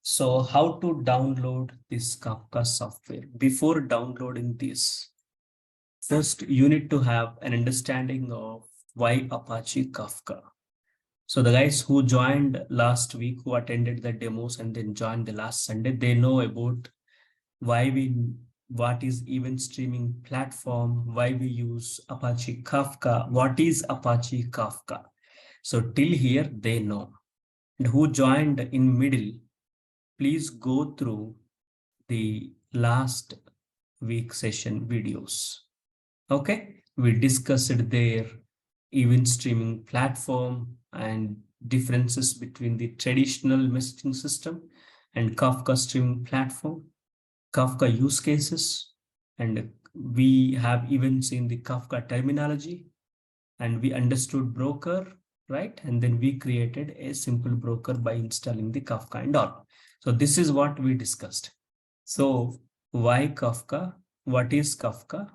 So how to download this Kafka software? Before downloading this, first you need to have an understanding of why Apache Kafka. So the guys who joined last week, who attended the demos and then joined the last Sunday, they know about why what is event streaming platform, why we use Apache Kafka, what is Apache Kafka. So till here they know. And who joined in middle, please go through the last week session videos. Okay, we discussed their event streaming platform and differences between the traditional messaging system and Kafka streaming platform, Kafka use cases, and we have even seen the Kafka terminology, and we understood broker, right? And then we created a simple broker by installing the Kafka and all. So this is what we discussed. So why Kafka? What is Kafka?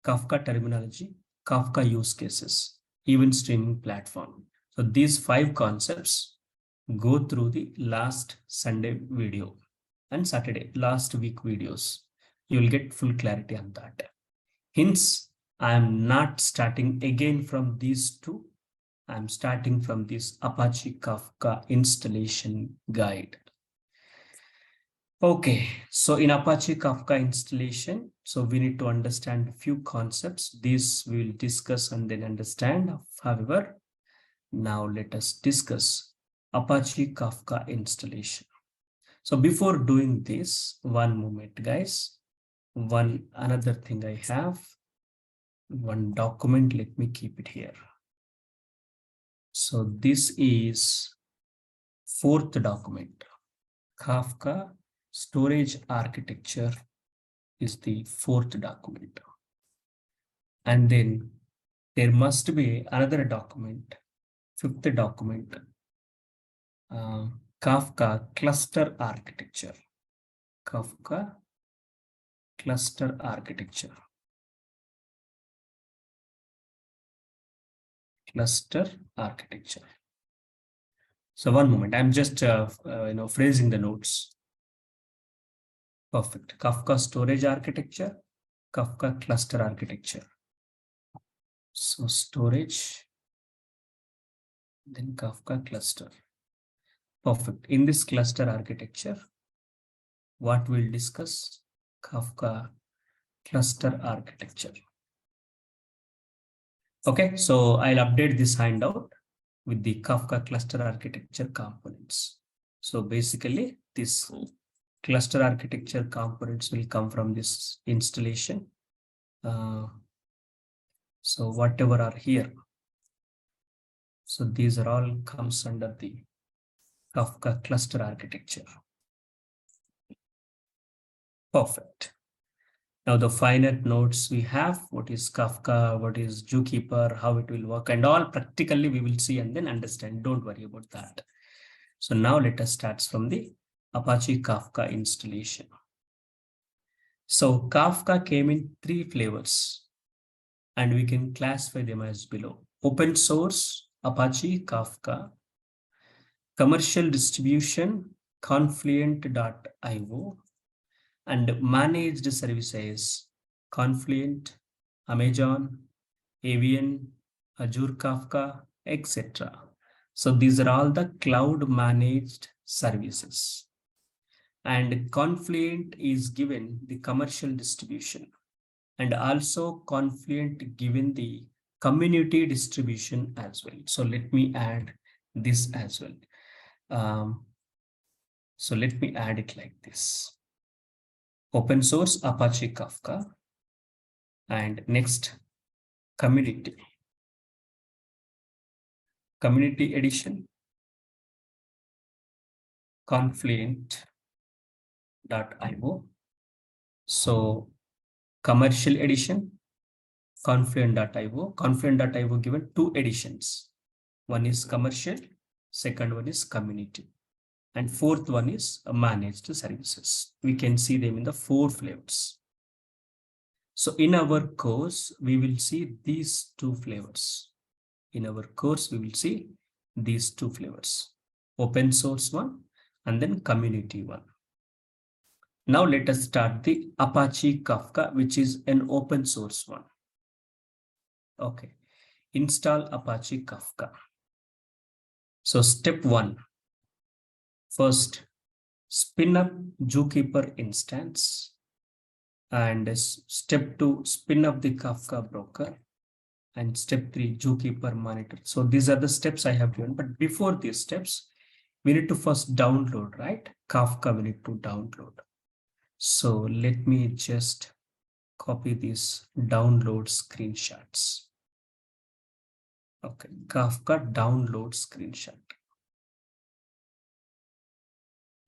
Kafka terminology, Kafka use cases, event streaming platform. So these 5 concepts, go through the last Sunday video and Saturday, last week videos. You will get full clarity on that. Hence, I am not starting again from these two. I am starting from this Apache Kafka installation guide. Okay, so in Apache Kafka installation, so we need to understand a few concepts. These we will discuss and then understand. However, now let us discuss Apache Kafka installation. So before doing this, one moment, guys. Another thing I have, one document, let me keep it here. So this is 4th document, Kafka storage architecture is the 4th document. And then there must be another document, 5th document, Kafka cluster architecture. Kafka cluster architecture. Cluster architecture. So one moment, I'm just phrasing the notes. Perfect. Kafka storage architecture, Kafka cluster architecture. So storage, then Kafka cluster. Perfect. In this cluster architecture, what we'll discuss? Kafka cluster architecture. Okay, so I'll update this handout with the Kafka cluster architecture components. So basically, this cluster architecture components will come from this installation. So whatever are here, so these are all comes under the Kafka cluster architecture. Perfect. Now the finite nodes we have, what is Kafka, what is Zookeeper, how it will work, and all practically we will see and then understand. Don't worry about that. So now let us start from the Apache Kafka installation. So Kafka came in 3 flavors, and we can classify them as below. Open source, Apache Kafka, commercial distribution, Confluent.io, and managed services, Confluent, Amazon, Avian, Azure Kafka, etc. So these are all the cloud managed services. And Confluent is given the commercial distribution, and also Confluent given the community distribution as well. So let me add this as well. So let me add it like this. Open source Apache Kafka, and next community edition, Confluent.io. So commercial edition, Confluent.io. Confluent.io given 2 editions. One is commercial, second one is community, and 4th one is managed services. We can see them in the 4 flavors. So in our course, we will see these 2 flavors. In our course, we will see these 2 flavors. Open source one, and then community one. Now let us start the Apache Kafka, which is an open source one. Okay, install Apache Kafka. So step one, first spin up Zookeeper instance, and step two, spin up the Kafka broker, and step three, Zookeeper monitor. So these are the steps I have given, but before these steps, we need to first download, right? Kafka we need to download. So let me just copy these download screenshots. Okay, Kafka download screenshot.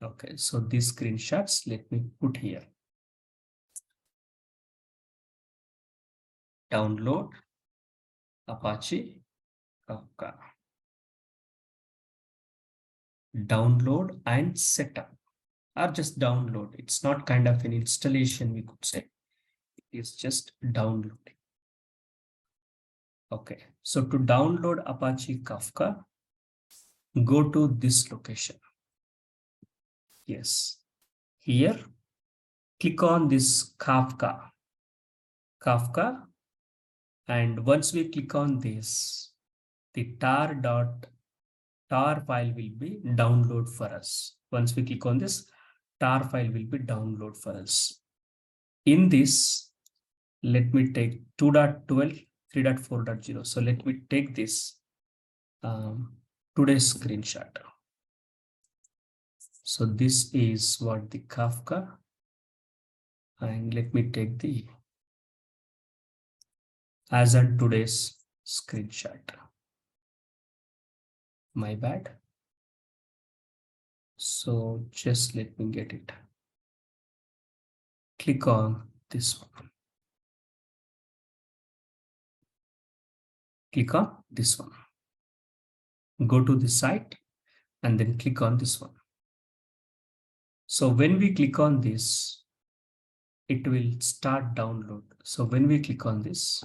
Okay, so these screenshots, let me put here. Download Apache Kafka. Download and setup, or just download. It's not kind of an installation, we could say. It is just downloading. Okay, so to download Apache Kafka, go to this location. Yes, here, click on this Kafka. And once we click on this, the tar file will be download for us. Once we click on this, tar file will be download for us. In this, let me take 2.12, 3.4.0. So let me take this today's screenshot. So this is what the Kafka, and let me take the as on today's screenshot. My bad. So just let me get it. Click on this one. Click on this one. Go to the site and then click on this one. So when we click on this, it will start download. So when we click on this,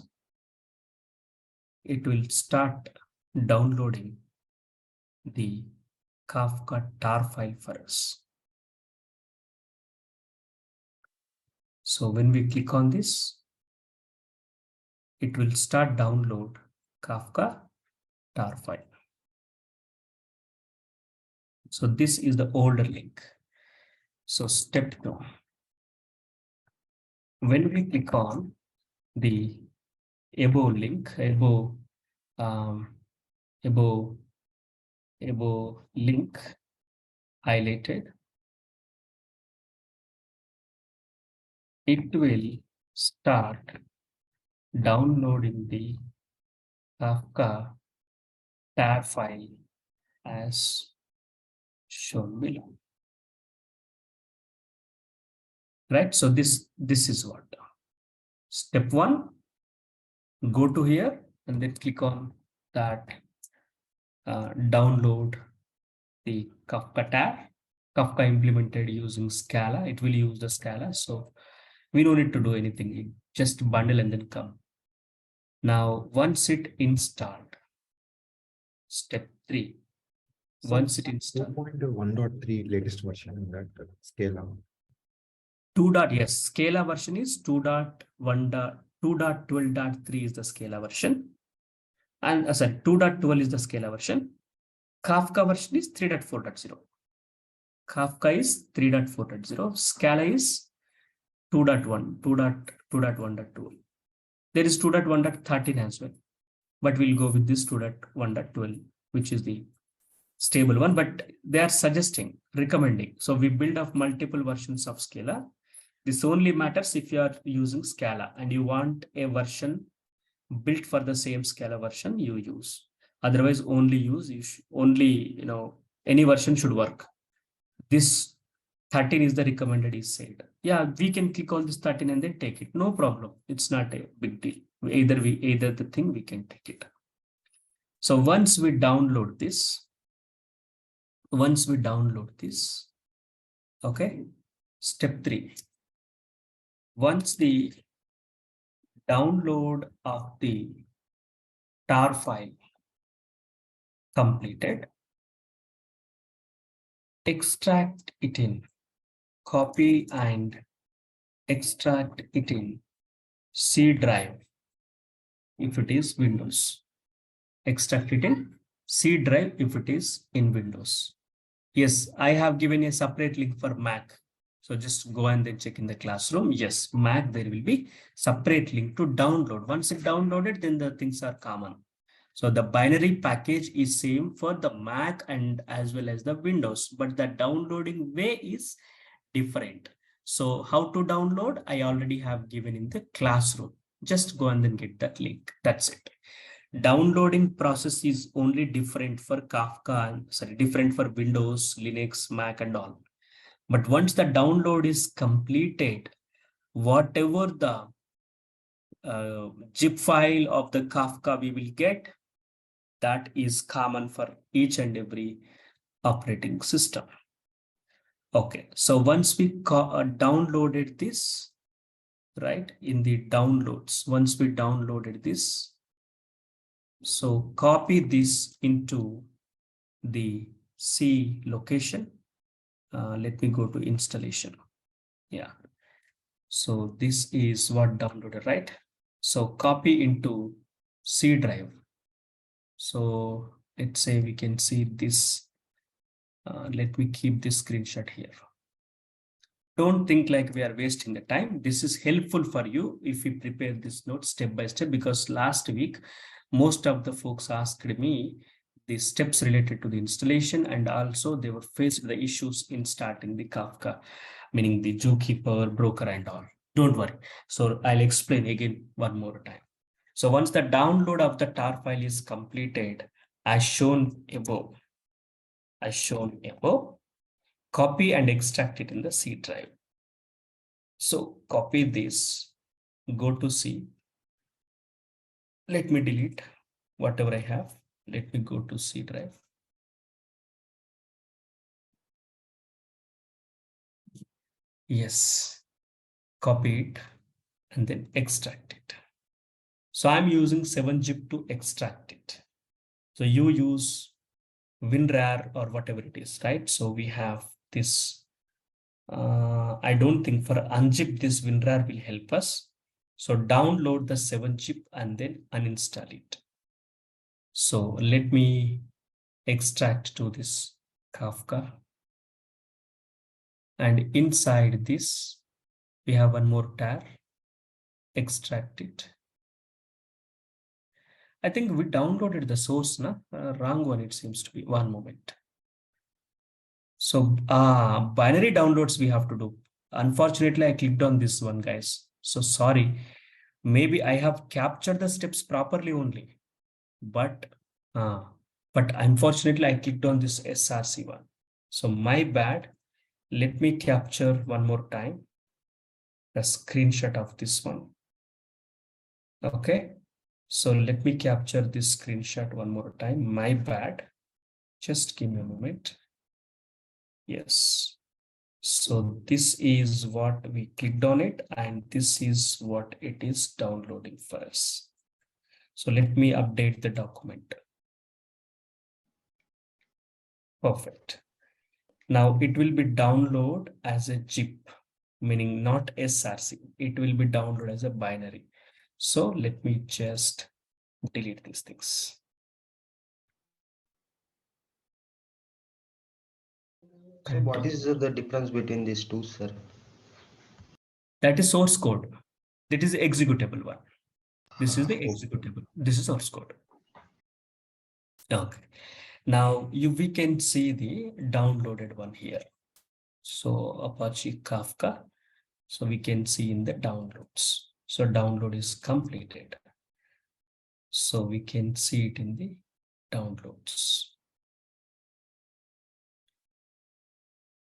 it will start downloading the Kafka tar file for us. So when we click on this, it will start download Kafka tar file. So this is the older link. So step 2. When we click on the above link, above link highlighted, it will start downloading the Kafka tar file as shown below. Right? So this is what. Step 1, go to here and then click on that download the Kafka tar. Kafka implemented using Scala. It will use the Scala. So we don't need to do anything. Just bundle and then come. Now, once it installed, step 3. Once it installed. 2.1.3 latest version in that Scala. 2. Yes, Scala version is 2.12.3 is the Scala version. And sorry, 2.12 is the Scala version. Kafka version is 3.4.0. Kafka is 3.4.0. Scala is 2.1, 2.1.2. There is 2.1.13 as well, but we'll go with this 2.1.12, which is the stable one, but they are suggesting, recommending. So we build up multiple versions of Scala. This only matters if you are using Scala and you want a version built for the same Scala version you use. Otherwise, only any version should work. This 13 is the recommended is said. Yeah, we can click on this 13 and then take it. No problem. It's not a big deal. Either the thing we can take it. So once we download this, okay, step 3. Once the download of the tar file completed, extract it in, copy and extract it in C drive if it is Windows. Extract it in C drive if it is in Windows. Yes, I have given a separate link for Mac. So just go and then check in the classroom. Yes, Mac, there will be separate link to download. Once it downloaded, then the things are common. So the binary package is same for the Mac and as well as the Windows, but the downloading way is different. So how to download, I already have given in the classroom. Just go and then get that link. That's it. Downloading process is only different for Kafka and sorry, different for Windows, Linux, Mac and all. But once the download is completed, whatever the zip file of the Kafka we will get, that is common for each and every operating system. Okay, so once we downloaded this, right, in the downloads, once we downloaded this, so copy this into the C location. Let me go to installation. Yeah. So this is what downloaded, right? So copy into C drive. So let's say we can see this. Let me keep this screenshot here. Don't think like we are wasting the time. This is helpful for you if we prepare this note step by step, because last week, most of the folks asked me the steps related to the installation, and also they were faced the issues in starting the Kafka, meaning the zookeeper, broker and all. Don't worry. So I'll explain again one more time. So once the download of the tar file is completed, as shown above, copy and extract it in the C drive. So copy this, go to C. Let me delete whatever I have. Let me go to C drive. Yes, copy it and then extract it. So I'm using 7-zip to extract it. So you use WinRAR or whatever it is, right? So we have this. I don't think for unzip this WinRAR will help us. So download the 7-zip and then uninstall it. So let me extract to this Kafka. And inside this, we have one more tar, extract it. I think we downloaded the source, na? Wrong one, it seems to be. One moment. So binary downloads we have to do. Unfortunately, I clicked on this one, guys. So sorry. Maybe I have captured the steps properly only, but unfortunately I clicked on this SRC one. So my bad. Let me capture one more time the screenshot of this one. Okay. So let me capture this screenshot one more time. My bad. Just give me a moment. Yes. So this is what we clicked on it, and this is what it is downloading for us. So let me update the document. Perfect. Now it will be download as a zip, meaning not SRC. It will be download as a binary. So let me just delete these things. So what is the difference between these two, sir? That is source code. That is the executable one. This is the Oh, executable. This is source code. Okay. Now we can see the downloaded one here. So Apache Kafka. So we can see in the downloads. So download is completed. So we can see it in the downloads.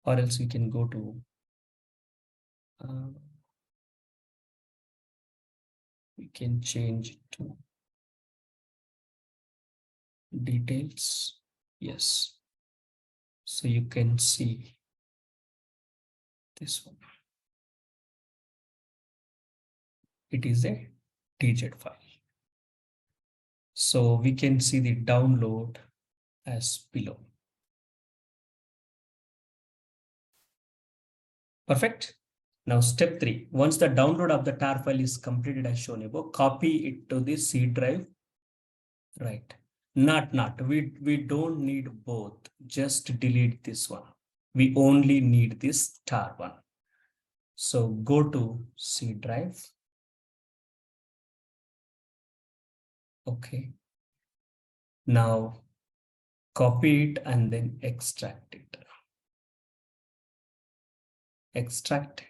Or else we can go to we can change it to details. Yes. So you can see this one. It is a TZ file. So we can see the download as below. Perfect. Now step 3, once the download of the tar file is completed as shown above, copy it to the C drive. Right. We don't need both. Just delete this one. We only need this tar one. So go to C drive. Okay. Now copy it and then extract it. Extracted.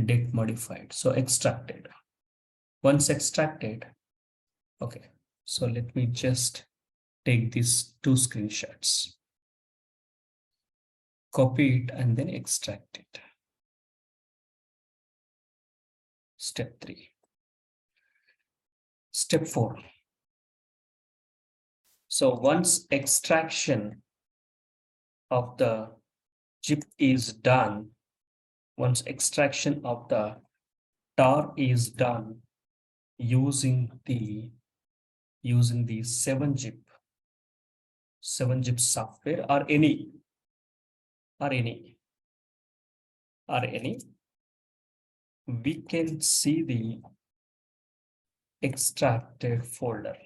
Date modified. So extracted. Once extracted. Okay. So let me just take these 2 screenshots. Copy it and then extract it. Step 3. Step 4. So once extraction of the zip is done, once extraction of the tar is done using the 7-zip software or any, we can see the extracted folder.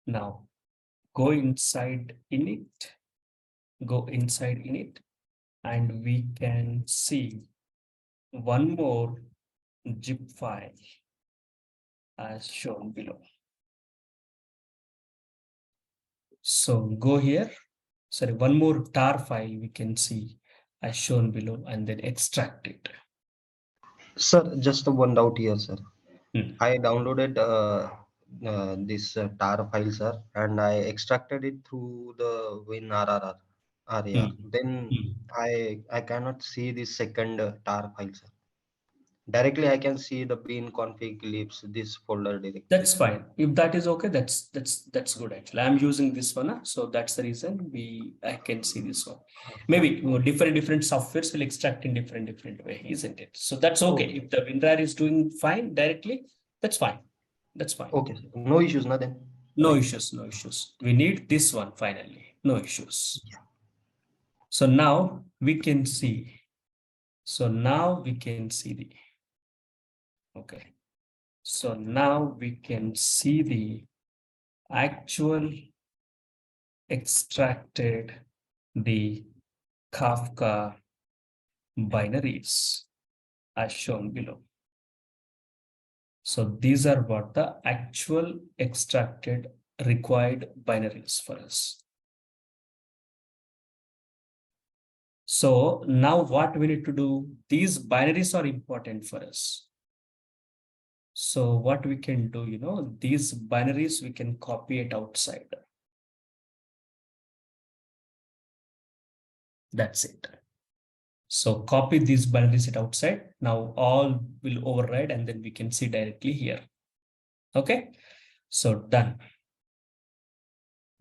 Now go inside in it, and we can see one more zip file as shown below. So go here, sorry, one more tar file we can see as shown below and then extract it. Sir, just one doubt here, sir. Hmm. I downloaded this tar file, sir, and I extracted it through the WinRR area. Hmm. Then Hmm. I cannot see the second tar file, sir. Directly, I can see the bin config libs this folder directly. That's fine. If that is okay, that's good actually. I'm using this one, so that's the reason I can see this one. Maybe different softwares will extract in different way, isn't it? So that's okay. Okay. If the WinRAR is doing fine directly, that's fine. That's fine. Okay, sir. No issues, nothing. No Right. issues, no issues. We need this one finally. No issues. Yeah. So now we can see. So now we can see the. Okay. So now we can see the actual extracted the Kafka binaries as shown below. So these are what the actual extracted required binaries for us. So now what we need to do, these binaries are important for us. So what we can do, these binaries, we can copy it outside. That's it. So copy these binaries it outside. Now all will override and then we can see directly here. Okay. So done.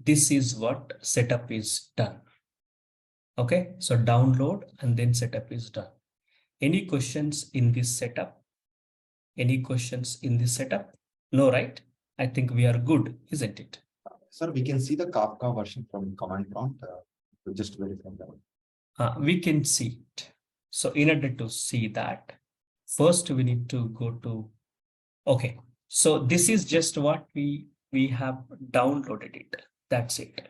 This is what setup is done. Okay. So download and then setup is done. Any questions in this setup? Any questions in this setup? No, right? I think we are good, isn't it? Sir, we can see the Kafka version from command prompt. Just verify that. We can see it. So in order to see that, first we need to go to, okay. So this is just what we have downloaded it. That's it.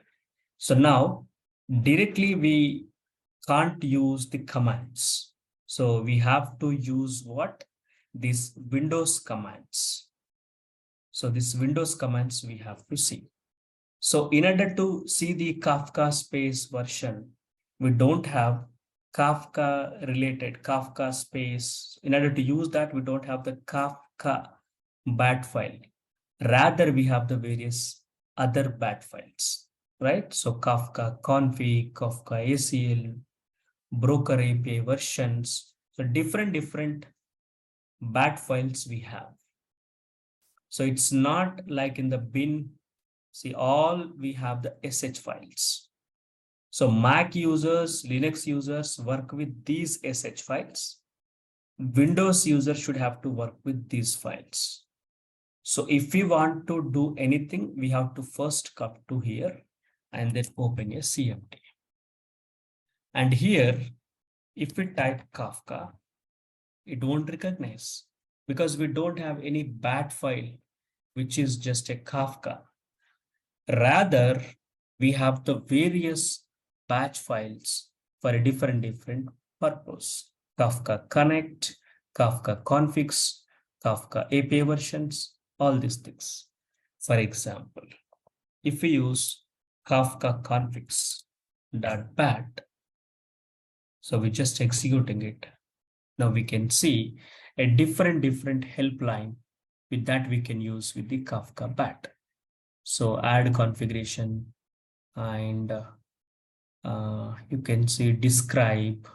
So now directly we can't use the commands. So we have to use what? These Windows commands. So this Windows commands we have to see. So in order to see the Kafka space version, we don't have Kafka related Kafka space. In order to use that, we don't have the Kafka bat file. Rather, we have the various other bat files, right? So Kafka config, Kafka ACL, broker API versions. So different bat files we have. So it's not like in the bin. See, all we have the SH files. So Mac users, Linux users work with these SH files. Windows users should have to work with these files. So if we want to do anything, we have to first come to here and then open a CMD. And here If we type Kafka, it won't recognize because we don't have any bat file, which is just a Kafka. Rather, we have the various batch files for a different purpose. Kafka connect, Kafka configs, Kafka API versions, all these things. For example, if we use Kafka configs.bat, so we're just executing it. Now we can see a different helpline with that we can use with the Kafka bat. So add configuration and you can see describe,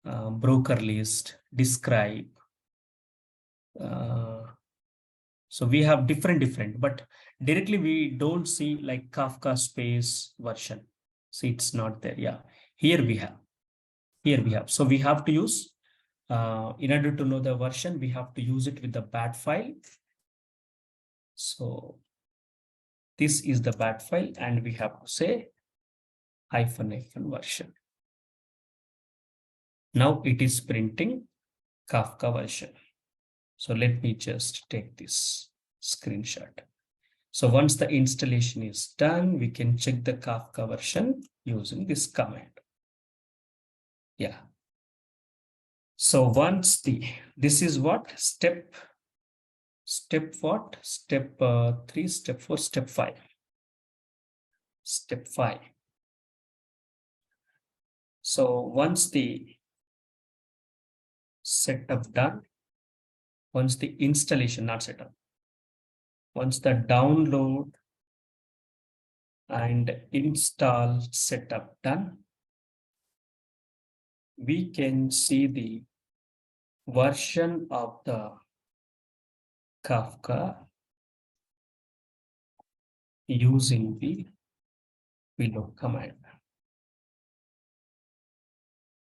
broker list, describe. So we have different, but directly we don't see like Kafka space version. See, it's not there. Yeah, here we have. So we have to use, in order to know the version, we have to use it with the bat file. So this is the bat file and we have to say hyphen version. Now it is printing Kafka version. So let me just take this screenshot. So once the installation is done, we can check the Kafka version using this command. Yeah. So once this is what step what? Step 3, step 4, step 5. Step 5. So once the setup done, once the installation, not setup, once the download and install setup done, we can see the version of the Kafka using the below command.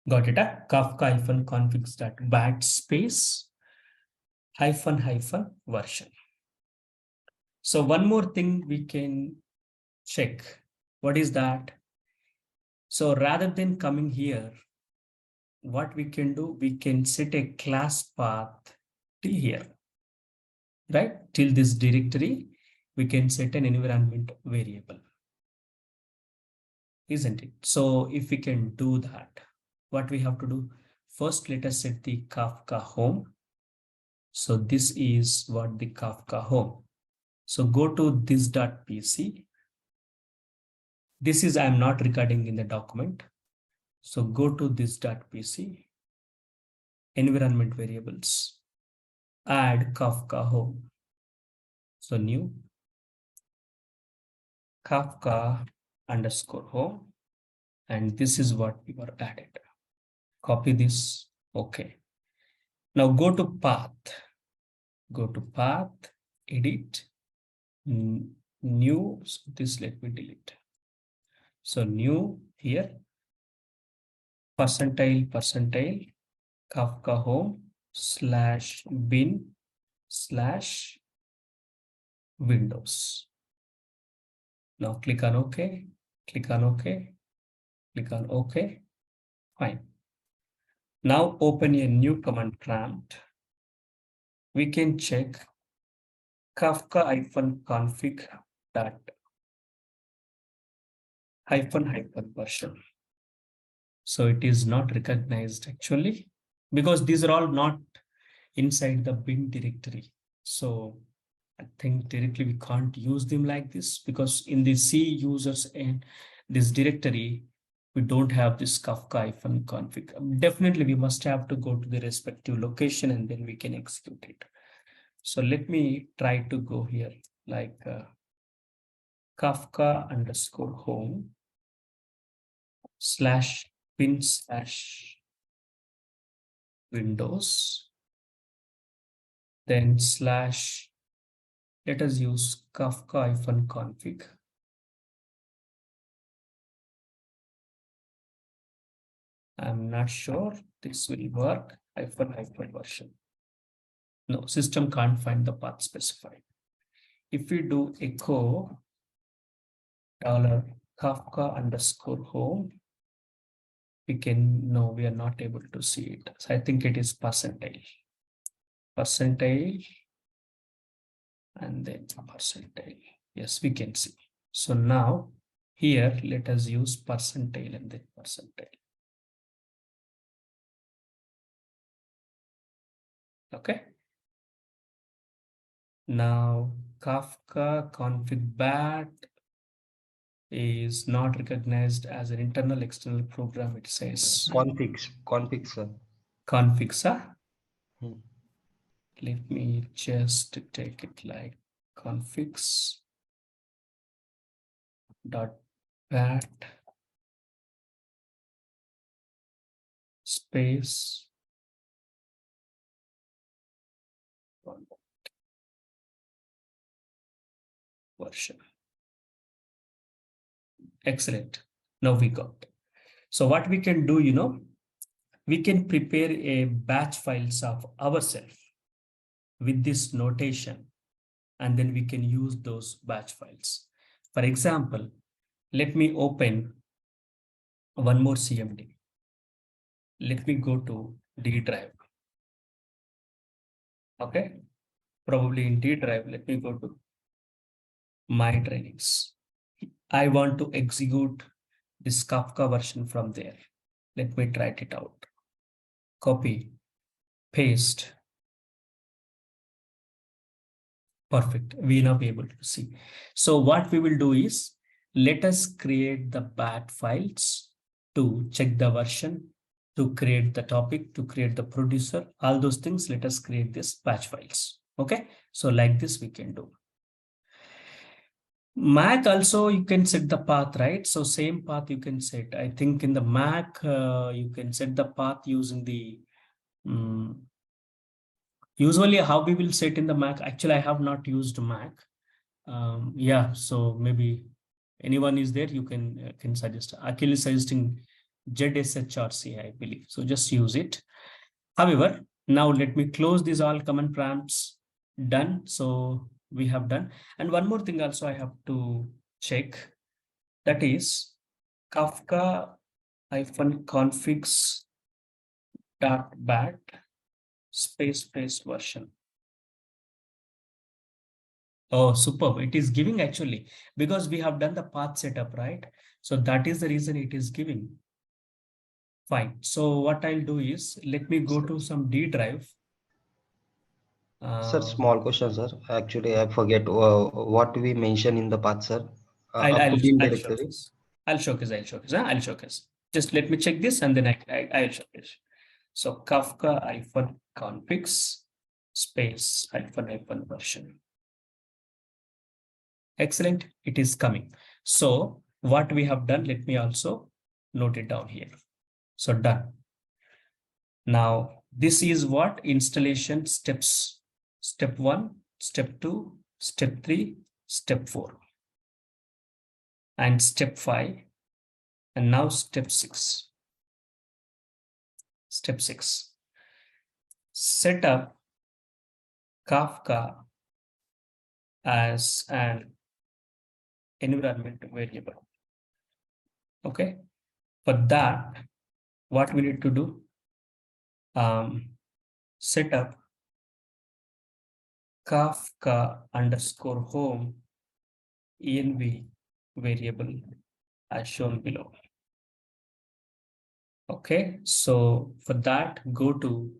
Got it? Kafka configs.bat space hyphen version. So one more thing we can check. What is that? So rather than coming here, what we can do, we can set a class path till here, right? Till this directory, we can set an environment variable, isn't it? So if we can do that, what we have to do? First, let us set the Kafka home. So this is what the Kafka home. So go to this.pc. This is, I'm not recording in the document. So go to this.pc, environment variables, add Kafka home. So new Kafka underscore home. And this is what we were added. Copy this. Okay. Now go to path. Go to path, edit, new. So this let me delete. So new here, percentile, Kafka home /bin/Windows. Now click on OK, click on OK, click on OK. Fine. Now open a new command prompt. We can check Kafka -config that hyphen version. So it is not recognized actually, because these are all not inside the bin directory. So I think directly we can't use them like this, because in the C users and this directory, we don't have this Kafka -config. Definitely we must have to go to the respective location and then we can execute it. So let me try to go here like Kafka underscore home /bin/Windows, then slash, let us use Kafka -config. I'm not sure this will work. Hyphen version. No, system can't find the path specified. If we do echo $Kafka underscore home no, we are not able to see it. So I think it is percentile. Percentile and then percentile. Yes, we can see. So now here, let us use percentile and then percentile. Okay. Now Kafka config bat is not recognized as an internal external program. It says Configs, sir. configs. Hmm. Let me just take it like configs dot bat space version. Excellent. Now we got. So what we can do, we can prepare a batch files of ourselves with this notation, and then we can use those batch files. For example, let me open one more CMD. Let me go to D drive. Okay. Probably in D drive, let me go to my trainings. I want to execute this Kafka version from there. Let me try it out. Copy, paste. Perfect. We now be able to see. So what we will do is, let us create the bat files to check the version, to create the topic, to create the producer, all those things. Let us create this batch files. Okay. So like this we can do. Mac also you can set the path, right? So same path you can set. I think in the Mac you can set the path using the usually how we will set in the Mac. Actually, I have not used Mac. Yeah, so maybe anyone is there, you can suggest. Akhil is suggesting ZSHRC, I believe. So just use it. However, now let me close these all command prompts. Done. So we have done. And one more thing also I have to check. That is Kafka -configs .bat space version. Oh, superb. It is giving actually, because we have done the path setup, right? So that is the reason it is giving. Fine. So what I'll do is, let me go to some D drive. Sir, small question, sir. Actually, I forget what we mentioned in the path, sir. Up to bin I'll directory. showcase. I'll showcase. I'll showcase. Just let me check this and then I'll showcase. So Kafka -configs space -- version. Excellent. It is coming. So what we have done, let me also note it down here. So done. Now this is what installation steps. Step 1, step 2, step 3, step 4. And step 5. And now step 6. Step 6. Set up Kafka as an environment variable. Okay. For that, what we need to do, set up Kafka _home env variable as shown below. Okay, so for that, go to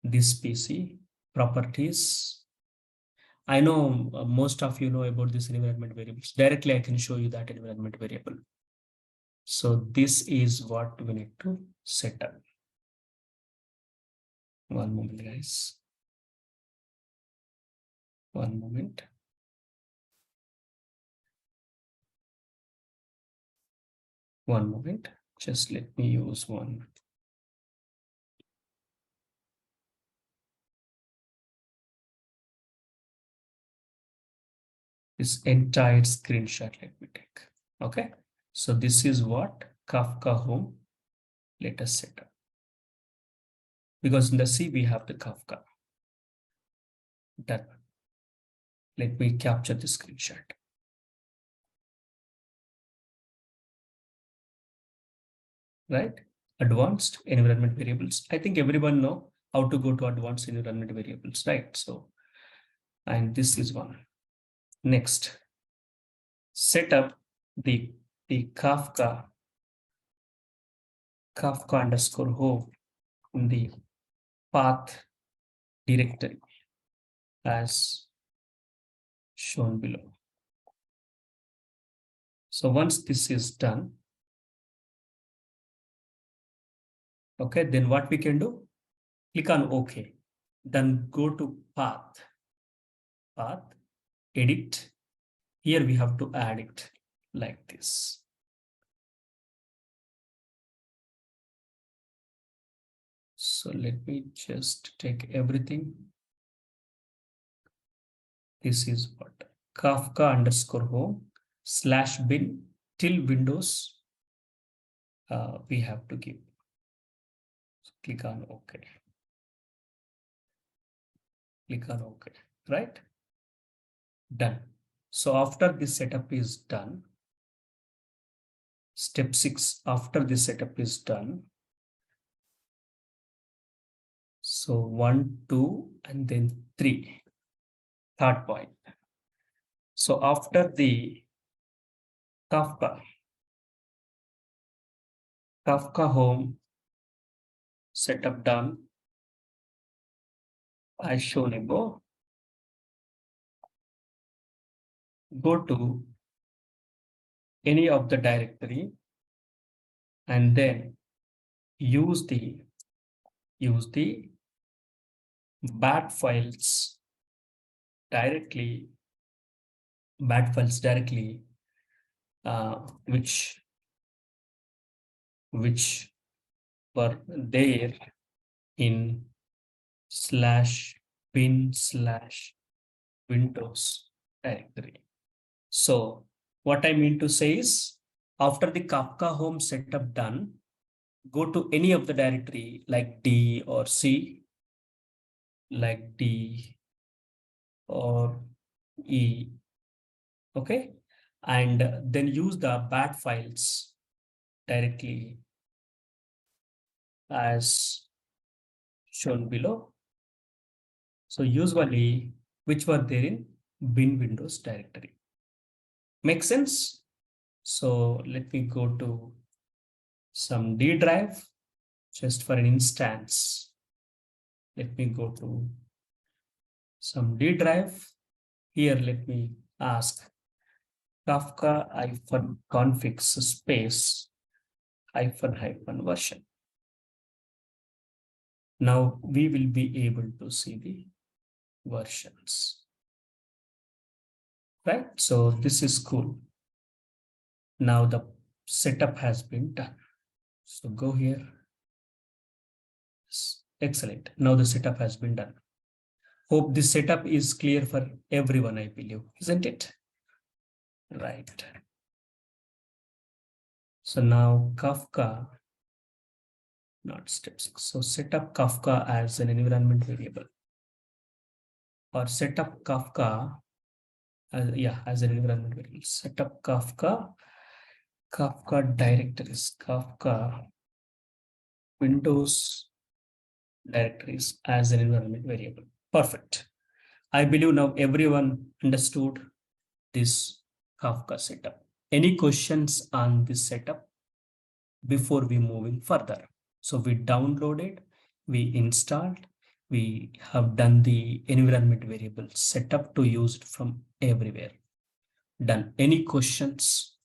this PC properties. I know most of you know about this environment variables. Directly, I can show you that environment variable. So this is what we need to set up. One moment, guys. One moment. One moment. Just let me use one. This entire screenshot, let me take. Okay. So this is what Kafka home. Let us set up. Because in the C, we have the Kafka. Done. Let me capture the screenshot. Right? advanced environment variables. I think everyone know how to go to advanced environment variables, right? So, and this is one. Next, set up the Kafka underscore home in the path directory as shown below. So once this is done, okay, then what we can do? Click on OK. Then go to path, edit. Here we have to add it like this. So let me just take everything. This is what Kafka underscore home / bin till Windows. We have to give. So click on OK. Click on OK, right? Done. So after this setup is done, step 6, after this setup is done, so 1, 2, and then 3, third point. So after the Kafka home setup done, as shown above, go to any of the directory and then use the bat files directly, which were there in /bin/Windows directory. So what I mean to say is, after the Kafka home setup done, go to any of the directory like D or C, like D or E, okay, and then use the bat files directly as shown below. So usually which were there in bin Windows directory. Make sense? So let me go to some D drive just for an instance. Let me go to some D drive. Here, let me ask Kafka -configs space -- version. Now we will be able to see the versions, right? So this is cool. Now the setup has been done. So go here. Excellent. Now the setup has been done. Hope this setup is clear for everyone, I believe, isn't it? Right. So now Kafka, not step 6. So set up Kafka as an environment variable, or set up Kafka as an environment variable. Set up Kafka directories, Kafka Windows directories as an environment variable. Perfect. I believe now everyone understood this Kafka setup. Any questions on this setup before we moving further? So we downloaded, we installed, we have done the environment variable setup to use it from everywhere. Done. Any questions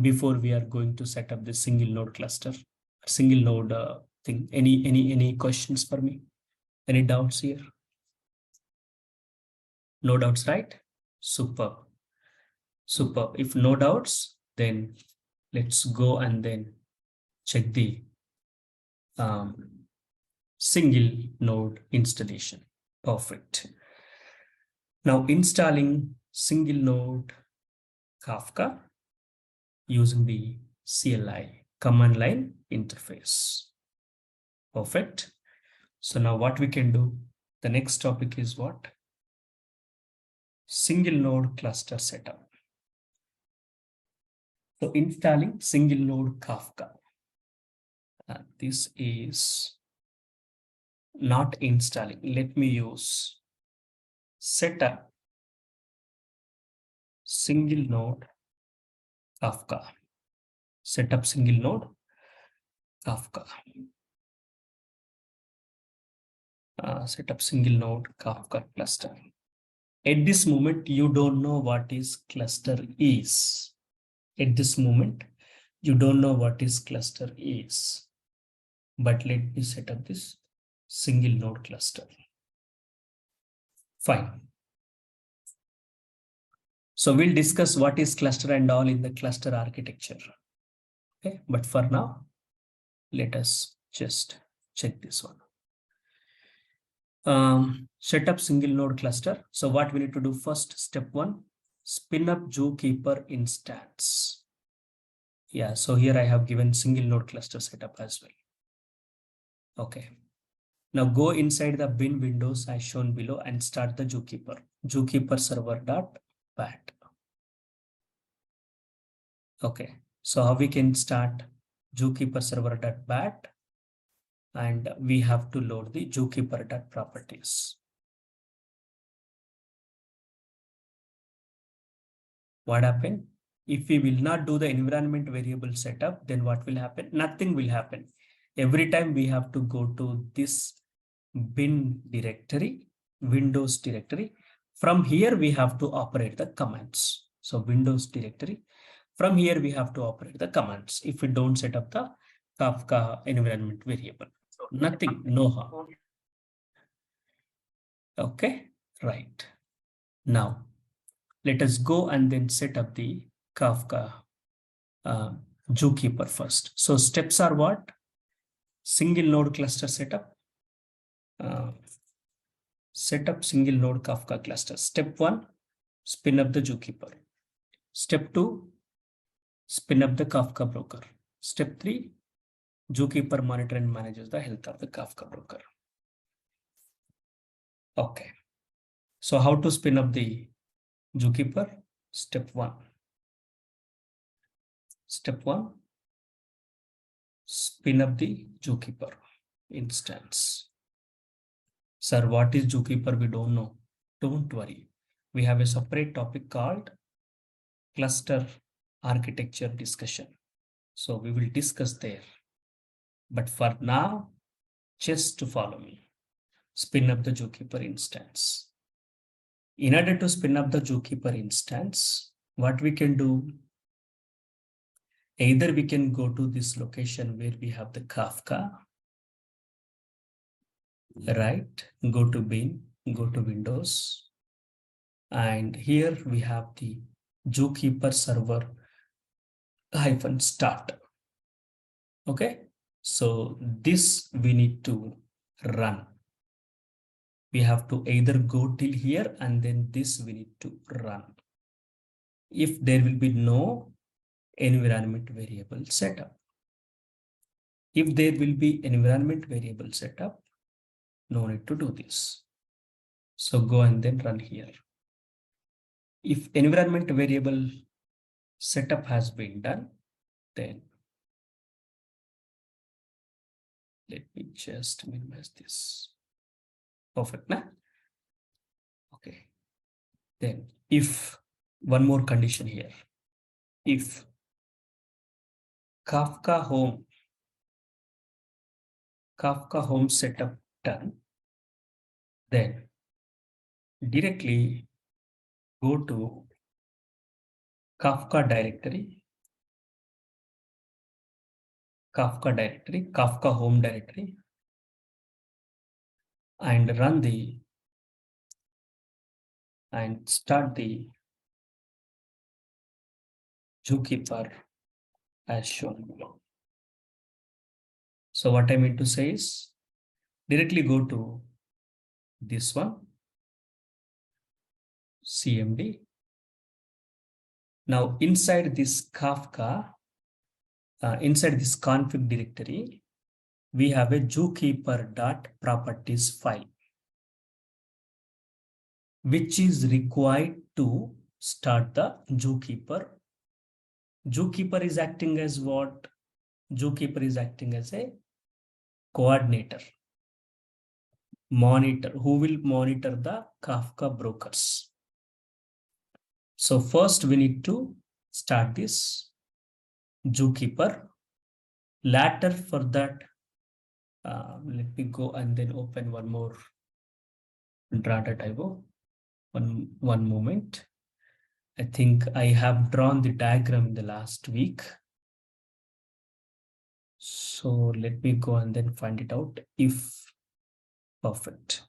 before we are going to set up the single node cluster, single node thing? Any questions for me? Any doubts here? No doubts, right? Super. Super. If no doubts, then let's go and then check the single node installation. Perfect. Now installing single node Kafka using the CLI command line interface. Perfect. So now what we can do, the next topic is what? Single node cluster setup. So installing single node Kafka. This is not installing. Let me use setup single node Kafka. Setup single node Kafka. Setup single node Kafka cluster. At this moment, you don't know what is cluster is. At this moment, you don't know what is cluster is. But let me set up this single node cluster. Fine. So we'll discuss what is cluster and all in the cluster architecture. Okay, but for now, let us just check this one. Set up single node cluster. So what we need to do first, step one, spin up zookeeper instance. Yeah, so here I have given single node cluster setup as well. Okay. Now go inside the bin windows as shown below and start the zookeeper. Zookeeper server.bat. Okay. So how we can start zookeeper server.bat, and we have to load the zookeeper.properties. What happened? If we will not do the environment variable setup, then what will happen? Nothing will happen. Every time we have to go to this bin directory, Windows directory. From here, we have to operate the commands. So Windows directory. From here, we have to operate the commands if we don't set up the Kafka environment variable. So nothing, no harm. Okay, right. Now, let us go and then set up the Kafka zookeeper first. So steps are what? Single node cluster setup. Set up single node Kafka cluster. Step one, spin up the zookeeper. Step two, spin up the Kafka broker. Step three, zookeeper monitor and manages the health of the Kafka broker. Okay. So how to spin up the zookeeper? Step one. Step one, spin up the zookeeper instance. Sir, what is zookeeper? We don't know. Don't worry. We have a separate topic called cluster architecture discussion. So we will discuss there. But for now, just to follow me, spin up the zookeeper instance. In order to spin up the zookeeper instance, what we can do, either we can go to this location where we have the Kafka, right? Go to bin, go to Windows, and here we have the zookeeper server -start. Okay, so this we need to run. We have to either go till here and then this we need to run. If there will be no environment variable setup. If there will be environment variable setup, no need to do this. So go and then run here. If environment variable setup has been done, then let me just minimize this. Perfect, na? Okay. Then if one more condition here, if Kafka home setup done, then directly go to Kafka directory, Kafka home directory, and start the zookeeper as shown below. So what I mean to say is directly go to this one, CMD. Now inside this Kafka, inside this config directory, we have a zookeeper.properties file, which is required to start the zookeeper. Zookeeper is acting as what? Zookeeper is acting as a coordinator, monitor, who will monitor the Kafka brokers. So first we need to start this zookeeper. Later for that, let me go and then open one more Typo. One moment. I think I have drawn the diagram in the last week. So let me go and then find it out if perfect.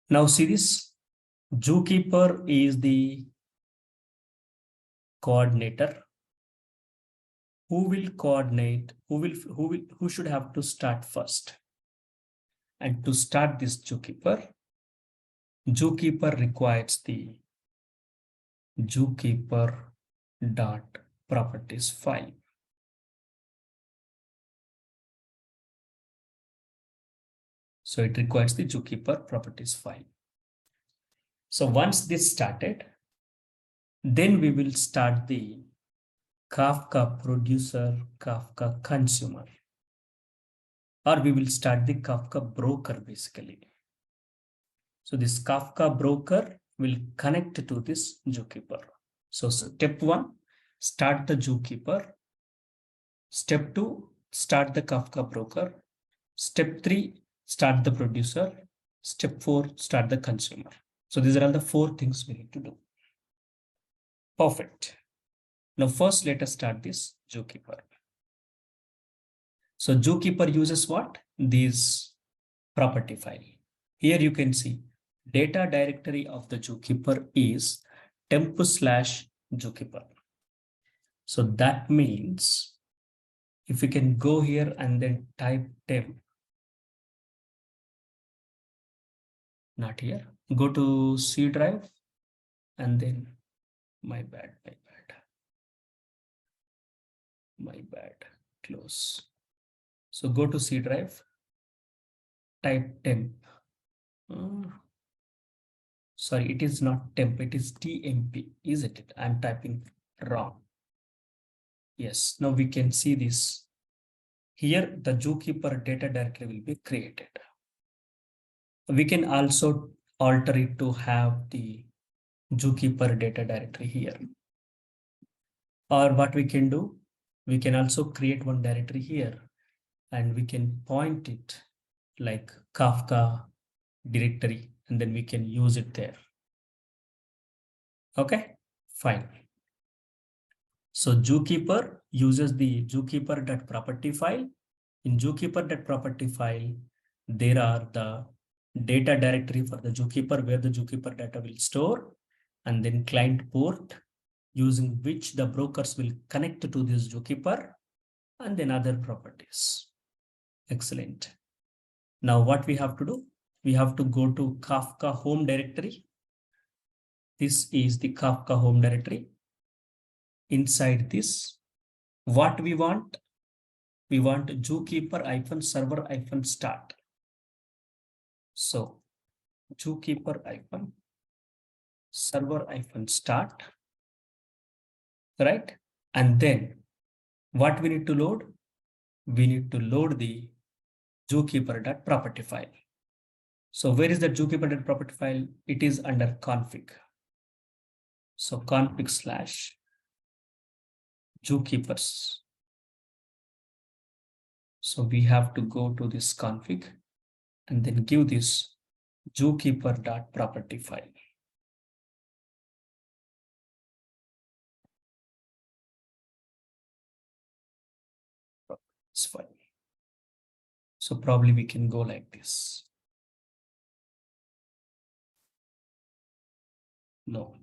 Now see this, zookeeper is the coordinator. Who will coordinate? Who should have to start first? And to start this zookeeper requires the zookeeper dot properties file. So it requires the zookeeper properties file. So once this started, then we will start the Kafka producer, Kafka consumer, or we will start the Kafka broker basically. So this Kafka broker will connect to this zookeeper. So step 1, start the zookeeper. Step 2, start the Kafka broker. Step 3, start the producer. Step 4, start the consumer. So these are all the 4 things we need to do. Perfect. Now first let us start this zookeeper. So zookeeper uses what? This property file. Here you can see data directory of the zookeeper is temp/zookeeper. So that means if we can go here and then type temp, not here, go to C drive and then my bad, close. So go to C drive, type temp. Sorry, it is not temp, it is TMP, isn't it? I'm typing wrong. Yes, now we can see this. Here, the zookeeper data directory will be created. We can also alter it to have the zookeeper data directory here. Or what we can do, we can also create one directory here and we can point it like Kafka directory and then we can use it there. Okay, fine. So zookeeper uses the zookeeper.property file. In zookeeper.property file, there are the data directory for the zookeeper where the zookeeper data will store, and then client port using which the brokers will connect to this zookeeper, and then other properties. Excellent. Now what we have to do? We have to go to Kafka home directory. This is the Kafka home directory. Inside this, what we want? We want zookeeper-server-start. So zookeeper-server-start, right? And then what we need to load? We need to load the zookeeper.property file. So where is the zookeeper.property file? It is under config. So config/zookeepers. So we have to go to this config and then give this zookeeper.property file. It's fine. So probably we can go like this. No.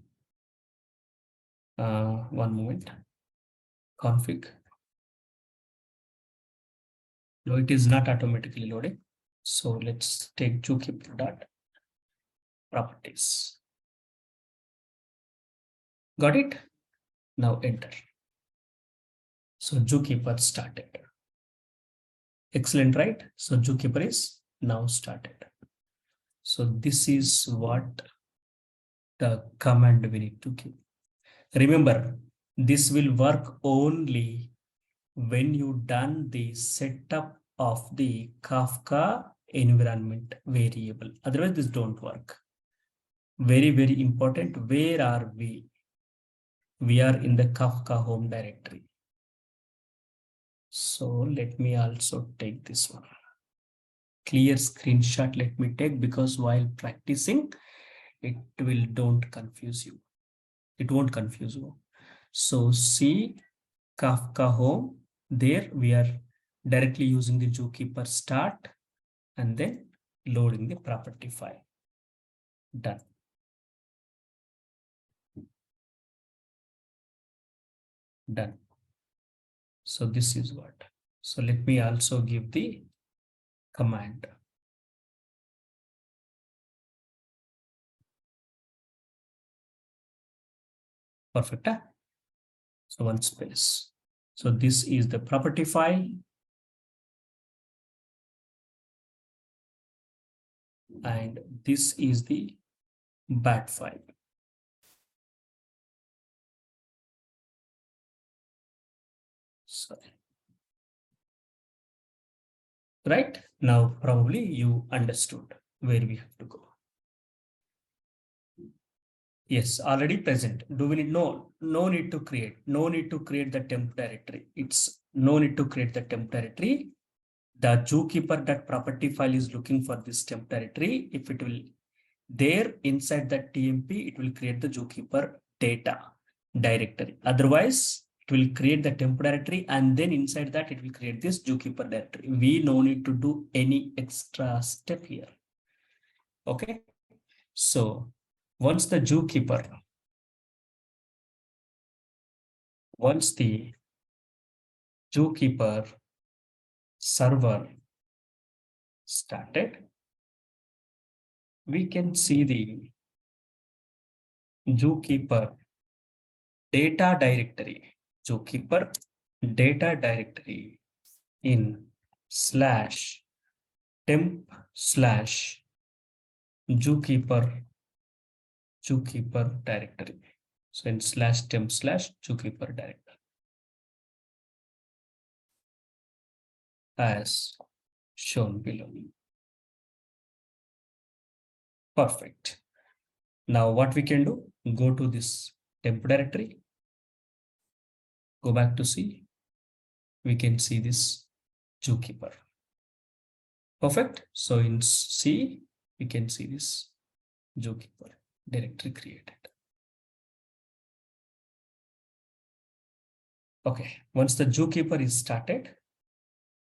One moment. Config. No, it is not automatically loading. So let's take zookeeper.properties. Got it? Now enter. So zookeeper started. Excellent, right? So zookeeper is now started. So this is what the command we need to give. Remember, this will work only when you done the setup of the Kafka environment variable. Otherwise, this don't work. Very, very important. Where are we? We are in the Kafka home directory. So let me also take this one. Clear screenshot let me take, because while practicing, it will don't confuse you. It won't confuse you. So see Kafka home. There we are directly using the zookeeper start and then loading the property file. Done. Done. So this is what. So let me also give the command. Perfect. Huh? So one space. So this is the property file. And this is the bat file. Sorry. Right now, probably you understood where we have to go. Yes, already present. Do we need? No need to create. No need to create the temp directory. It's no need to create the temp directory. The zookeeper.property file is looking for this temp directory. If it will there inside that TMP, it will create the zookeeper data directory. Otherwise, it will create the temp directory and then inside that it will create this zookeeper directory. We no need to do any extra step here. Okay. So once the zookeeper, once the zookeeper server started, we can see the zookeeper data directory, zookeeper data directory in slash temp slash zookeeper directory. So in slash temp slash zookeeper directory as shown below. Perfect. Now what we can do, go to this temp directory, go back to C, we can see this zookeeper. Perfect. So in C, we can see this zookeeper directory created. Okay, once the zookeeper is started,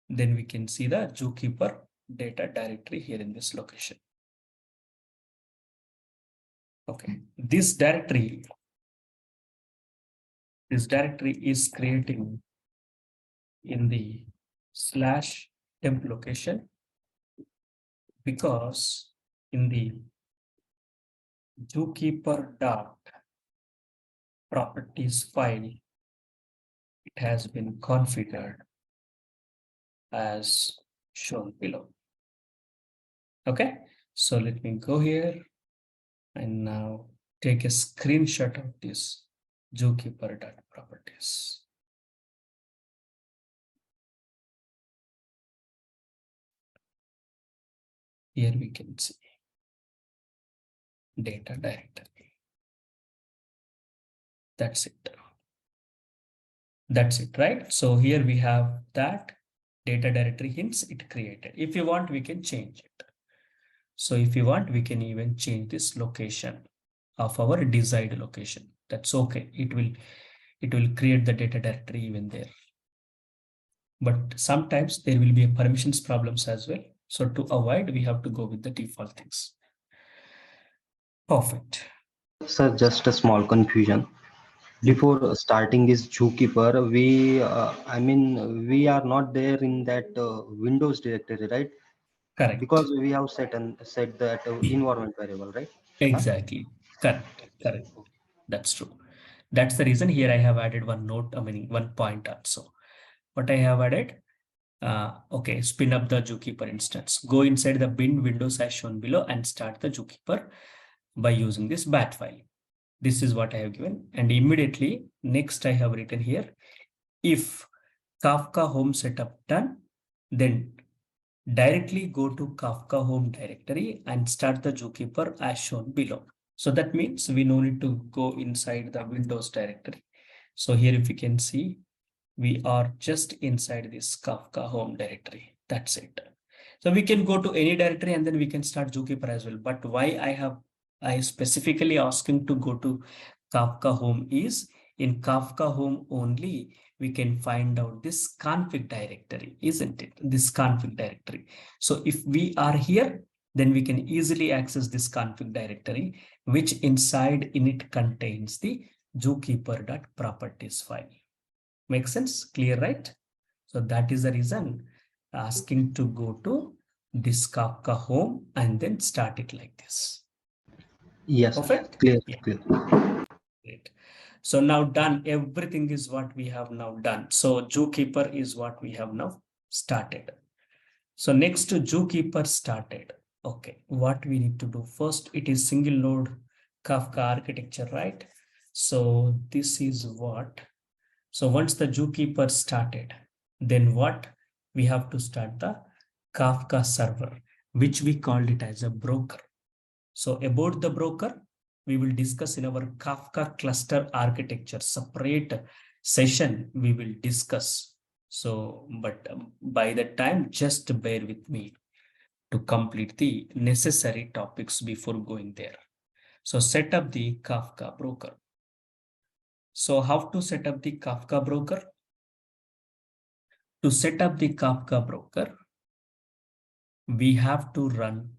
then we can see the zookeeper data directory here in this location. Okay, this directory is creating in the slash temp location, because in the zookeeper dot properties file, it has been configured as shown below. Okay, so let me go here and now take a screenshot of this zookeeper dot properties. Here we can see data directory. That's it. That's it, right? So here we have that data directory hints it created. If you want, we can change it. So if you want, we can even change this location of our desired location. That's okay. It will create the data directory even there. But sometimes there will be a permissions problems as well. So to avoid, we have to go with the default things. Perfect. Sir, just a small confusion. Before starting this zookeeper, we are not there in that Windows directory, right? Correct. Because we have set that environment variable, right? Exactly. Correct. Correct. That's true. That's the reason here I have added one note, one point also. What I have added, okay, spin up the zookeeper instance. Go inside the bin windows as shown below and start the zookeeper by using this bat file. This is what I have given. And immediately next I have written here, if Kafka home setup done, then directly go to Kafka home directory and start the zookeeper as shown below. So that means we no need to go inside the Windows directory. So here if you can see, we are just inside this Kafka home directory. That's it. So we can go to any directory and then we can start zookeeper as well. But why I specifically asking to go to Kafka home is in Kafka home only we can find out this config directory, isn't it? This config directory. So if we are here, then we can easily access this config directory, which inside in it contains the zookeeper.properties file. Make sense? Clear, right? So that is the reason asking to go to this Kafka home and then start it like this. Yes, Perfect? clear, Yeah, clear. great. So now done, everything is what we have now done. So zookeeper is what we have now started. So next to zookeeper started. Okay, what we need to do first, it is single node Kafka architecture, right? So this is what. So once the zookeeper started, then what? We have to start the Kafka server, which we called it as a broker. So about the broker, we will discuss in our Kafka cluster architecture separate session we will discuss. So, but by that time, just bear with me to complete the necessary topics before going there. So set up the Kafka broker. So how to set up the Kafka broker? To set up the Kafka broker, we have to run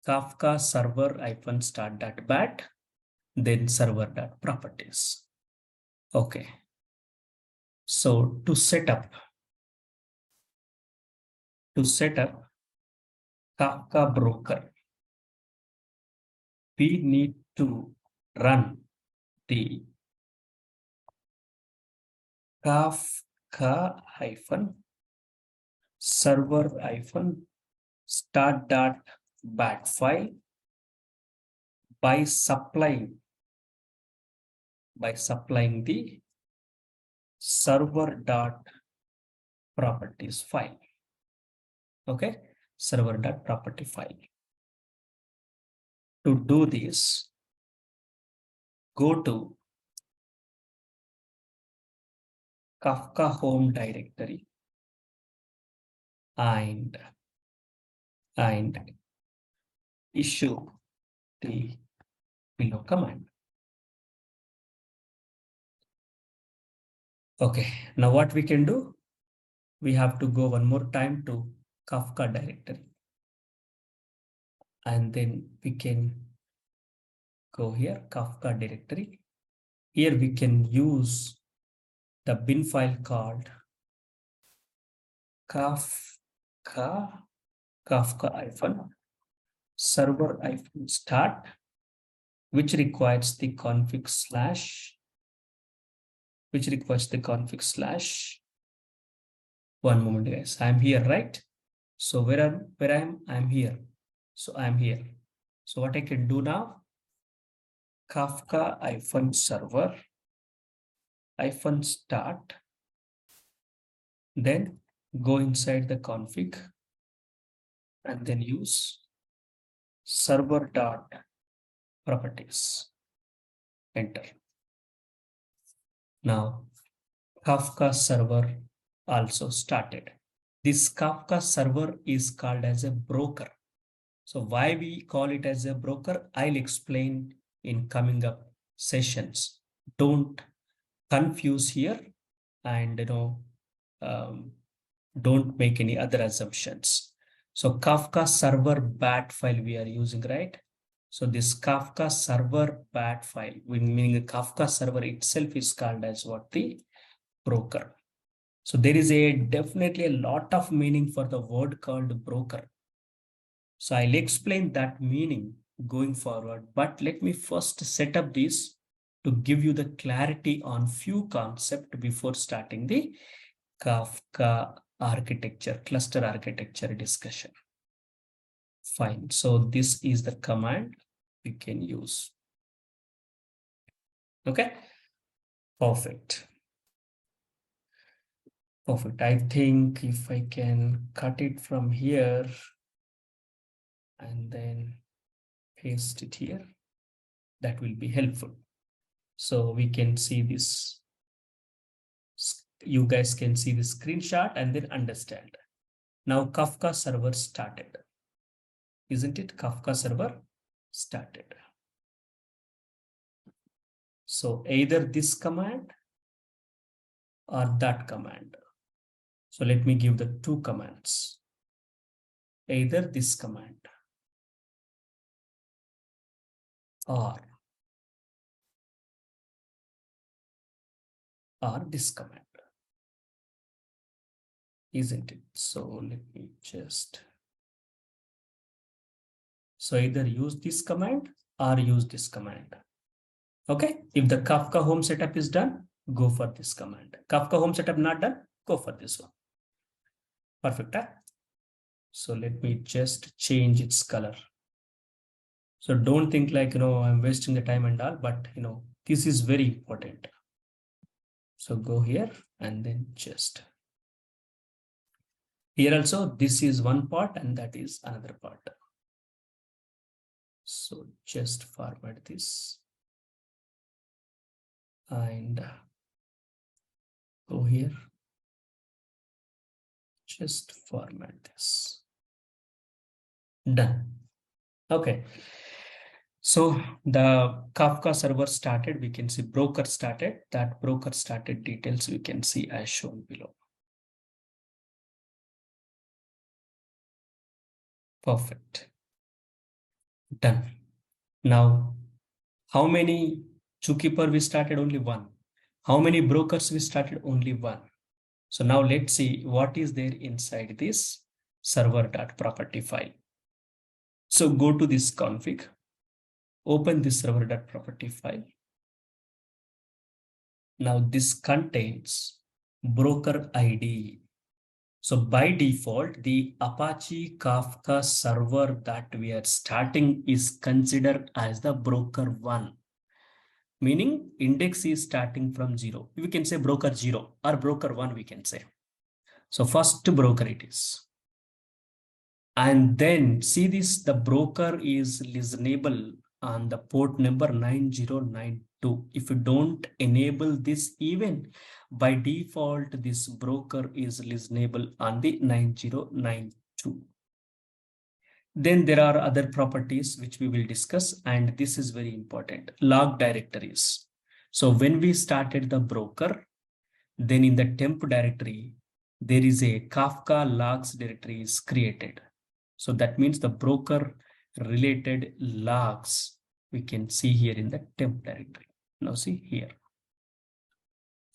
Kafka server-start.bat, then server.properties. Okay. So to set up Kafka broker, we need to run the Kafka server start.bat file by supplying the server.properties file. Okay, server.property file. To do this, go to Kafka home directory and issue the below command. Okay, now what we can do? We have to go one more time to Kafka directory. And then we can go here, Kafka directory. Here we can use the bin file called Kafka server-start, which requires the config slash, one moment guys, I'm here, right? So where I'm here. So I'm here. So what I can do now, Kafka-server-start, then go inside the config and then use server.properties. Enter. Now Kafka server also started. This Kafka server is called as a broker. So why we call it as a broker, I'll explain in coming up sessions. Don't confuse here and don't make any other assumptions. So Kafka server bat file we are using, right? So this Kafka server bat file, meaning the Kafka server itself is called as what? The broker. So there is definitely a lot of meaning for the word called broker. So I'll explain that meaning going forward, but let me first set up this to give you the clarity on few concepts before starting the Kafka architecture, cluster architecture discussion. Fine. So this is the command we can use. Okay. Perfect. Perfect. I think if I can cut it from here and then paste it here, that will be helpful. So we can see this. You guys can see the screenshot and then understand. Now Kafka server started. Isn't it? Kafka server started. So either this command or that command. So let me give the two commands. Either this command or this command. Isn't it? So let me just. So either use this command or use this command. Okay. If the Kafka home setup is done, go for this command. Kafka home setup not done, go for this one. Perfect. Huh? So let me just change its color. So don't think like, I'm wasting the time and all, but this is very important. So go here and then just here also, this is one part and that is another part. So just format this and go here. Just format this. Done. Okay. So the Kafka server started, we can see broker started. That broker started details we can see as shown below. Perfect. Done. Now, how many zookeeper we started? Only one. How many brokers we started? Only one. So now let's see what is there inside this server.property file. So go to this config, open this server.property file. Now this contains broker ID. So by default, the Apache Kafka server that we are starting is considered as the broker one, meaning index is starting from 0. We can say broker 0 or broker 1 we can say. So first broker it is. And then see this, the broker is listenable on the port number 9092. If you don't enable this even, by default, this broker is listenable on the 9092. Then there are other properties which we will discuss, and this is very important. Log directories. So when we started the broker, then in the temp directory, there is a Kafka logs directory is created. So that means the broker related logs we can see here in the temp directory. Now see here.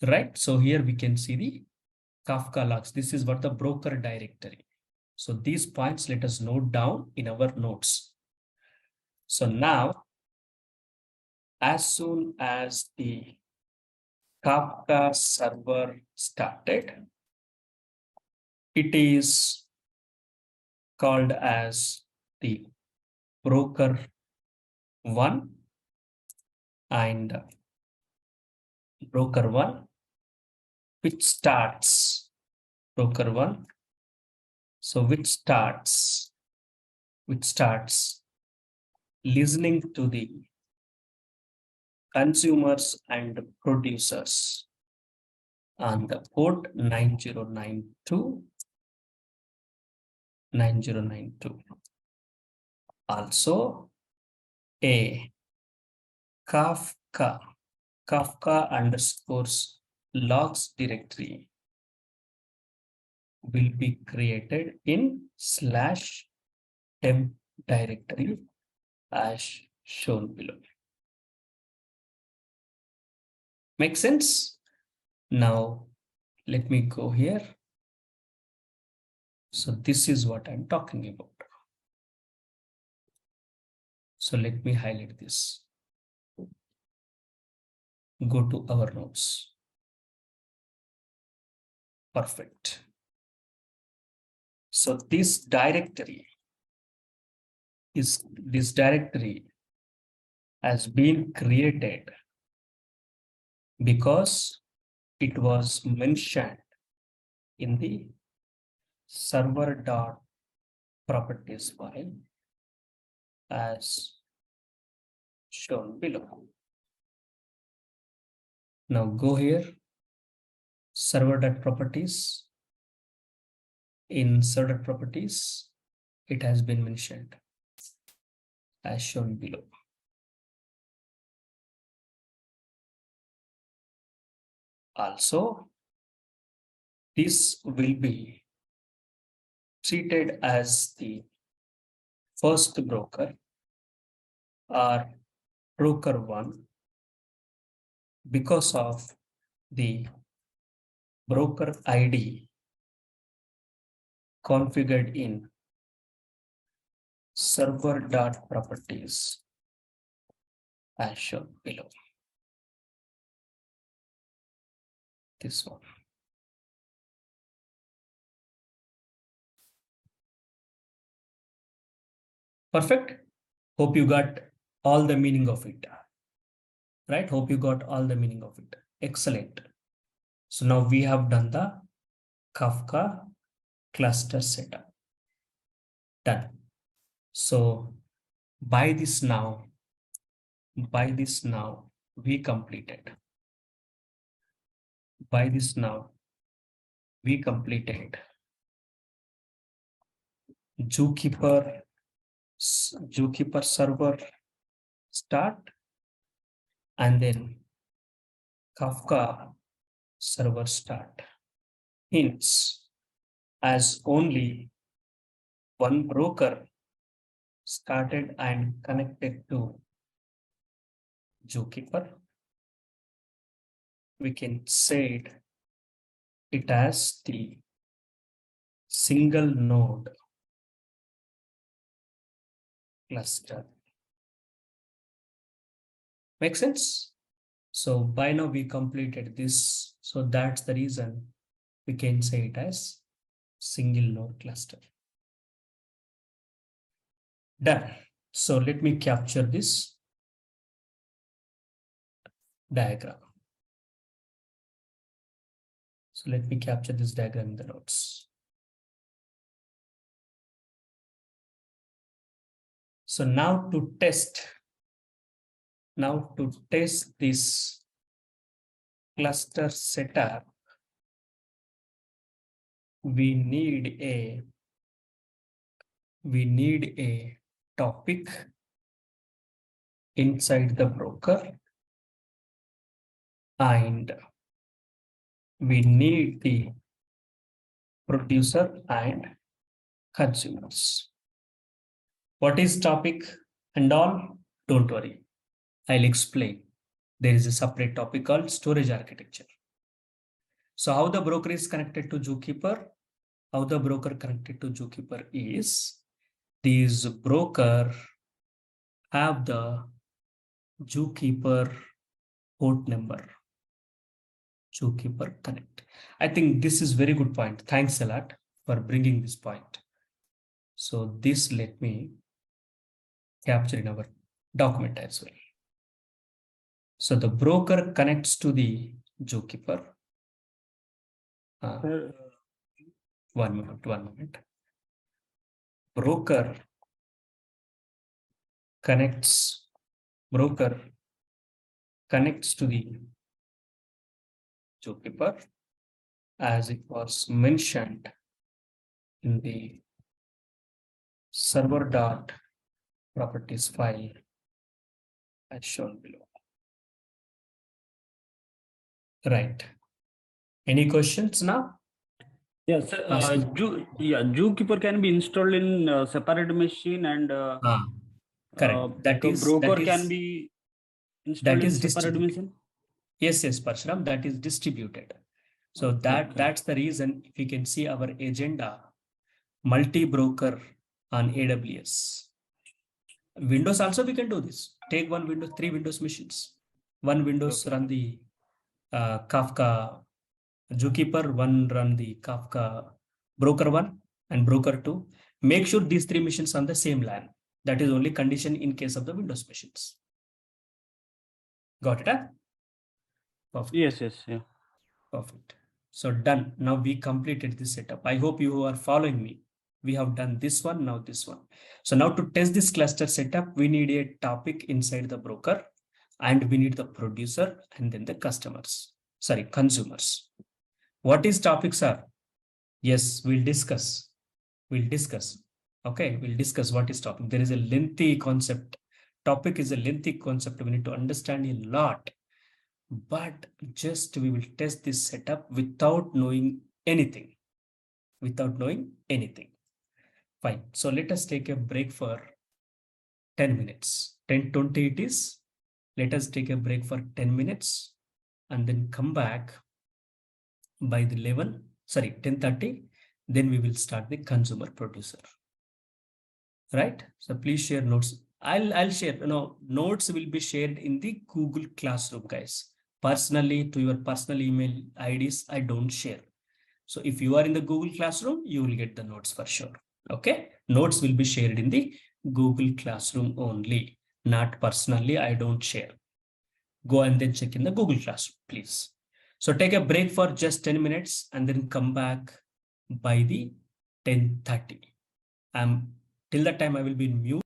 Right. So here we can see the Kafka logs. This is what the broker directory. So these points let us note down in our notes. So now, as soon as the Kafka server started, it is called as the broker 1 and broker 1, which starts broker 1. So which starts listening to the consumers and producers on the port 9092. Also a Kafka underscores logs directory will be created in /temp directory as shown below. Make sense? Now let me go here. So this is what I'm talking about. So let me highlight this. Go to our notes. Perfect. So this directory has been created because it was mentioned in the server dot properties file as shown below. Now go here, server dot properties. In server dot properties, it has been mentioned as shown below. Also, this will be treated as the first broker or broker one because of the broker ID configured in server dot properties as shown below. This one. Perfect. Hope you got all the meaning of it. Right? Hope you got all the meaning of it. Excellent. So now we have done the Kafka cluster setup. Done. So by this now, we completed. By this now, we completed Zookeeper server start and then Kafka server start. Hence, as only one broker started and connected to Zookeeper, we can say it as the single node cluster. Make sense? So by now we completed this. So that's the reason we can say it as single node cluster. Done. So let me capture this diagram. So let me capture this diagram in the notes. So now to test this cluster setup, we need a topic inside the broker, and we need the producer and consumers. What is topic and all? Don't worry, I'll explain. There is a separate topic called storage architecture. So how the broker is connected to Zookeeper? How the broker connected to Zookeeper is, these broker have the Zookeeper port number. Zookeeper connect. I think this is very good point. Thanks a lot for bringing this point. So this let me capture in our document as well. So the broker connects to the Zookeeper. One moment. Broker connects to the Zookeeper as it was mentioned in the server dot properties file as shown below. Right. Any questions now? Yes, Zookeeper can be installed in separate machine, and correct. broker can be installed in separate machine. Yes, Parshuram, that is distributed. So that's the reason. If you can see our agenda, multi-broker on AWS. Windows also we can do this. Take one Windows, 3 Windows machines. One Windows run the Kafka Zookeeper, one run the Kafka broker 1 and broker 2. Make sure these 3 machines on the same LAN. That is only condition in case of the Windows machines. Got it? Huh? Perfect. Yes, yeah. Perfect. So done. Now we completed this setup. I hope you are following me. We have done this one, now this one. So now to test this cluster setup, we need a topic inside the broker, and we need the producer and then the consumers. What is topics are? Yes, we'll discuss. Okay, we'll discuss what is topic. There is a lengthy concept. Topic is a lengthy concept. We need to understand a lot. But just we will test this setup without knowing anything. Fine. So let us take a break for 10 minutes. 10:20 it is. Let us take a break for 10 minutes and then come back by the 10:30. Then we will start the consumer producer. Right? So please share notes. I'll share, notes will be shared in the Google Classroom, guys. Personally, to your personal email IDs, I don't share. So if you are in the Google Classroom, you will get the notes for sure. Okay. Notes will be shared in the Google Classroom only, not personally. I don't share. Go and then check in the Google Classroom, please. So take a break for just 10 minutes and then come back by the 10:30. Till that time, I will be in mute.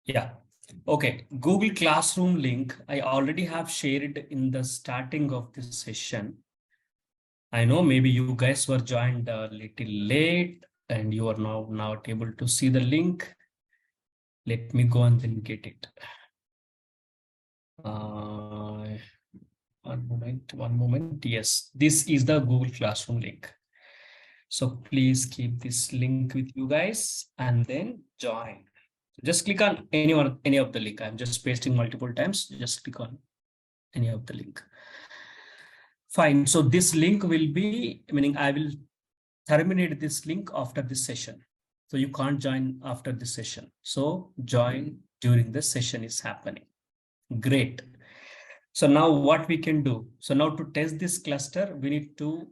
Yeah. Okay. Google Classroom link, I already have shared in the starting of this session. I know maybe you guys were joined a little late and you are now not able to see the link. Let me go and then get it. One moment. Yes, this is the Google Classroom link. So please keep this link with you guys and then join. Just click on any of the link. I'm just pasting multiple times. Just click on any of the link. Fine. So this link will be, meaning I will terminate this link after this session. So you can't join after this session. So join during the session is happening. Great. So now what we can do? So now to test this cluster, we need to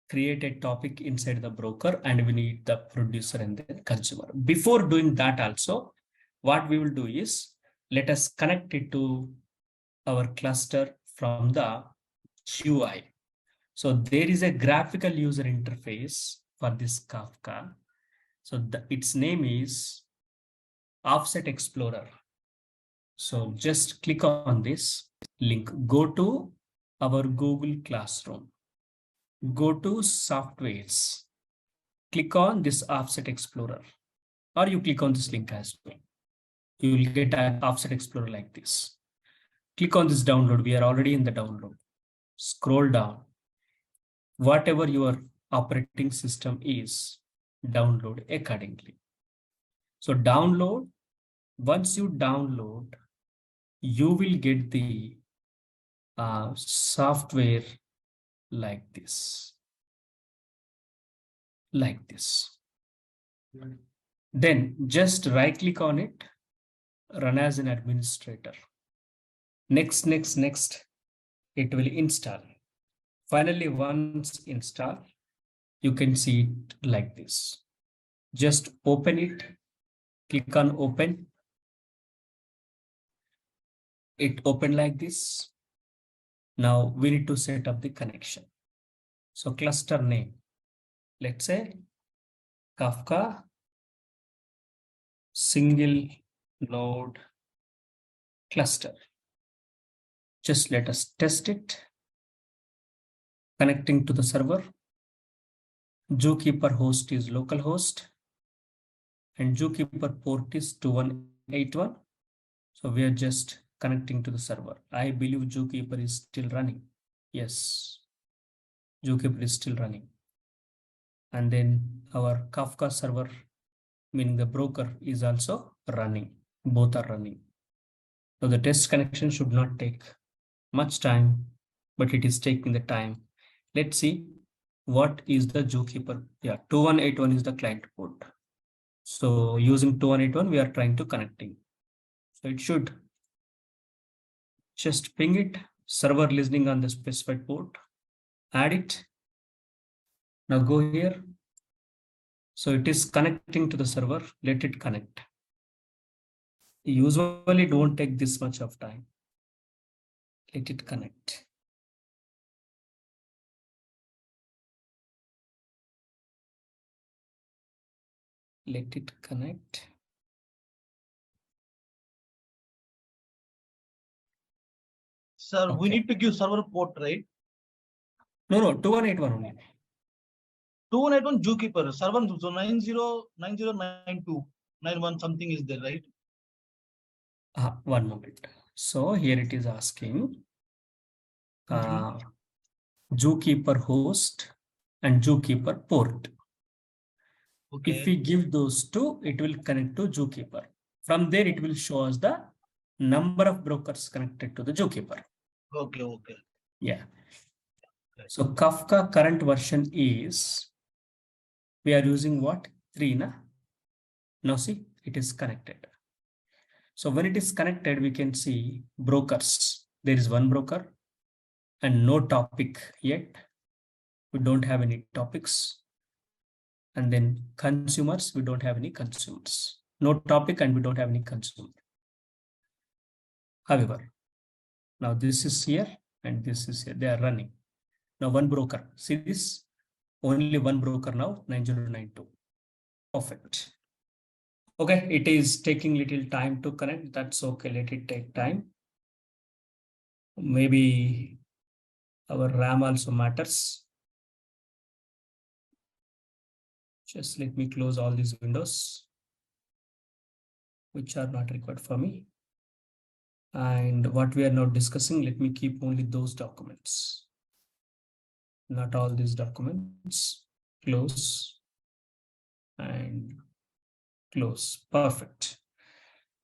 create a topic inside the broker and we need the producer and the consumer. Before doing that also, what we will do is let us connect it to our cluster from the UI. So there is a graphical user interface for this Kafka. So its name is Offset Explorer. So just click on this link, go to our Google Classroom, go to softwares, click on this Offset Explorer, or you click on this link as well. You will get an Offset Explorer like this. Click on this download. We are already in the download. Scroll down. Whatever your operating system is, download accordingly. So download. Once you download, you will get the software like this. Then just right click on it, run as an administrator. Next, it will install. Finally, once install, you can see it like this. Just open it, click on open. It opened like this. Now we need to set up the connection. So cluster name, let's say Kafka single node cluster. Just let us test it. Connecting to the server. Zookeeper host is localhost and Zookeeper port is 2181. So we are just connecting to the server. I believe Zookeeper is still running. Yes, Zookeeper is still running. And then our Kafka server, meaning the broker, is also running. Both are running. So the test connection should not take much time, but it is taking the time. Let's see what is the Zookeeper. Yeah, 2181 is the client port. So using 2181, we are trying to connecting. So it should just ping it, server listening on the specified port, add it. Now go here. So it is connecting to the server. Let it connect. Usually don't take this much of time. Let it connect. Let it connect. Sir, we Okay. need to give server port, right? No, 2181 only. 2181 Zookeeper, server 90909291 something is there, right? One moment. So here it is asking Zookeeper host and Zookeeper port. Okay. If we give those two, it will connect to Zookeeper. From there, it will show us the number of brokers connected to the Zookeeper. Okay. Yeah. So Kafka current version is, we are using what? 3, na? Now see, it is connected. So when it is connected, we can see brokers. There is one broker and no topic yet. We don't have any topics. And then consumers, we don't have any consumers. No topic and we don't have any consumer. However, now this is here and this is here. They are running. Now one broker. See this? Only one broker now, 9092. Perfect. Okay, it is taking little time to connect. That's okay. Let it take time. Maybe our RAM also matters. Just let me close all these windows, which are not required for me. And what we are now discussing, let me keep only those documents. Not all these documents. Close and close. Perfect.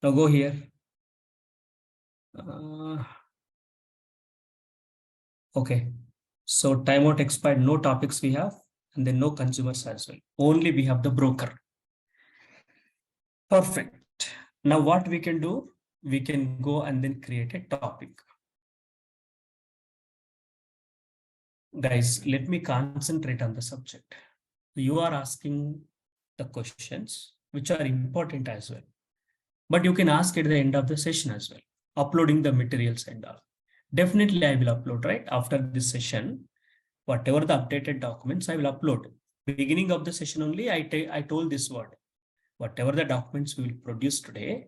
Now go here. Okay. So timeout expired, no topics we have, and then no consumers as well. Only we have the broker. Perfect. Now what we can do, we can go and then create a topic. Guys, let me concentrate on the subject. You are asking the questions which are important as well. But you can ask at the end of the session as well, uploading the materials and all. Definitely I will upload, right? After this session, whatever the updated documents I will upload. Beginning of the session only, I told this word. Whatever the documents we will produce today,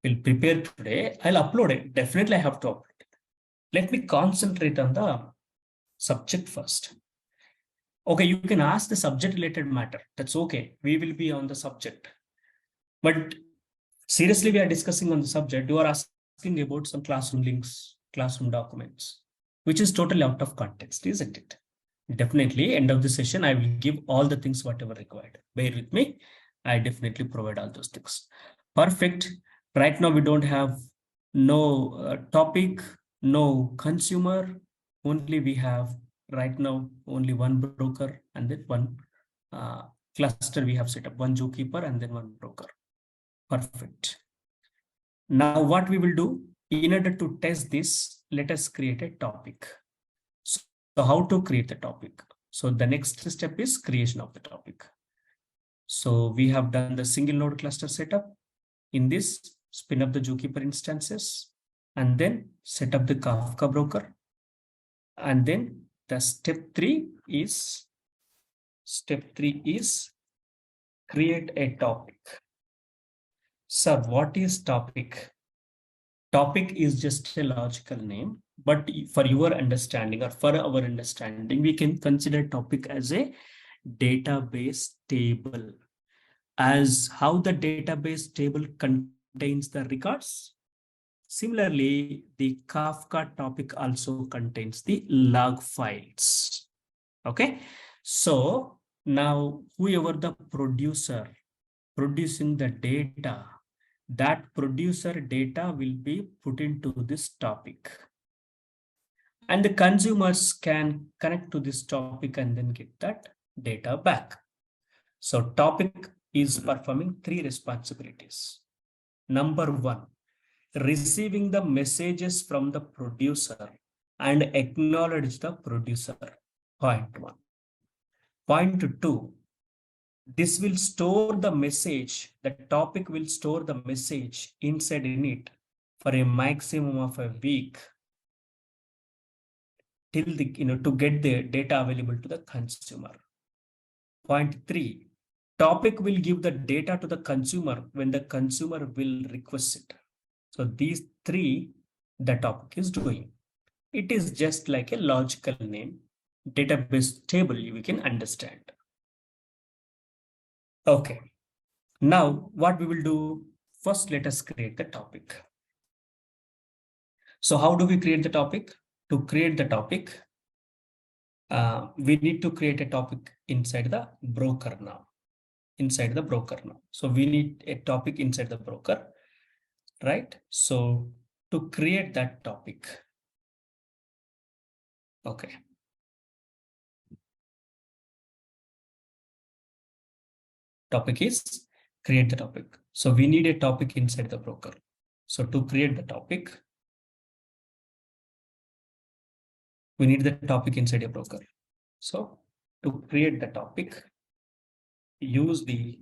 will prepare today, I'll upload it. Definitely I have to upload it. Let me concentrate on the subject first. Okay, you can ask the subject related matter. That's okay. We will be on the subject. But seriously, we are discussing on the subject. You are asking about some classroom links, classroom documents, which is totally out of context, isn't it? Definitely, end of the session, I will give all the things whatever required. Bear with me. I definitely provide all those things. Perfect. Right now, we don't have no topic, no consumer. Only we have right now only one broker and then one cluster we have set up, one Zookeeper and then one broker. Perfect. Now what we will do, in order to test this, let us create a topic. So how to create the topic? So the next step is creation of the topic. So we have done the single node cluster setup. In this, spin up the Zookeeper instances and then set up the Kafka broker. And then the step three is create a topic. Sir, what is topic? Topic is just a logical name, but for your understanding or for our understanding, we can consider topic as a database table. As how the database table contains the records, similarly, the Kafka topic also contains the log files. Okay, so now whoever the producer producing the data, that producer data will be put into this topic. And the consumers can connect to this topic and then get that data back. So topic is performing three responsibilities. Number one, receiving the messages from the producer and acknowledge the producer. Point one. Point two, this will store the message, the topic will store the message inside in it for a maximum of a week till the, to get the data available to the consumer. Point 3, topic will give the data to the consumer when the consumer will request it. So these 3, the topic is doing. It is just like a logical name, database table, we can understand. Okay, now what we will do, first let us create the topic. So how do we create the topic? To create the topic, we need to create a topic inside the broker now. Inside the broker now. So we need a topic inside the broker, right? So to create that topic, okay. Topic is create the topic. So we need a topic inside the broker. So to create the topic, we need the topic inside a broker. So to create the topic, use the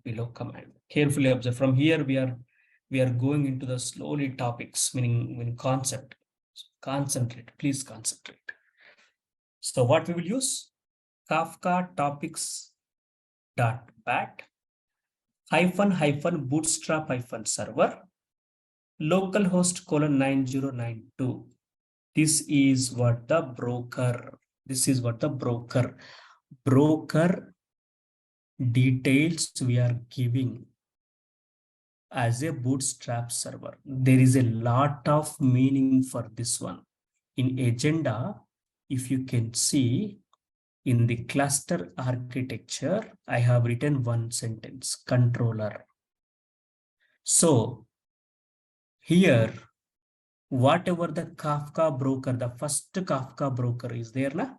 below command. Carefully observe. From here we are going into the slowly topics, meaning concept. So concentrate, please concentrate. So what we will use? Kafka topics dot bat -- bootstrap - server localhost :9092. This is what the broker. This is what the broker details we are giving as a bootstrap server. There is a lot of meaning for this one. In agenda, if you can see in the cluster architecture, I have written one sentence, controller. So here, whatever the Kafka broker, the first Kafka broker is there, na?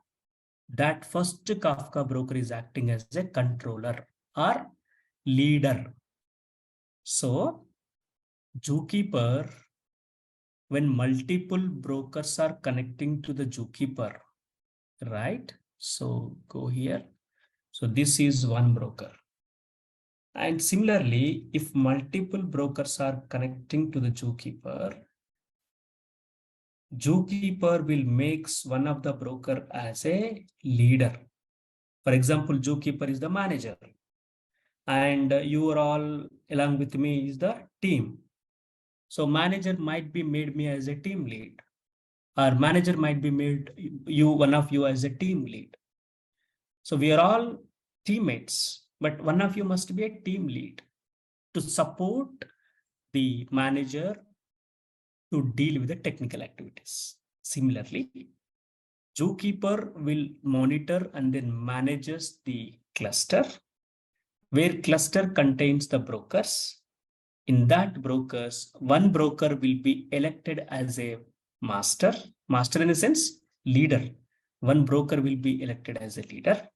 That first Kafka broker is acting as a controller or leader. So Zookeeper, when multiple brokers are connecting to the Zookeeper, right? So go here. So this is one broker. And similarly, if multiple brokers are connecting to the Zookeeper will make one of the broker as a leader. For example, Zookeeper is the manager. And you are all along with me is the team. So manager might be made me as a team lead. Or manager might be made one of you as a team lead. So we are all teammates, but one of you must be a team lead to support the manager to deal with the technical activities. Similarly, Zookeeper will monitor and then manages the cluster, where cluster contains the brokers. In that brokers, one broker will be elected as a master in a sense, leader. One broker will be elected as a leader.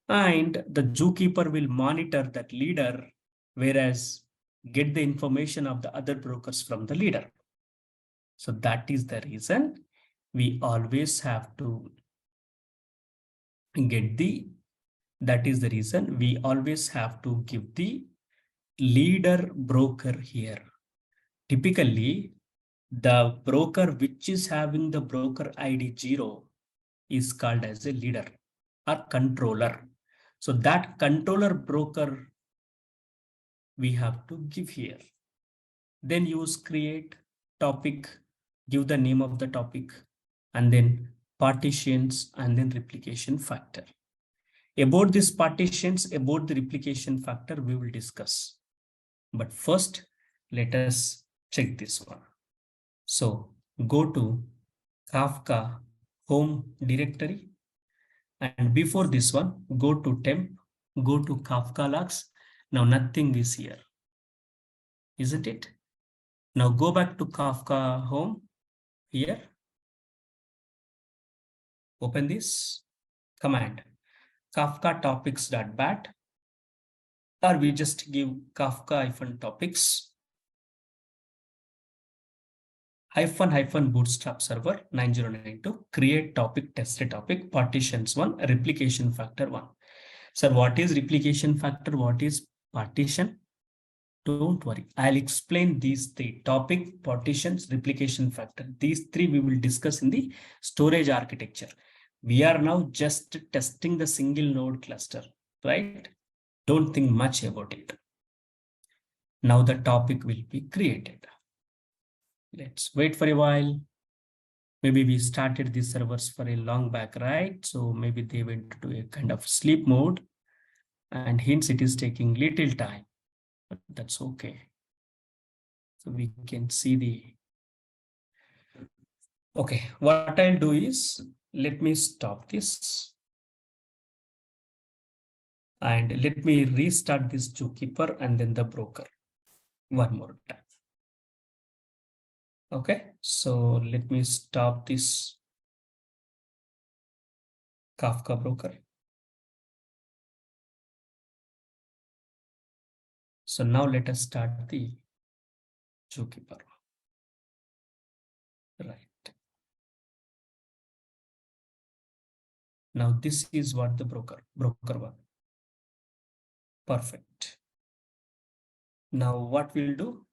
And the Zookeeper will monitor that leader, whereas get the information of the other brokers from the leader. So that is the reason we always have to give the leader broker here. Typically, the broker which is having the broker ID 0 is called as a leader or controller. So that controller broker we have to give here. Then use create topic, give the name of the topic, and then partitions, and then replication factor. About these partitions, about the replication factor, we will discuss. But first, let us check this one. So go to Kafka home directory. And before this one, go to temp, go to Kafka logs. Now nothing is here, isn't it? Now go back to Kafka home here. Open this command, Kafka topics.bat, or we just give Kafka -topics -- bootstrap server 9092, create topic, test topic, partitions 1, replication factor 1. Sir, what is replication factor? What is partition? Don't worry. I'll explain these three: topic, partitions, replication factor. These three we will discuss in the storage architecture. We are now just testing the single node cluster, right? Don't think much about it. Now the topic will be created. Let's wait for a while. Maybe we started these servers for a long back, right? So maybe they went to a kind of sleep mode, and hence it is taking little time, but that's okay. So we can see the, okay, what I'll do is, let me stop this. And let me restart this zookeeper and then the broker one more time. Okay, so let me stop this Kafka broker. So now let us start the zookeeper. Right. Now this is what the broker one. Perfect. Now what we'll do,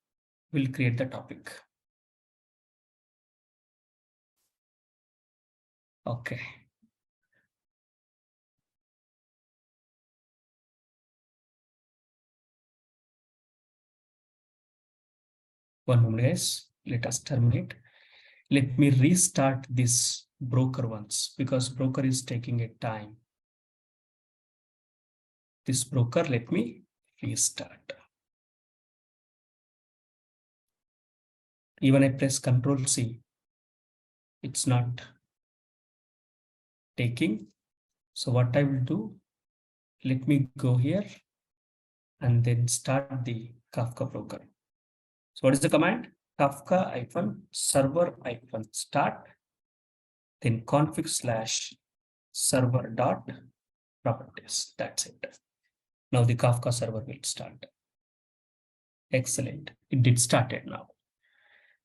we'll create the topic. Okay. One moment, guys. Let us terminate. Let me restart this broker once, because broker is taking a time. This broker, let me restart. Even I press Control C, it's not taking. So what I will do, let me go here and then start the Kafka broker. So what is the command? Kafka -server -start, then config/server.properties. That's it. Now the Kafka server will start. Excellent. It did started now.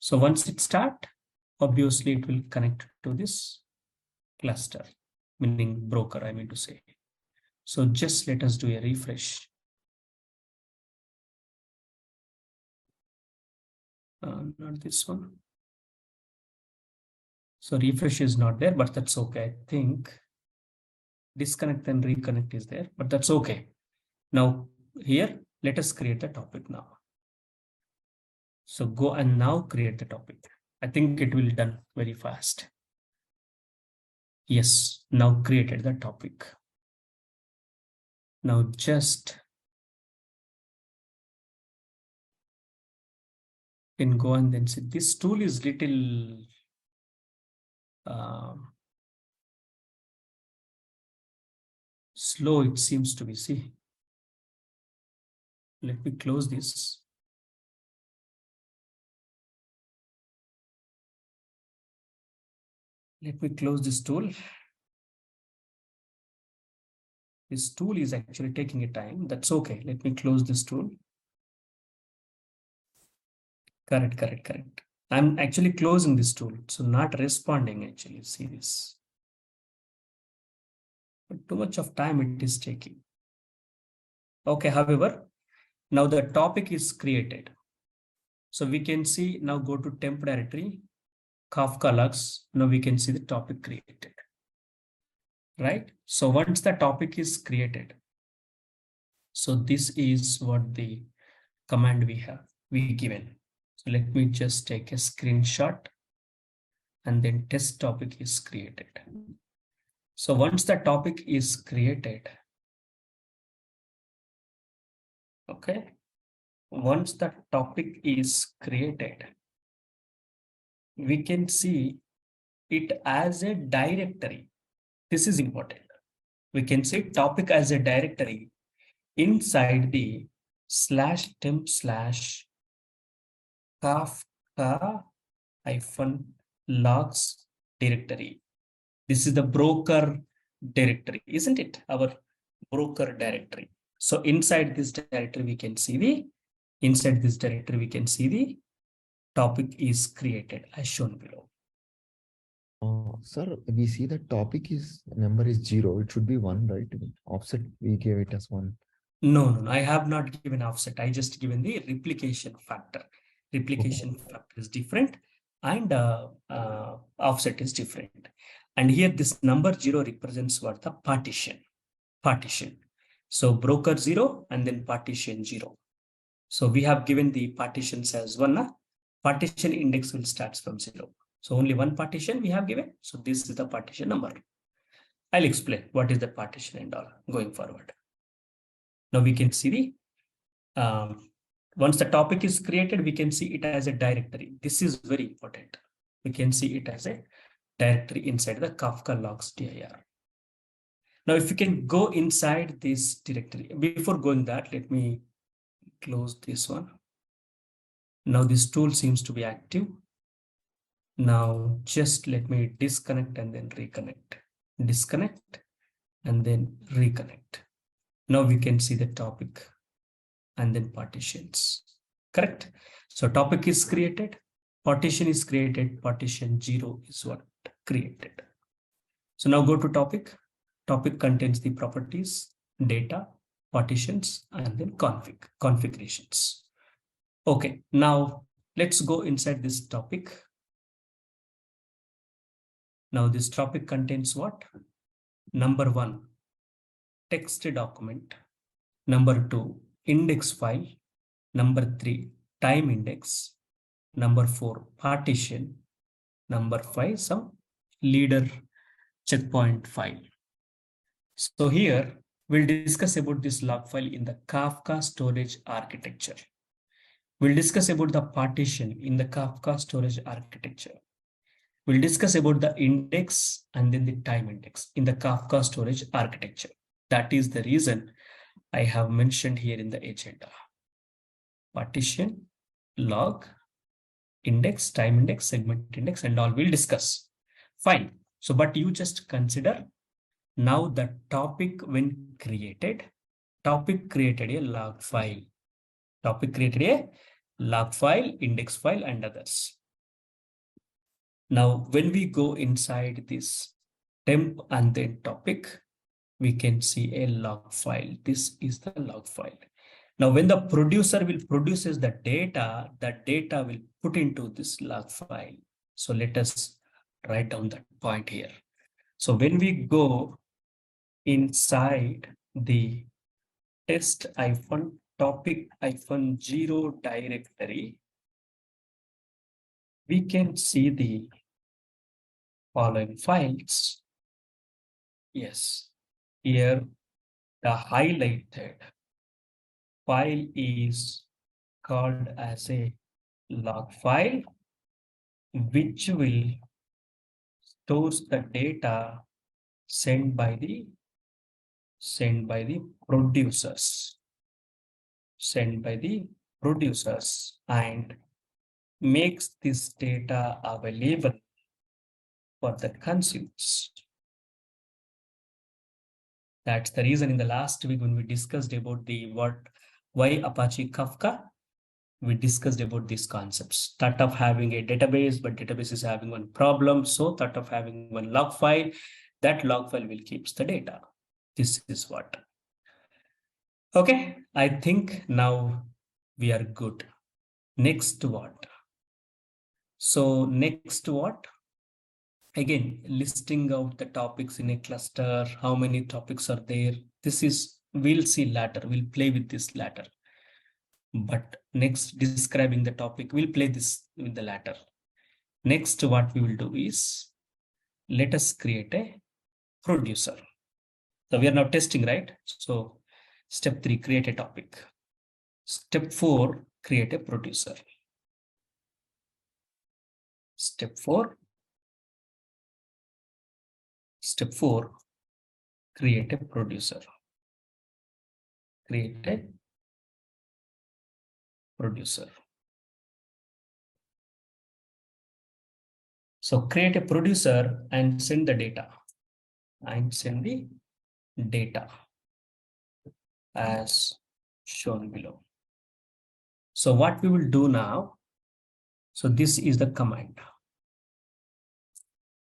So once it start, obviously it will connect to this cluster, meaning broker, I mean to say. So just let us do a refresh. Not this one. So refresh is not there, but that's okay. I think disconnect and reconnect is there, but that's okay. Now here, let us create the topic now. So go and now create the topic. I think it will be done very fast. Yes, now created the topic. Now just can go and then see this tool is little slow, it seems to be. See, let me close this. Let me close this tool. This tool is actually taking a time. That's okay. Let me close this tool. Correct. I'm actually closing this tool. So not responding actually. See this. But too much of time it is taking. Okay, however, now the topic is created. So we can see now go to temp directory, Kafka logs. Now we can see the topic created. Right? So once the topic is created, so this is what the command we given. So let me just take a screenshot and then test topic is created. So once the topic is created, okay, once the topic is created, we can see it as a directory. This is important. We can see topic as a directory inside the /temp/Kafka-logs directory. This is the broker directory, isn't it? Our broker directory. So inside this directory, we can see the topic is created as shown below. Sir, we see the topic is number is 0. It should be 1, right? Offset, we gave it as 1. No, I have not given offset. I just given the replication factor. Replication factor is different, and offset is different. And here this number 0 represents what? The partition. Partition. So broker 0 and then partition 0. So we have given the partitions as 1. Partition index will start from 0. So only one partition we have given. So this is the partition number. I'll explain what is the partition and all going forward. Now we can see the once the topic is created, we can see it as a directory. This is very important. We can see it as a directory inside the Kafka logs dir. Now, if you can go inside this directory, before going that, let me close this one. Now this tool seems to be active. Now just let me disconnect and then reconnect. Disconnect and then reconnect. Now we can see the topic and then partitions. Correct? So topic is created, partition is created, partition 0 is what created. So now go to topic. Topic contains the properties, data, partitions, and then configurations. Okay, now let's go inside this topic. Now this topic contains what? Number 1, text document. Number 2, index file. Number 3, time index. Number 4, partition. Number 5, some leader checkpoint file. So here we'll discuss about this log file in the Kafka storage architecture. We'll discuss about the partition in the Kafka storage architecture. We'll discuss about the index and then the time index in the Kafka storage architecture. That is the reason I have mentioned here in the agenda. Partition, log, index, time index, segment index, and all we'll discuss. Fine. So, but you just consider now the topic when created, topic created a log file. Topic created a log file, index file, and others. Now, when we go inside this temp and then topic, we can see a log file. This is the log file. Now, when the producer will produces the data will put into this log file. So let us write down that point here. So when we go inside the test-topic-0 directory, we can see the following files. Yes, here the highlighted file is called as a log file, which will stores the data sent by the producers and makes this data available for the consumers. That's the reason in the last week when we discussed about the why Apache Kafka, we discussed about these concepts. Thought of having a database, but database is having one problem. So thought of having one log file, that log file will keep the data. This is what. Okay, I think now we are good. Next what? So next what? Again, listing out the topics in a cluster, how many topics are there. This is, we'll see later, we'll play with this later. But next, describing the topic, we'll play this with the latter. Next, what we will do is, let us create a producer. So we are now testing, right? So step 3, create a topic. Step 4, create a producer. Step 4, create a producer. Create a producer. So create a producer and send the data. And send the data as shown below. So what we will do now, so this is the command.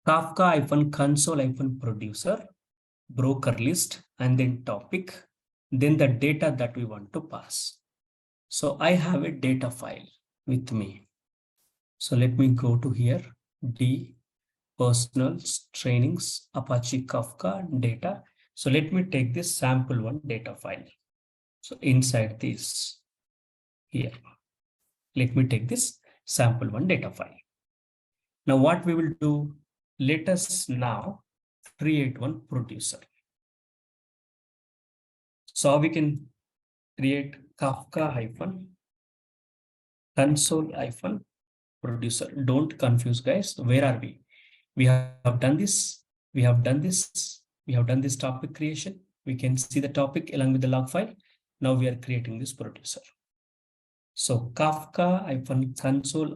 Kafka-console-producer, broker list, and then topic, then the data that we want to pass. So I have a data file with me. So let me go to here, D, personal trainings, Apache Kafka data. So let me take this sample one data file. So inside this here, let me take this sample one data file. Now what we will do, let us now create one producer. So we can create Kafka console producer. Don't confuse guys. Where are we? We have done this. We have done this. We have done this topic creation. We can see the topic along with the log file. Now we are creating this producer. So Kafka console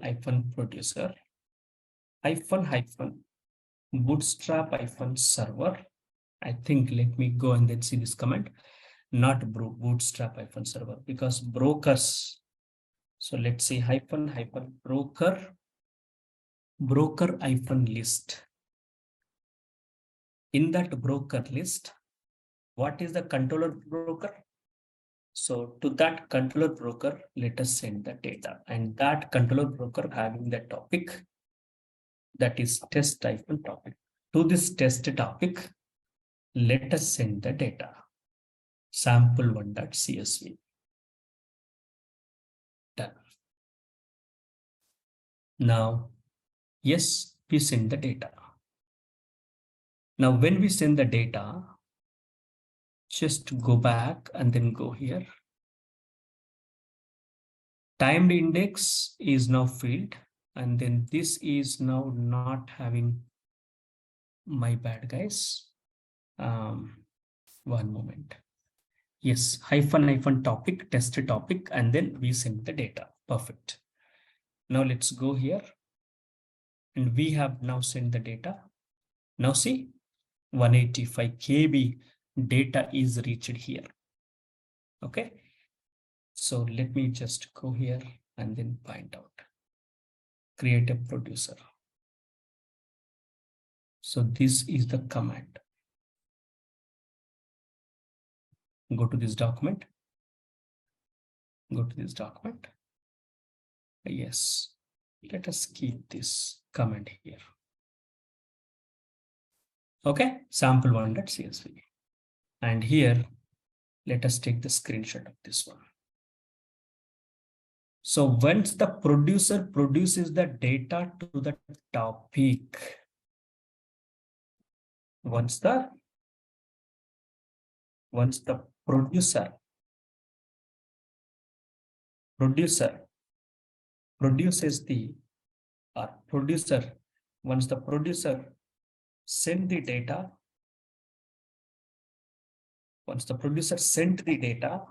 producer bootstrap server. I think let me go and then see this command. Not bootstrap server because brokers. So let's say broker list. In that broker list, what is the controller broker? So to that controller broker, let us send the data, and that controller broker having the topic that is test-topic. To this test topic, let us send the data sample1.csv. Done. Now, yes, we send the data. Now, when we send the data, just go back and then go here. Timed index is now filled, and then this is now not having, my bad guys. One moment. Yes, hyphen topic, test topic, and then we send the data. Perfect. Now let's go here. And we have now sent the data. Now see, 185 KB data is reached here. Okay. So let me just go here and then find out. Create a producer. So this is the command. Go to this document. Go to this document. Yes. Let us keep this command here. Okay, sample1.csv. And here, let us take the screenshot of this one. So once the producer produces the data to the topic, once the producer produces the producer, once the producer send the data, once the producer sent the data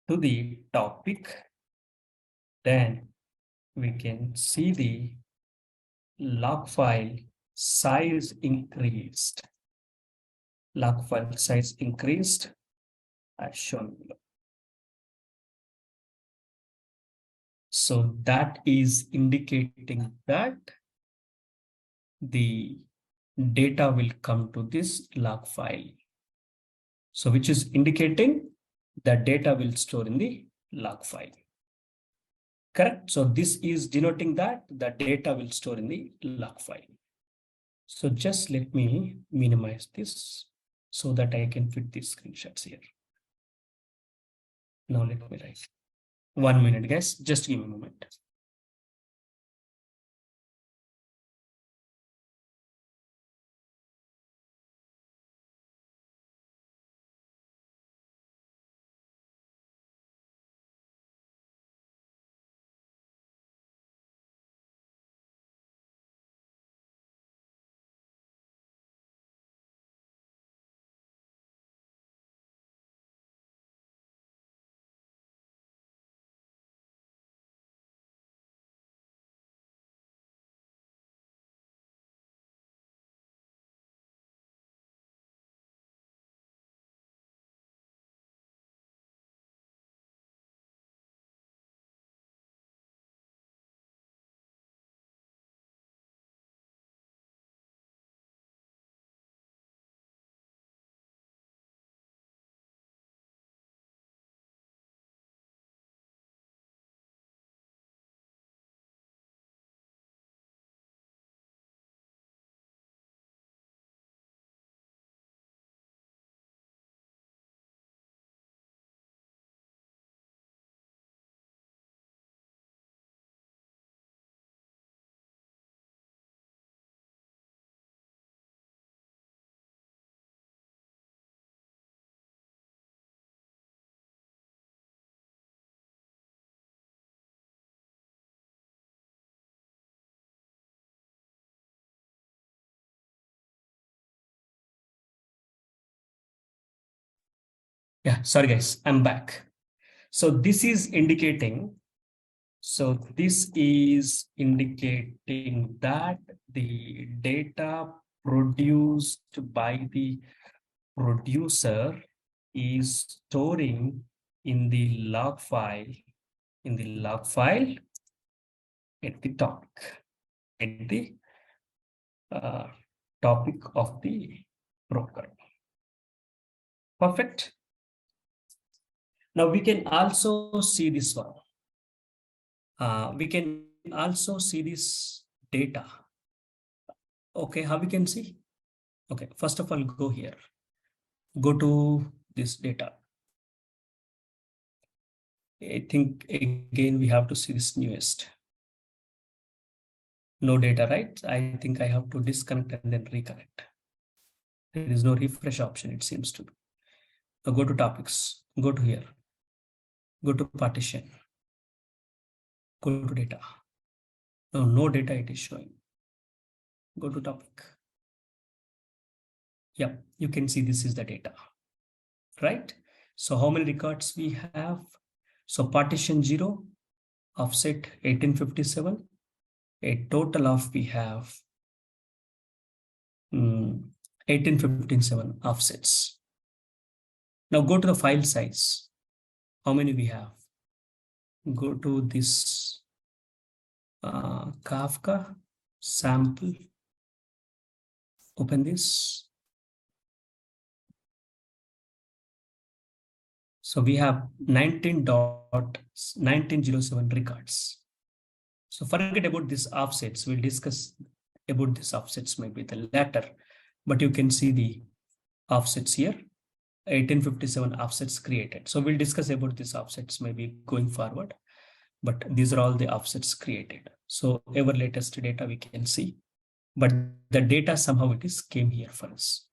to the topic, then we can see the log file size increased. Log file size increased as shown below. So that is indicating that the data will come to this log file. So which is indicating that data will store in the log file. Correct. So this is denoting that the data will store in the log file. So just let me minimize this so that I can fit these screenshots here. Now let me write. 1 minute, guys. Just give me a moment. Yeah, sorry guys, I'm back. So this is indicating, that the data produced by the producer is storing in the log file, at the uh, topic of the broker. Perfect. Now we can also see this one. We can also see this data. Okay, how we can see? Okay, first of all, go here. Go to this data. I think again we have to see this newest. No data, right? I think I have to disconnect and then reconnect. There is no refresh option, it seems to be. Now go to topics, go to here, go to partition, go to data. No, no data it is showing. Go to topic. Yeah, you can see this is the data, right? So how many records we have? So partition 0, offset 1857, a total of we have 1857 offsets. Now go to the file size. How many we have? Go to this Kafka sample. Open this. So we have 19.1907 records. So forget about this offsets. We'll discuss about this offsets maybe the latter, but you can see the offsets here. 1857 offsets created. So we'll discuss about these offsets maybe going forward, but these are all the offsets created. So our latest data we can see, but the data somehow it is came here for us.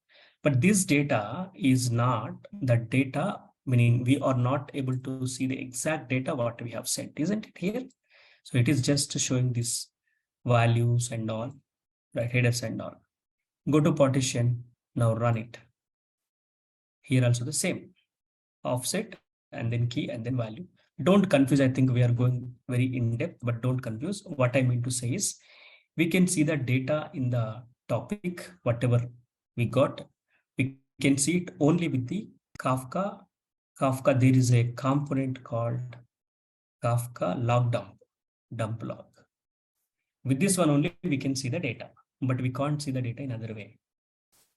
But this data is not the data, meaning we are not able to see the exact data what we have sent, isn't it here? So it is just showing these values and all, right? Headers and all. Go to partition, now run it. Here also the same, offset and then key and then value. Don't confuse, I think we are going very in depth, but don't confuse. What I mean to say is we can see the data in the topic, whatever we got, we can see it only with the Kafka. There is a component called Kafka log dump log. With this one only we can see the data, but we can't see the data in other way.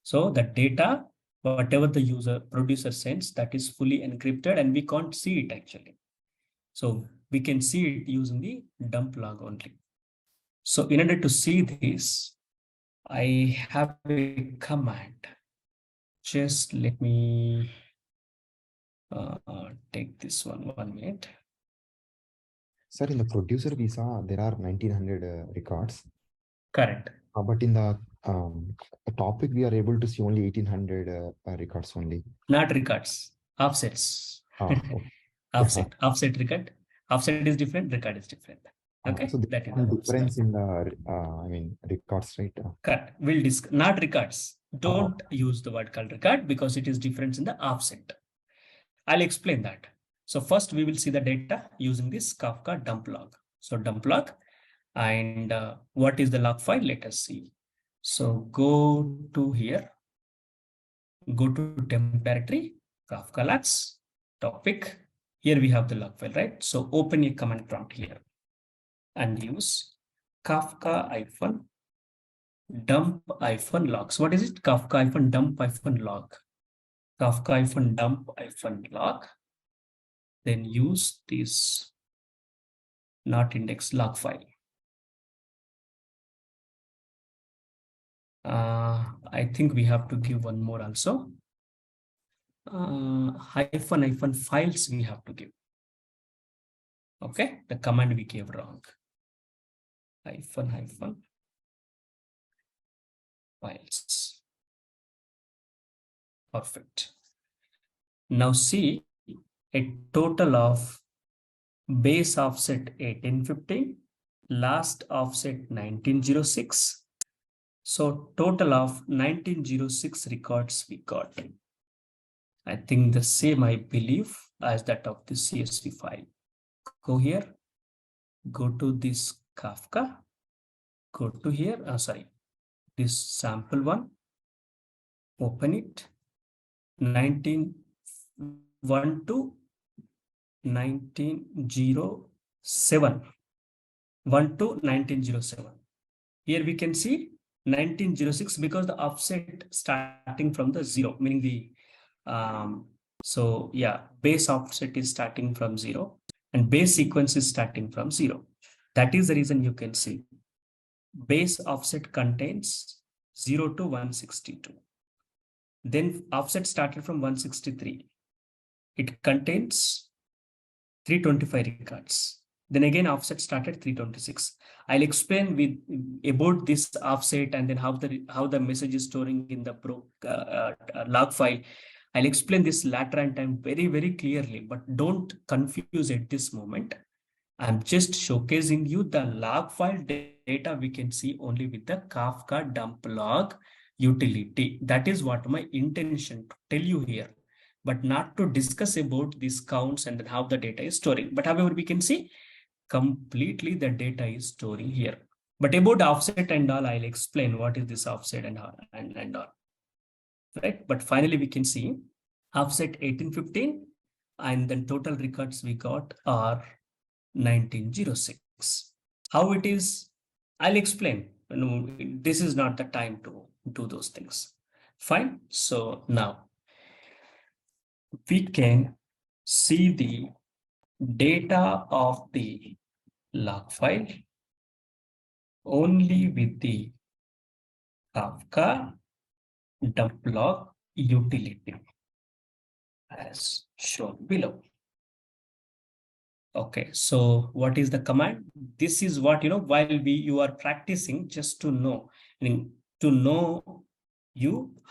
So the data, whatever the producer sends, that is fully encrypted and we can't see it actually. So we can see it using the dump log only. So in order to see this, I have a command. Just let me take this one 1 minute. Sir, in the producer, we saw there are 1900 records. Correct. But in the topic, we are able to see only 1800 records only. Not records, offsets. Okay. Offset, offset record. Offset is different, record is different. Okay. So that is the difference in the, records, right? Correct. We'll discuss, not records. Don't use the word called record because it is difference in the offset. I'll explain that. So first we will see the data using this Kafka dump log. So dump log, and what is the log file? Let us see. So go to here, go to temp directory, Kafka logs, topic. Here we have the log file, right? So open a command prompt here and use Kafka dump logs. What is it? Kafka dump log. Kafka dump log. Then use this not index log file. I think we have to give one more also. Hyphen files we have to give. Okay, the command we gave wrong. Hyphen files. Perfect. Now see a total of base offset 1850, last offset 1906. So total of 1906 records we got. I think the same, I believe, as that of the CSV file. Go here, go to this Kafka, go to here, sorry, this sample one, open it, 1901 to 1907, 1 to 1907. Here we can see 1906 because the offset starting from the 0, meaning the so yeah, base offset is starting from 0 and base sequence is starting from 0. That is the reason you can see base offset contains 0 to 162. Then offset started from 163. It contains 325 records. Then again offset started 326. I'll explain with about this offset and then how the message is storing in the log file. I'll explain this later and time very clearly, but don't confuse at this moment. I'm just showcasing you the log file data we can see only with the Kafka dump log utility. That is what my intention to tell you here, but not to discuss about these counts and then how the data is storing. But however, we can see completely the data is storing here. But about offset and all, I'll explain what is this offset and all. Right? But finally, we can see offset 1815 and then total records we got are 1906. How it is, I'll explain. This is not the time to do those things. Fine. So now we can see the data of the log file only with the Kafka dump log utility as shown below. Okay, so what is the command? This is what, while you are practicing, just to know,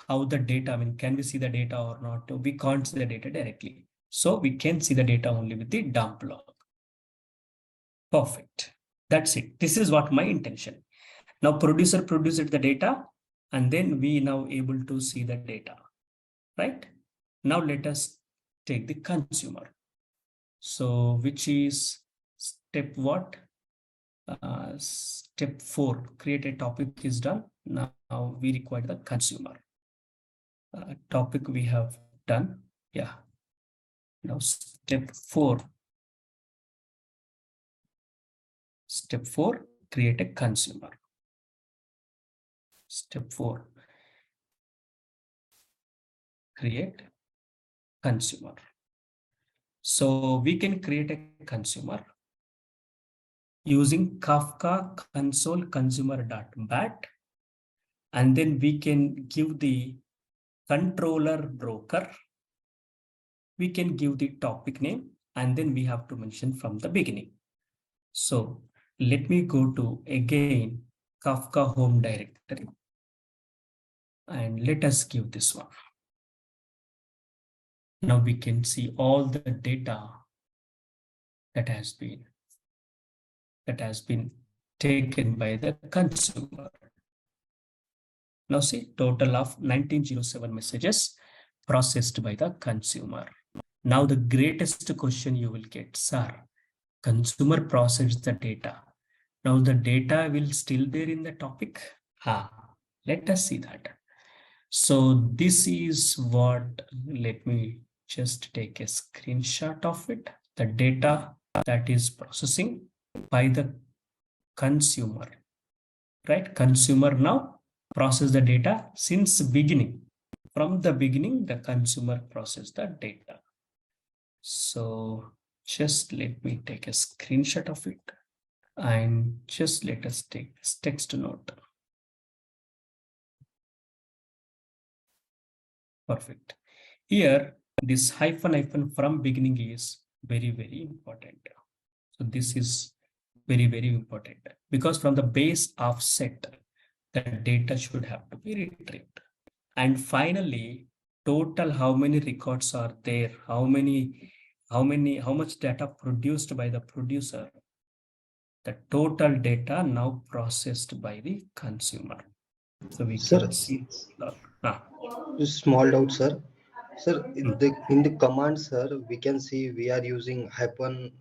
how the data, can we see the data or not? We can't see the data directly. So we can see the data only with the dump log. Perfect. That's it. This is what my intention. Now producer produced the data and then we now able to see the data, right? Now let us take the consumer. So which is step what? Step 4, create a topic is done. Now we require the consumer. Topic we have done. Yeah. Now step 4. Step 4, create a consumer. Step 4, create consumer. So we can create a consumer using Kafka console consumer.bat, and then we can give the controller broker. We can give the topic name, and then we have to mention from the beginning. So let me go to again Kafka home directory and let us give this one. Now we can see all the data that has been taken by the consumer. Now see, total of 1907 messages processed by the consumer. Now the greatest question you will get, sir, consumer processed the data. Now the data will still there in the topic. Let us see that. So this is what, let me just take a screenshot of it. The data that is processing by the consumer, right? Consumer now process the data since beginning. From the beginning, the consumer process the data. So just let me take a screenshot of it and just let us take this text note. Perfect. Here, this hyphen from beginning is very important. So this is very important because from the base offset, the data should have to be retrieved. And finally, total how many records are there? How much data produced by the producer? The total data now processed by the consumer. So we Sir, can see. just small doubt, sir. Sir, in the command, sir, we can see we are using hyphen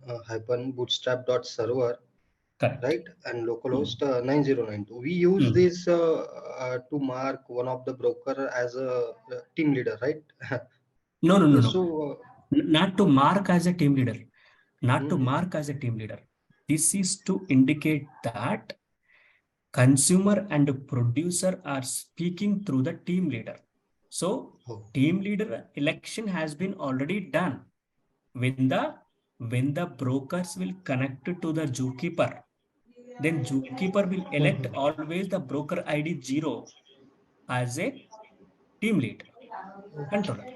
bootstrap dot server, Correct. right, and localhost 9092. We use this to mark one of the broker as a team leader, right? No, no, no, no. So, Not to mark as a team leader. Not to Mhm. mark as a team leader. This is to indicate that consumer and producer are speaking through the team leader. So Oh. team leader election has been already done. When the brokers will connect to the zookeeper, then zookeeper will elect always the broker ID 0 as a team lead controller.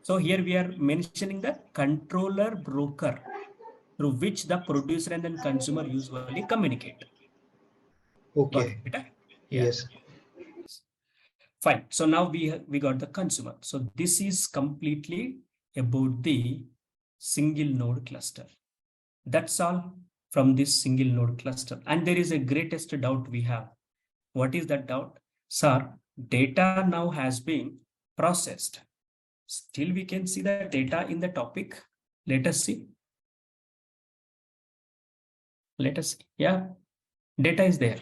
So here we are mentioning the controller broker through which the producer and then consumer usually communicate. Got Okay. it? Yeah. Yes. Fine. So now we got the consumer. So this is completely about the single node cluster. That's all from this single node cluster. And there is a greatest doubt we have. What is that doubt? Sir, data now has been processed. Still we can see the data in the topic. Let us see. Let us see. Yeah, data is there.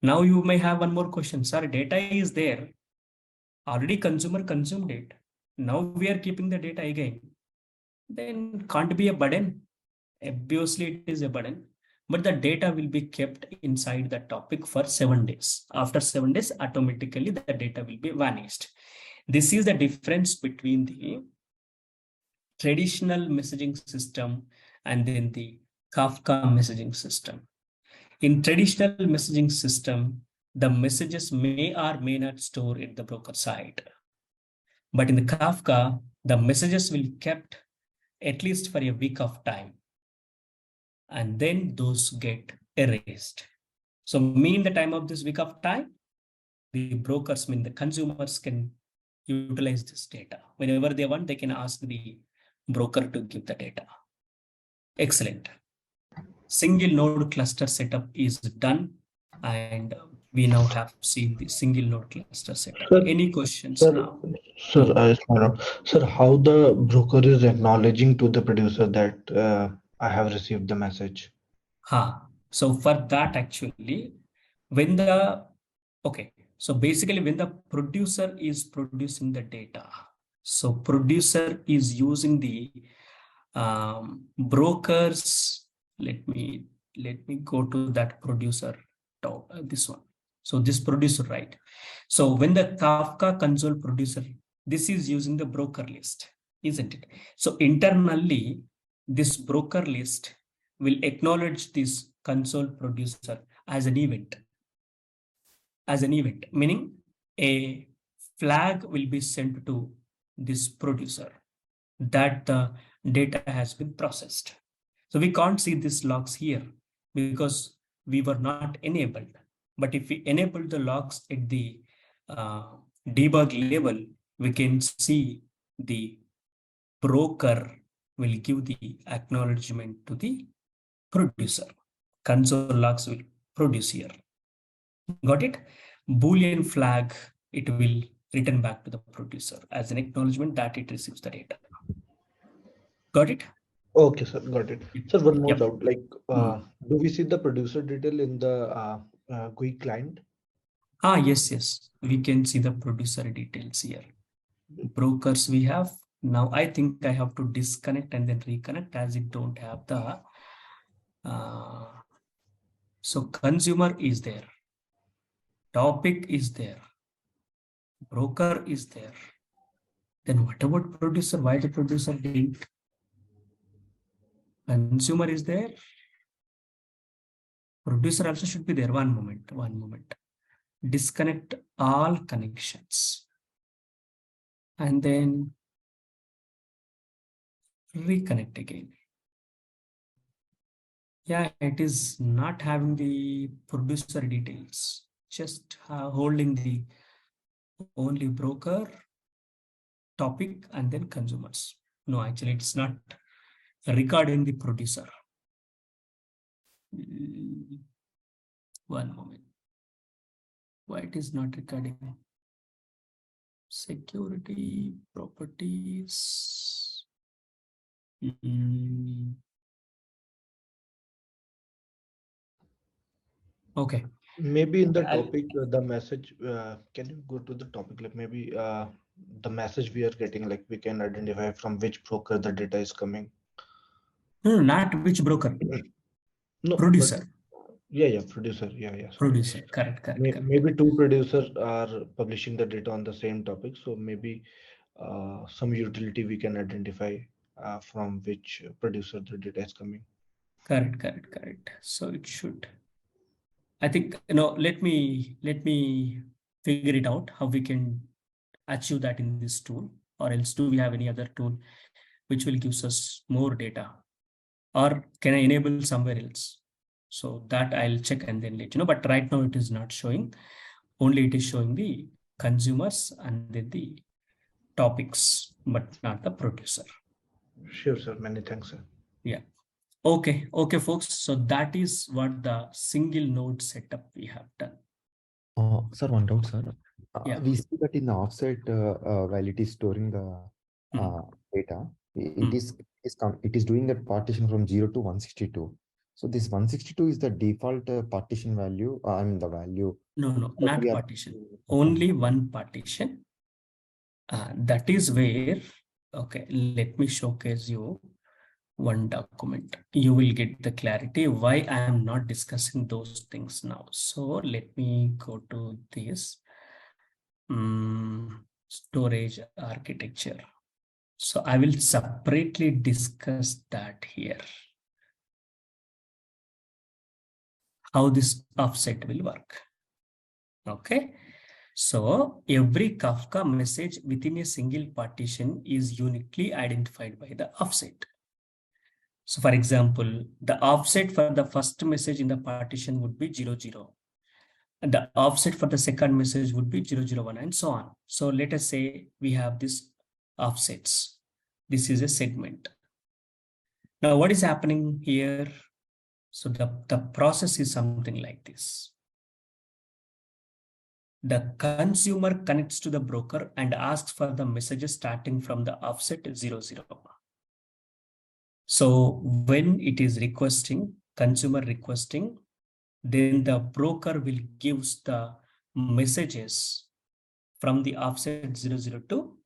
Now you may have one more question. Sir, data is there. Already consumer consumed it. Now we are keeping the data again. Then can't be a burden. Obviously it is a burden. But the data will be kept inside the topic for 7 days. After 7 days, automatically the data will be vanished. This is the difference between the traditional messaging system and then the Kafka messaging system. In traditional messaging system, the messages may or may not store at the broker side. But in the Kafka, the messages will be kept at least for a week of time. And then those get erased. So mean the time of this week of time, the brokers, mean the consumers can utilize this data. Whenever they want, they can ask the broker to give the data. Excellent. Single node cluster setup is done. And we now have seen the single node cluster setup. Sir, Any questions sir, now? sir, I just want to know, sir, how the broker is acknowledging to the producer that I have received the message? So for that, actually, when the, okay, so basically when the producer is producing the data, so producer is using the brokers. Let me go to that producer, this one. So this producer, right? So when the Kafka console producer, this is using the broker list, isn't it? So internally, this broker list will acknowledge this console producer as an event. As an event, meaning a flag will be sent to this producer that the data has been processed. So we can't see these logs here because we were not enabled. But if we enable the logs at the debug level, we can see the broker will give the acknowledgement to the producer. Console logs will produce here. Got it? Boolean flag, it will return back to the producer as an acknowledgement that it receives the data. Got it? Okay, sir, got it. Sir, one more Yep. doubt. Like, do we see the producer detail in the GUI client? Yes. We can see the producer details here. Brokers we have. Now I think I have to disconnect and then reconnect as it don't have the. So consumer is there. Topic is there. Broker is there. Then what about producer? Why the producer didn't? Consumer is there. Producer also should be there. One moment. Disconnect all connections. And then reconnect again. Yeah, it is not having the producer details, just holding the only broker, topic, and then consumers. No, actually, it's not recording the producer. One moment. Why it is not recording? Security properties. Okay. Maybe in the Okay, topic, the message, can you go to the topic? Like maybe the message we are getting, like we can identify from which broker the data is coming. No, not which broker. No, Producer. yeah, producer. Yeah, sorry. Producer. Correct. Maybe two producers are publishing the data on the same topic. So maybe some utility we can identify from which producer the data is coming. Correct. So it should. I think, let me figure it out how we can achieve that in this tool, or else do we have any other tool which will gives us more data, or can I enable somewhere else? So that I'll check and then let you know. But right now it is not showing. Only it is showing the consumers and then the topics, but not the producer. Sure, sir. Many thanks, sir. Yeah. Okay, folks. So that is what the single node setup we have done. Sir, one doubt, sir. Yeah. We see that in the offset, while it is storing the data, it is doing that partition from 0 to 162. So this 162 is the default partition value. I mean the value. No, not partition. Only one partition. That is where, okay, let me showcase you one document. You will get the clarity why I am not discussing those things now. So let me go to this storage architecture. So I will separately discuss that here. How this offset will work. Okay. So every Kafka message within a single partition is uniquely identified by the offset. So for example, the offset for the first message in the partition would be 00. And the offset for the second message would be 001 and so on. So let us say we have this offsets. This is a segment. Now what is happening here? So the process is something like this. The consumer connects to the broker and asks for the messages starting from the offset 00. So when it is requesting, consumer requesting, then the broker will give the messages from the offset 00 to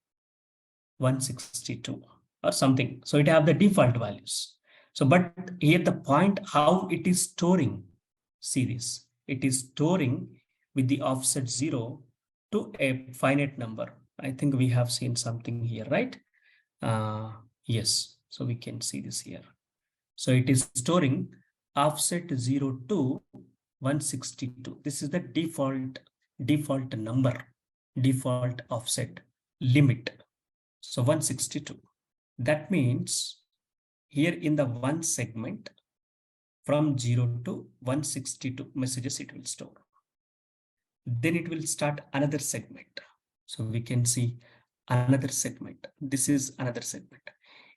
162 or something. So it have the default values. So, but here the point how it is storing, see this, it is storing with the offset 0 to a finite number. I think we have seen something here, right? Yes, so we can see this here. So it is storing offset 0 to 162. This is the default number, default offset limit. So 162. That means here in the one segment from 0 to 162 messages it will store. Then it will start another segment. So we can see another segment. This is another segment.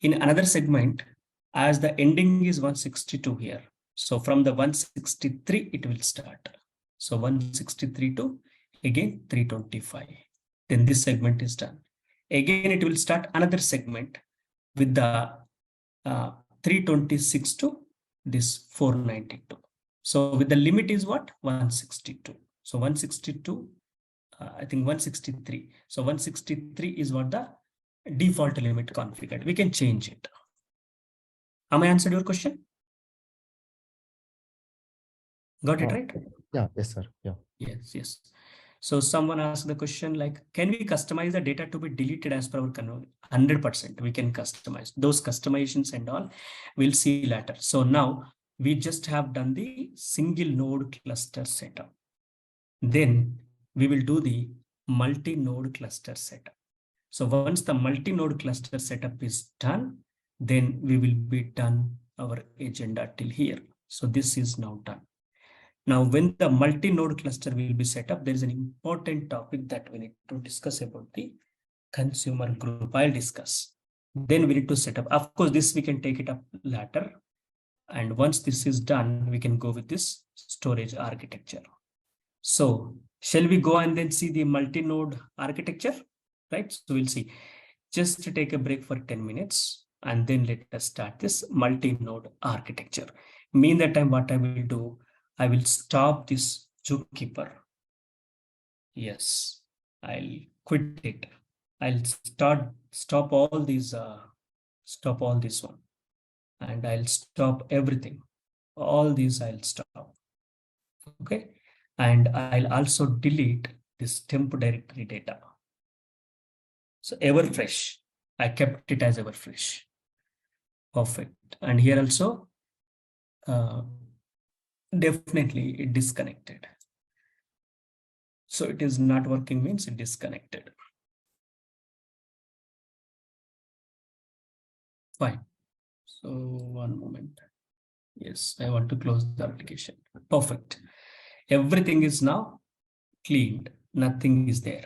In another segment, as the ending is 162 here. So from the 163, it will start. So 163 to again 325. Then this segment is done. Again, it will start another segment with the 326 to this 492. So with the limit is what? 162. So 162, I think 163. So 163 is what the default limit configured. We can change it. Am I answered your question? Got it right? Yeah, yes, sir. Yeah. Yes. So someone asked the question like, can we customize the data to be deleted as per our convention? 100% we can customize. Those customizations and all we'll see later. So now we just have done the single node cluster setup. Then we will do the multi-node cluster setup. So once the multi-node cluster setup is done, then we will be done our agenda till here. So this is now done. Now, when the multi-node cluster will be set up, there is an important topic that we need to discuss about the consumer group. I'll discuss. Then we need to set up. Of course, this we can take it up later. And once this is done, we can go with this storage architecture. So shall we go and then see the multi-node architecture? right? So we'll see. Just to take a break for 10 minutes and then let us start this multi-node architecture. Mean that time what I will do, I will stop this zookeeper. Yes, I'll quit it. I'll stop all these, stop all this one, and I'll stop everything. All these I'll stop. Okay, and I'll also delete this temp directory data. So Everfresh, I kept it as Everfresh. Perfect. And here also, definitely it disconnected. So it is not working means it disconnected. Fine. So one moment. Yes, I want to close the application. Perfect. Everything is now cleaned. Nothing is there.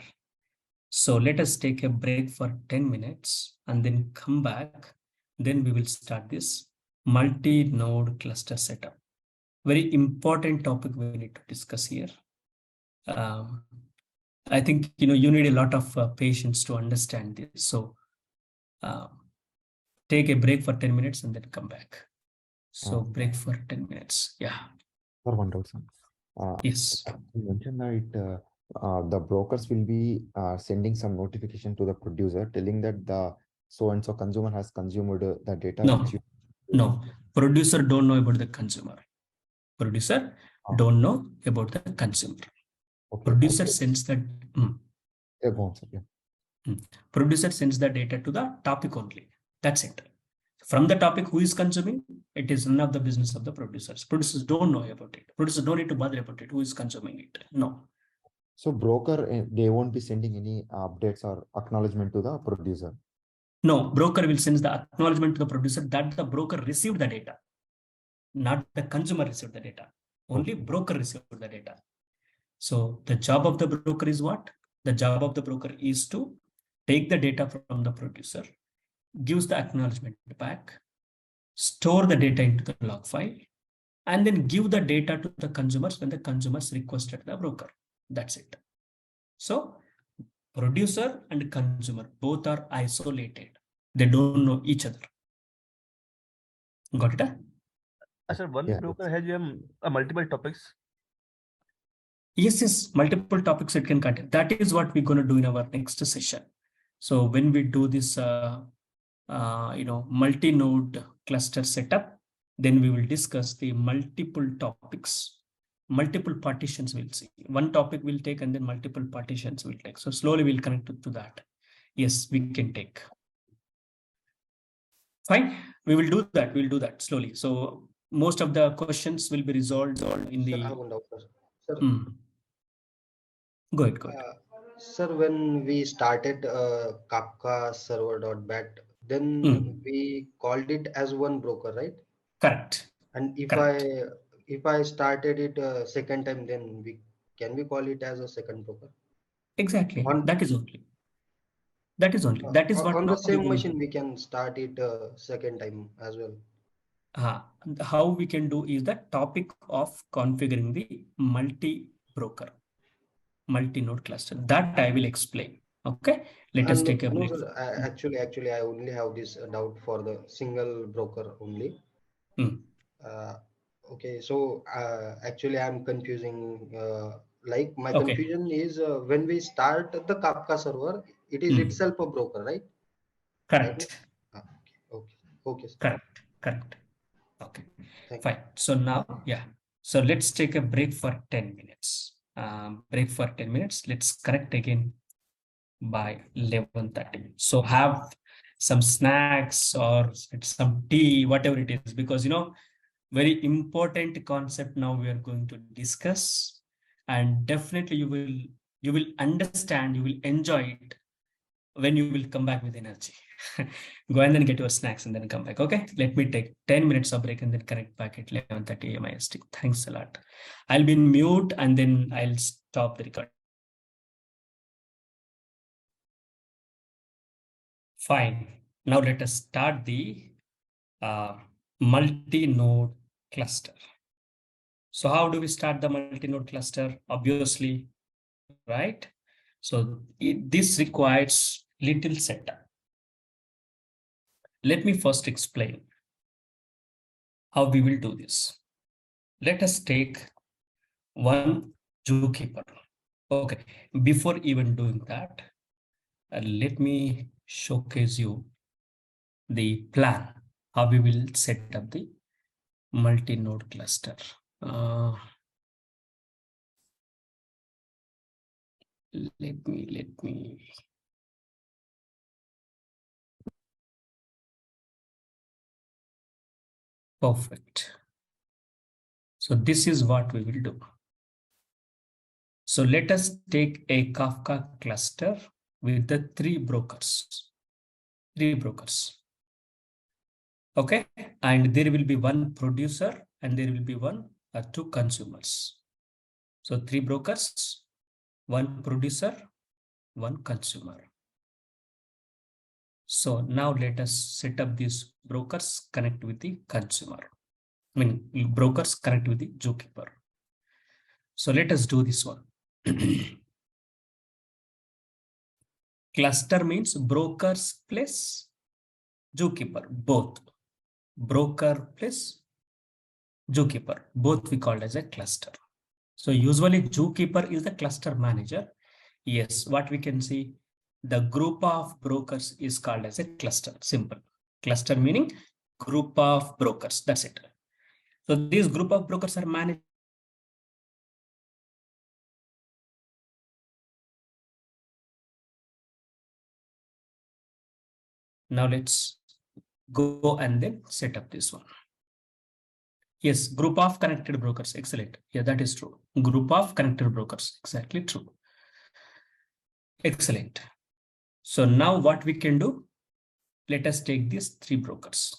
So let us take a break for 10 minutes and then come back. Then we will start this multi-node cluster setup. Very important topic we need to discuss here. I think you need a lot of patience to understand this. So take a break for 10 minutes and then come back. So break for 10 minutes. Yeah. For one doubt, sir. Yes. You mentioned that the brokers will be sending some notification to the producer telling that the so and so consumer has consumed the data. No, which you no. Producer don't know about the consumer. Producer don't know about the consumer. Okay. Producer sends that. Yeah, go on, sir. Yeah. Producer sends the data to the topic only. That's it. From the topic who is consuming, it is none of the business of the producers. Producers don't know about it. Producers don't need to bother about it. Who is consuming it? No. So broker, they won't be sending any updates or acknowledgement to the producer. No, broker will send the acknowledgement to the producer that the broker received the data, not the consumer received the data. Only broker received the data. So the job of the broker is what? The job of the broker is to take the data from the producer, gives the acknowledgement back, store the data into the log file, and then give the data to the consumers when the consumers requested the broker. That's it. So producer and consumer both are isolated. They don't know each other. Got it? Sir, one broker has multiple topics. Yes, multiple topics it can contain. That is what we're going to do in our next session. So when we do this, multi-node cluster setup, then we will discuss the multiple topics, multiple partitions we'll see. One topic we'll take and then multiple partitions we'll take. So slowly we'll connect to that. Yes, we can take. Fine, we will do that. We'll do that slowly. So most of the questions will be resolved in the. Sir, Go ahead. Sir, when we started Kafka server.bat, then we called it as one broker, right? Correct. And Correct. if I started it second time, then can we call it as a second broker? Exactly. That is only. That is only. That is what on the same machine we can start it second time as well. How we can do is the topic of configuring the multi-broker, multi-node cluster. That I will explain. Okay. Let us take a break. No, sir, actually, I only have this doubt for the single broker only. Okay, so actually I'm confusing. Like my confusion is when we start the Kafka server, it is itself a broker, right? Correct. Okay. Correct. Okay. Fine. So now, yeah. So let's take a break for 10 minutes. Break for 10 minutes. Let's correct again by 11:30. So have some snacks or some tea, whatever it is, because very important concept now we are going to discuss, and definitely you will understand, you will enjoy it when you will come back with energy. Go and then get your snacks and then come back. Okay, let me take 10 minutes of break and then connect back at 11:30 a.m. IST. Thanks a lot. I'll be in mute and then I'll stop the record. Fine. Now let us start the multi-node cluster. So how do we start the multi-node cluster? Obviously, right? So this requires little setup. Let me first explain how we will do this. Let us take one zookeeper. Okay, before even doing that, let me showcase you the plan, how we will set up the multi-node cluster. Let me. Perfect. So this is what we will do. So let us take a Kafka cluster with the three brokers. Okay, and there will be one producer and there will be one or two consumers. So three brokers, one producer, one consumer. So now let us set up these brokers connect with the consumer. I mean, brokers connect with the zookeeper. So let us do this one. Cluster means brokers plus zookeeper, both. Broker plus zookeeper, both we called as a cluster. So usually zookeeper is the cluster manager. Yes, what we can see, the group of brokers is called as a cluster, simple. Cluster meaning group of brokers, that's it. So this group of brokers are managed. Now let's go and then set up this one. Yes, group of connected brokers, excellent. Yeah, that is true. Group of connected brokers, exactly true. Excellent. So now what we can do, let us take these three brokers.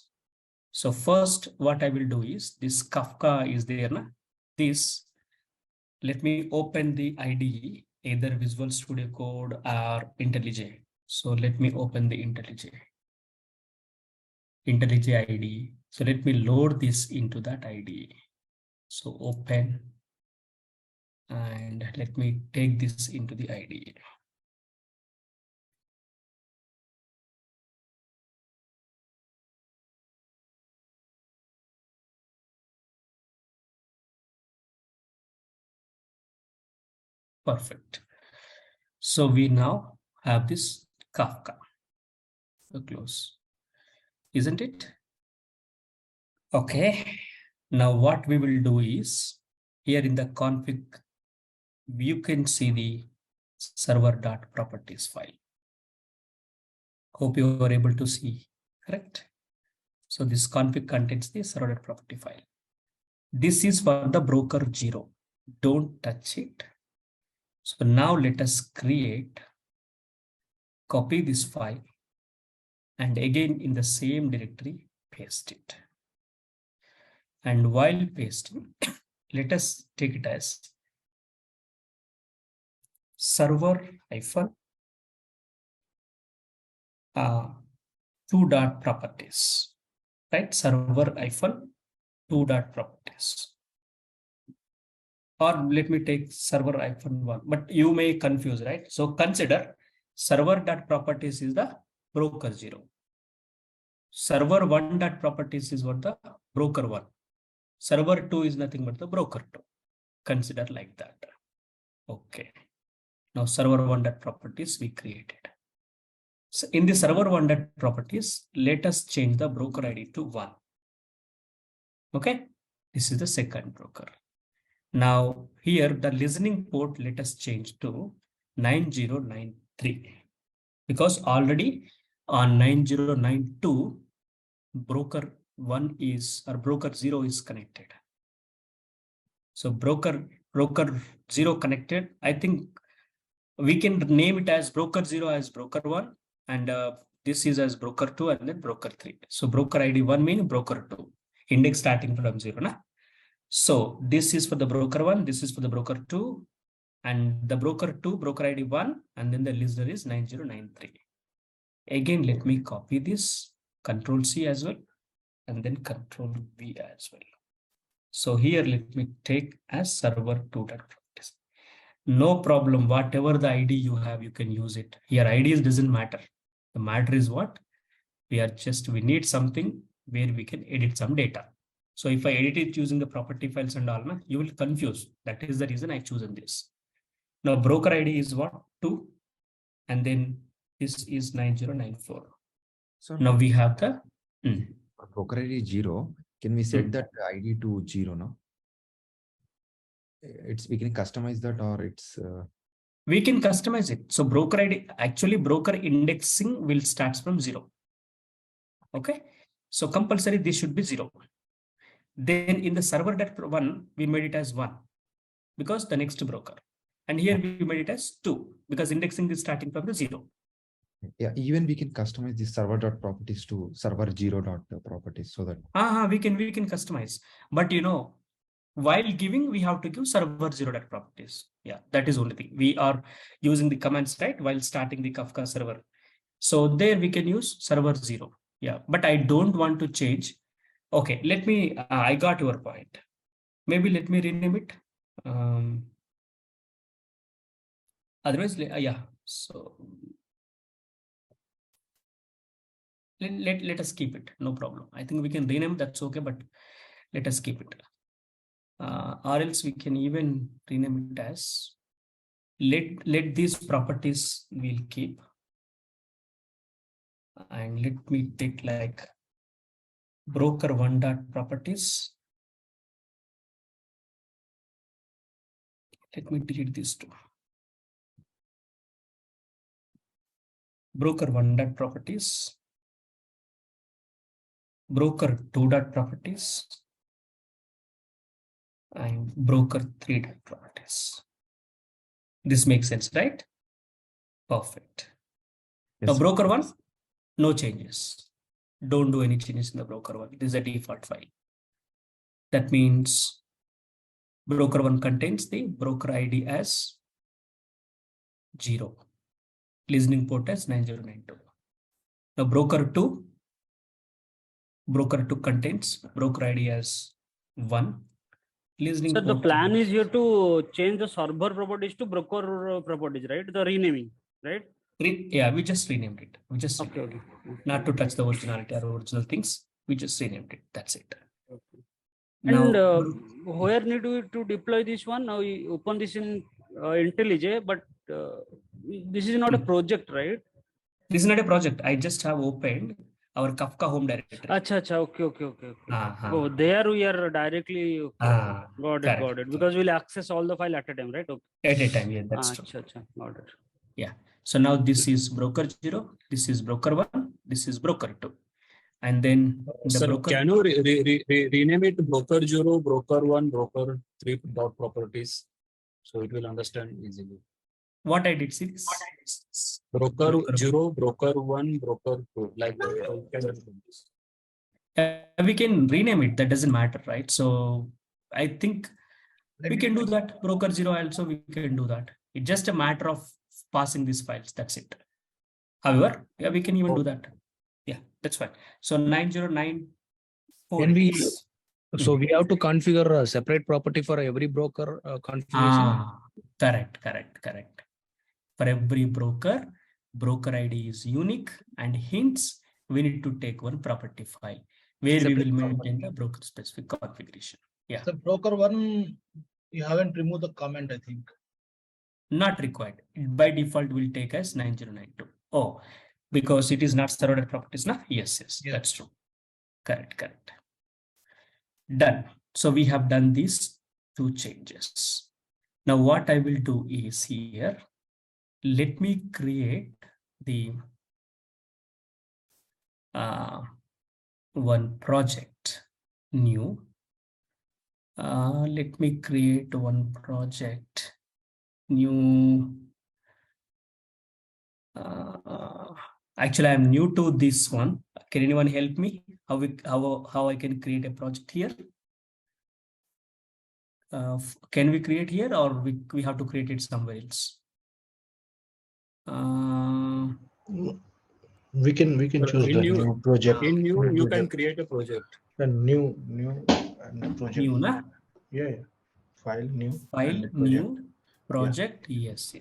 So first, what I will do is this Kafka is there. Na? This, let me open the IDE, either Visual Studio Code or IntelliJ. So let me open the IntelliJ IDE. So let me load this into that IDE. So open and let me take this into the IDE. Perfect. So we now have this Kafka. So close, isn't it? Okay. Now what we will do is here in the config, you can see the server.properties file. Hope you are able to see, correct? So this config contains the server.property file. This is for the broker 0. Don't touch it. So now let us copy this file and again in the same directory, paste it. And while pasting, let us take it as server-2.properties. Right, server-2.properties. Or let me take server-1, but you may confuse, right? So consider server.properties is the broker 0. Server-1.properties is what the broker 1. Server 2 is nothing but the broker 2. Consider like that. Okay. Now server-1.properties we created. So in the server-1.properties, let us change the broker ID to 1. Okay. This is the second broker. Now here the listening port, let us change to 9093 because already on 9092 broker 1 is or broker 0 is connected. So broker 0 connected. I think we can name it as broker 0 as broker 1 and this is as broker 2 and then broker 3. So broker ID 1 means broker 2, index starting from 0. Na? So this is for the broker 1, this is for the broker 2 and the broker 2, broker ID 1 and then the listener is 9093. Again, let me copy this, Control C as well and then Control V as well. So here let me take as server 2.properties. No problem. Whatever the ID you have, you can use it. Here, IDs doesn't matter. The matter is what? We need something where we can edit some data. So if I edit it using the property files and all, you will confuse. That is the reason I chosen this. Now broker ID is what? 2. And then this is 9094. So now we have the broker ID 0. Can we set that ID to 0 now? We can customize that, or it's we can customize it. So broker ID, actually broker indexing will start from 0. Okay. So compulsory this should be 0. Then in the server.1, we made it as 1 because the next broker. And here we made it as 2 because indexing is starting from the 0. Yeah, even we can customize the server.properties to server 0.properties so that we can customize. But while giving, we have to give server 0.properties. Yeah, that is only thing. We are using the commands, right, while starting the Kafka server. So there we can use server 0. Yeah, but I don't want to change. Okay, let me, I got your point. Maybe let me rename it. Otherwise, yeah, so let us keep it. No problem. I think we can rename, that's okay, but let us keep it. Or else we can even rename it as let these properties we'll keep. And let me take like broker1.properties. Let me delete these two. Broker1.properties. Broker2.properties. And broker3.properties. This makes sense, right? Perfect. yes, Now broker 1, no changes. Don't do any changes in the broker 1. This is a default file. That means broker 1 contains the broker ID as 0. Listening port as 9092. Now broker 2 contains broker ID as 1. Listening So the port plan is here to change the server properties to broker properties, right? The renaming, right? Yeah, we just renamed it. We just okay. Not to touch the originality or original things. We just renamed it. That's it. Okay. Now, And where need we to deploy this one? Now we open this in IntelliJ, but this is not a project, right? This is not a project. I just have opened our Kafka home directory. Acha. Okay. Oh, there we are directly. Okay. Got it. Because we'll access all the file at a time, right? Okay. At a time, yeah, that's true. Acha. Got it. Yeah. So now this is broker 0, this is broker 1, this is broker 2. And then the broker. Can you rename it broker 0, broker 1, broker 3 dot properties? So it will understand easily. What I did, see this? Broker 0, broker 1, broker 2. Like we can rename it. That doesn't matter, right? So I think we can do that. Broker 0 also we can do that. It's just a matter of passing these files. That's it. However, yeah, we can even do that. Yeah, that's fine. So 9094. Can we? So we have to configure a separate property for every broker configuration. Correct. For every broker ID is unique, and hence we need to take one property file where we will maintain the broker specific configuration. Yeah. So broker 1, you haven't removed the comment, I think. Not required. By default will take as 9092. Oh, because it is not server properties, na? Yes, that's true. Correct. Done. So we have done these 2 changes. Now what I will do is here, let me create the one project new. Let me create one project new. Actually, I'm new to this one. Can anyone help me? How I can create a project here? Can we create here, or we have to create it somewhere else? We can choose the new project. In new, you can create a project. A new and project. New, na? Yeah. File new. File new. project. Yes.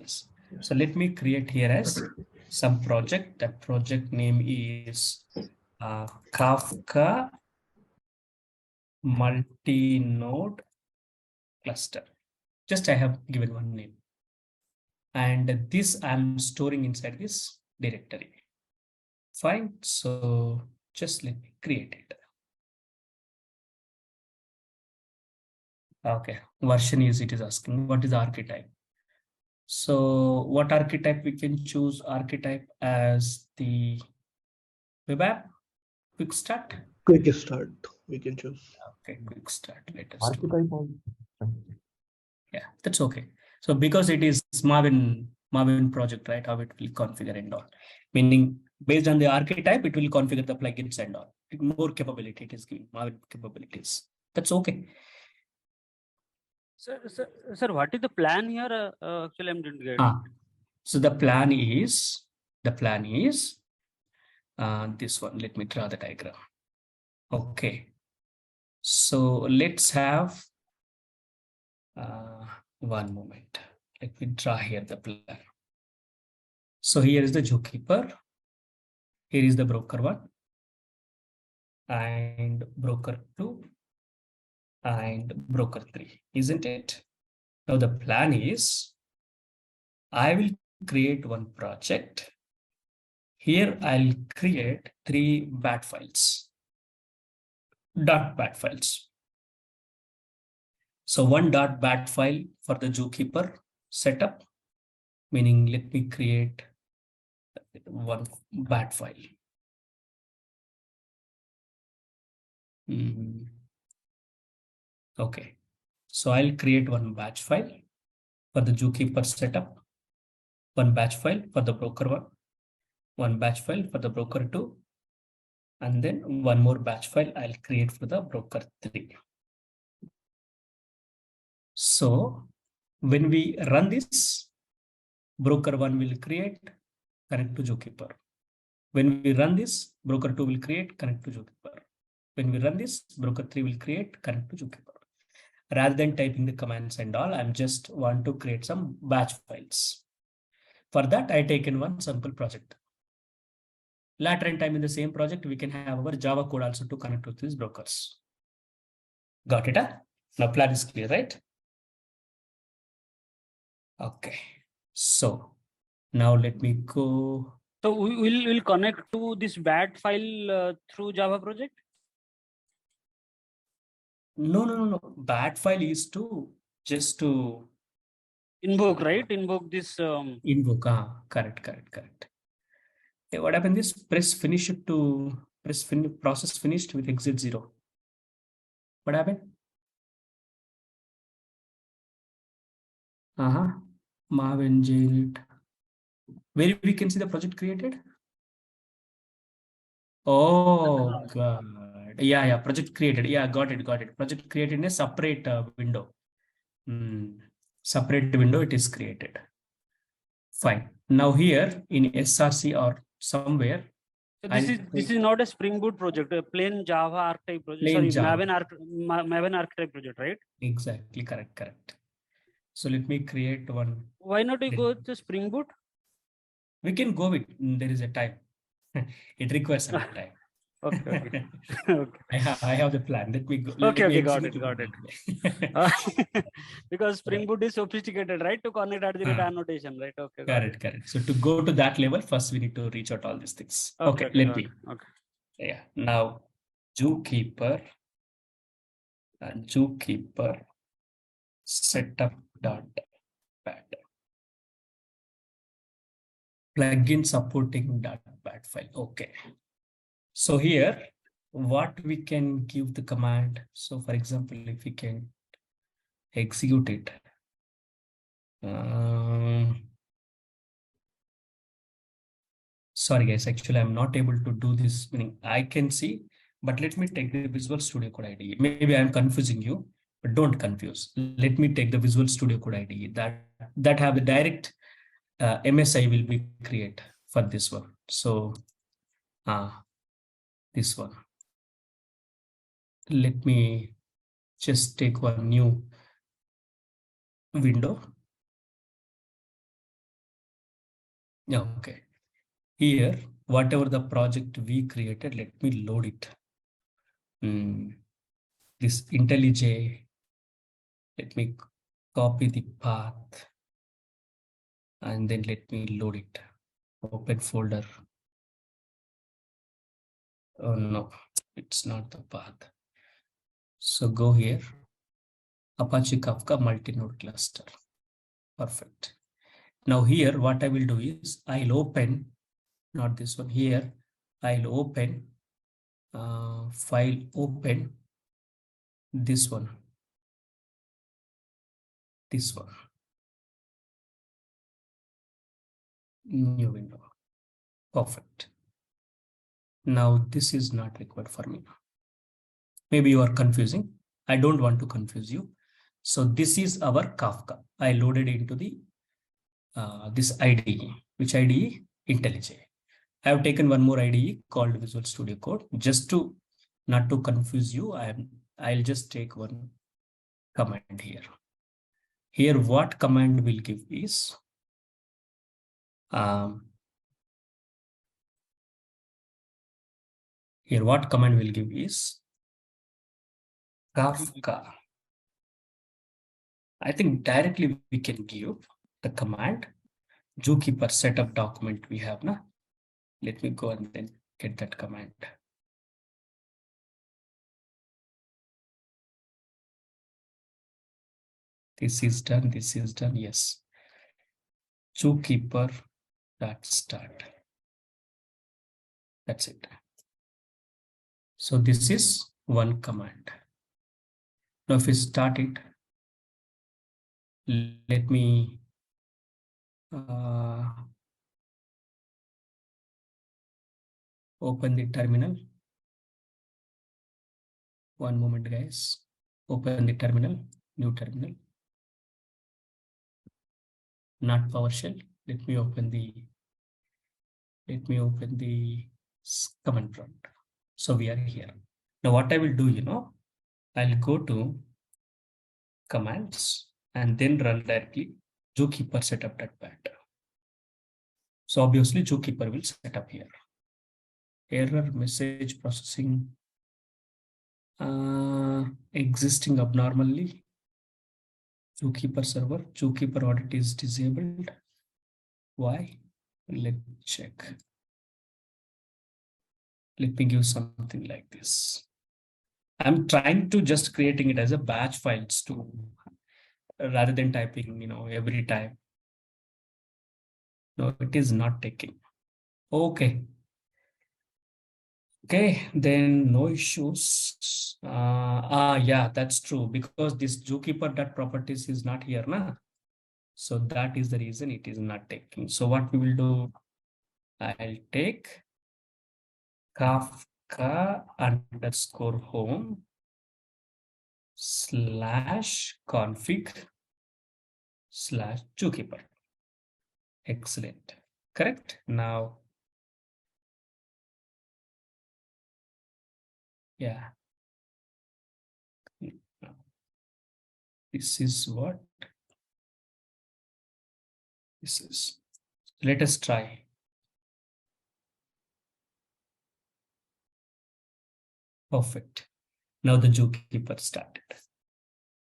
So let me create here as some project. That project name is Kafka Multinode cluster. Just I have given one name. And this I'm storing inside this directory. Fine. So just let me create it. Okay. Version is it is asking what is the archetype. So what archetype we can choose? Archetype as the web app, quick start. Quick start, we can choose. Okay, quick start. Let us do. Archetype also. Yeah, that's okay. So because it is Marvin project, right? How it will configure and all. Meaning based on the archetype, it will configure the plugins and all. More capability it is giving Marvin capabilities. That's okay. Sir, what is the plan here? Actually, I didn't get. So the plan is this one. Let me draw the diagram. Okay. So let's have one moment. Let me draw here the plan. So here is the zookeeper. Here is the broker 1 and broker 2 and broker 3, isn't it? Now the plan is I will create one project. Here I'll create 3 bat files, .bat files. So one .bat file for the zookeeper setup, meaning let me create one bat file. Okay, so I'll create one batch file for the zookeeper setup, one batch file for the broker 1 batch file for the broker 2, and then one more batch file I'll create for the broker 3. So when we run this, broker 1 will create, connect to zookeeper. When we run this, broker 2 will create, connect to zookeeper. When we run this, broker 3 will create, connect to zookeeper. Rather than typing the commands and all, I'm just want to create some batch files. For that, I taken one sample project. Later in time in the same project, we can have our Java code also to connect with these brokers. Got it? Huh? Now plan is clear, right? Okay. So now let me go. So we'll connect to this bat file through Java project? No. Bat file is to just to invoke, right? Invoke this. Invoke. Correct. Okay, what happened is press finish to process finished with exit 0. What happened? Marvin JUnit. Where we can see the project created? Oh god. Yeah, project created. Yeah, got it. Project created in a separate window. Separate window it is created. Fine. Now here in SRC or somewhere. So this is not a Spring Boot project, a plain Java archetype project. Plain Sorry, Java. Maven archetype project, right? Exactly, correct. So let me create one. Why not we go to Spring Boot? We can go with, there is a time. It requires some time. Okay. I have the plan. Let me go. Okay, got it. Because Spring Boot is sophisticated, right? To connect at the rate annotation, right? Okay. Correct. So to go to that level, first we need to reach out all these things. Okay, let me. Okay. Yeah. Now, zookeeper setup.bat plugin supporting .bat file. Okay. So here, what we can give the command. So for example, if we can execute it. Sorry guys, actually I'm not able to do this. Meaning I can see, but let me take the Visual Studio Code IDE. Maybe I'm confusing you, but don't confuse. Let me take the Visual Studio Code IDE that have the direct MSI will be create for this one. So this one. Let me just take one new window. Yeah, okay. Here, whatever the project we created, let me load it. This IntelliJ, let me copy the path and then let me load it. Open folder. Oh no, it's not the path. So go here, Apache Kafka multi-node cluster. Perfect. Now here, what I will do is I'll open, not this one here, I'll open, file open, this one, new window. Perfect. Now this is not required for me. Maybe you are confusing. I don't want to confuse you. So this is our Kafka. I loaded into the this IDE. Which IDE? IntelliJ. I have taken one more IDE called Visual Studio Code. Just to not to confuse you, I'll just take one command here. Here, what command will give is here what command will give is Kafka. I think directly we can give the command zookeeper setup document we have now. Let me go and then get that command. This is done. This is done. Yes. Zookeeper dot start. That's it. So this is one command. Now if we start it, let me open the terminal. One moment, guys. Open the terminal, new terminal. Not PowerShell. Let me open the command prompt. So we are here. Now what I will do, I'll go to commands and then run directly zookeeper setup.bat. So obviously zookeeper will set up here. Error message processing existing abnormally. Zookeeper server, zookeeper audit is disabled. Why? Let me check. Let me give something like this. I'm trying to just creating it as a batch files to rather than typing, every time. No, it is not taking. Okay. Okay, then no issues. Yeah, that's true because this zookeeper.properties is not here now. So that is the reason it is not taking. So what we will do, I'll take Kafka underscore home /config /zookeeper. Excellent. Correct. Now, yeah. This is what this is. Let us try. Perfect. Now the zookeeper started.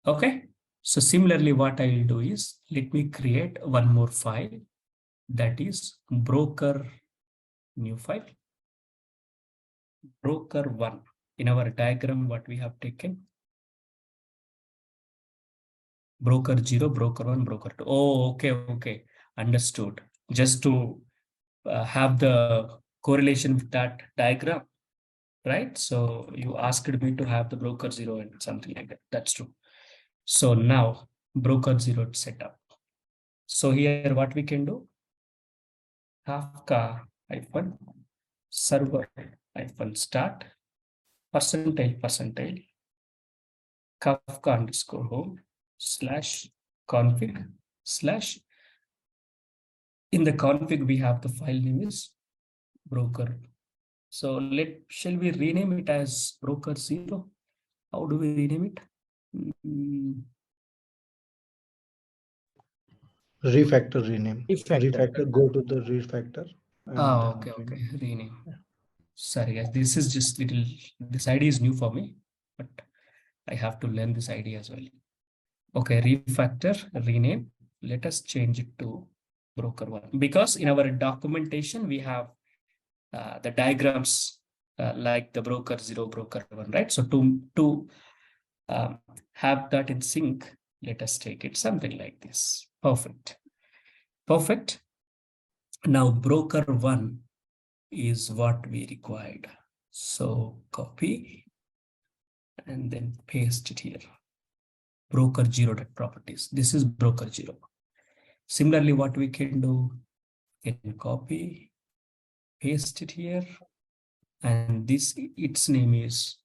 Okay. So similarly, what I will do is let me create one more file that is broker new file. Broker one. In our diagram, what we have taken. Broker 0, broker 1, broker 2. Oh, okay. Understood. Just to have the correlation with that diagram, right? So you asked me to have the broker 0 and something like that. That's true. So now broker 0 setup. So here what we can do, Kafka -server -start %, Kafka underscore home /config / in the config we have the file name is broker. So shall we rename it as broker 0? How do we rename it? Refactor rename. Refactor, go to the refactor. And Okay, rename. Sorry guys, this is just little, this ID is new for me, but I have to learn this ID as well. Okay, refactor, rename. Let us change it to broker one, because in our documentation we have the diagrams like the broker 0, broker 1, right? So to have that in sync, let us take it something like this. Perfect. Now broker 1 is what we required. So copy and then paste it here. Broker 0.properties. This is broker 0. Similarly, what we can do, we can copy, paste it here, and this, its name is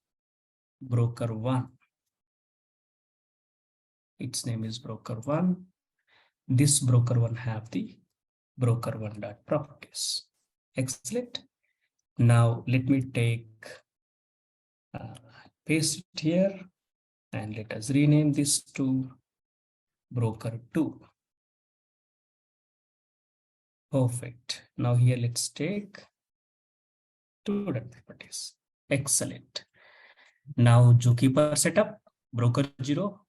broker 1. Its name is broker 1. This broker 1 have the broker 1 dot properties. Excellent. Now let me take paste it here, and let us rename this to broker 2. Perfect. Now here let's take 2 dot properties. Excellent. Now zookeeper setup, broker 0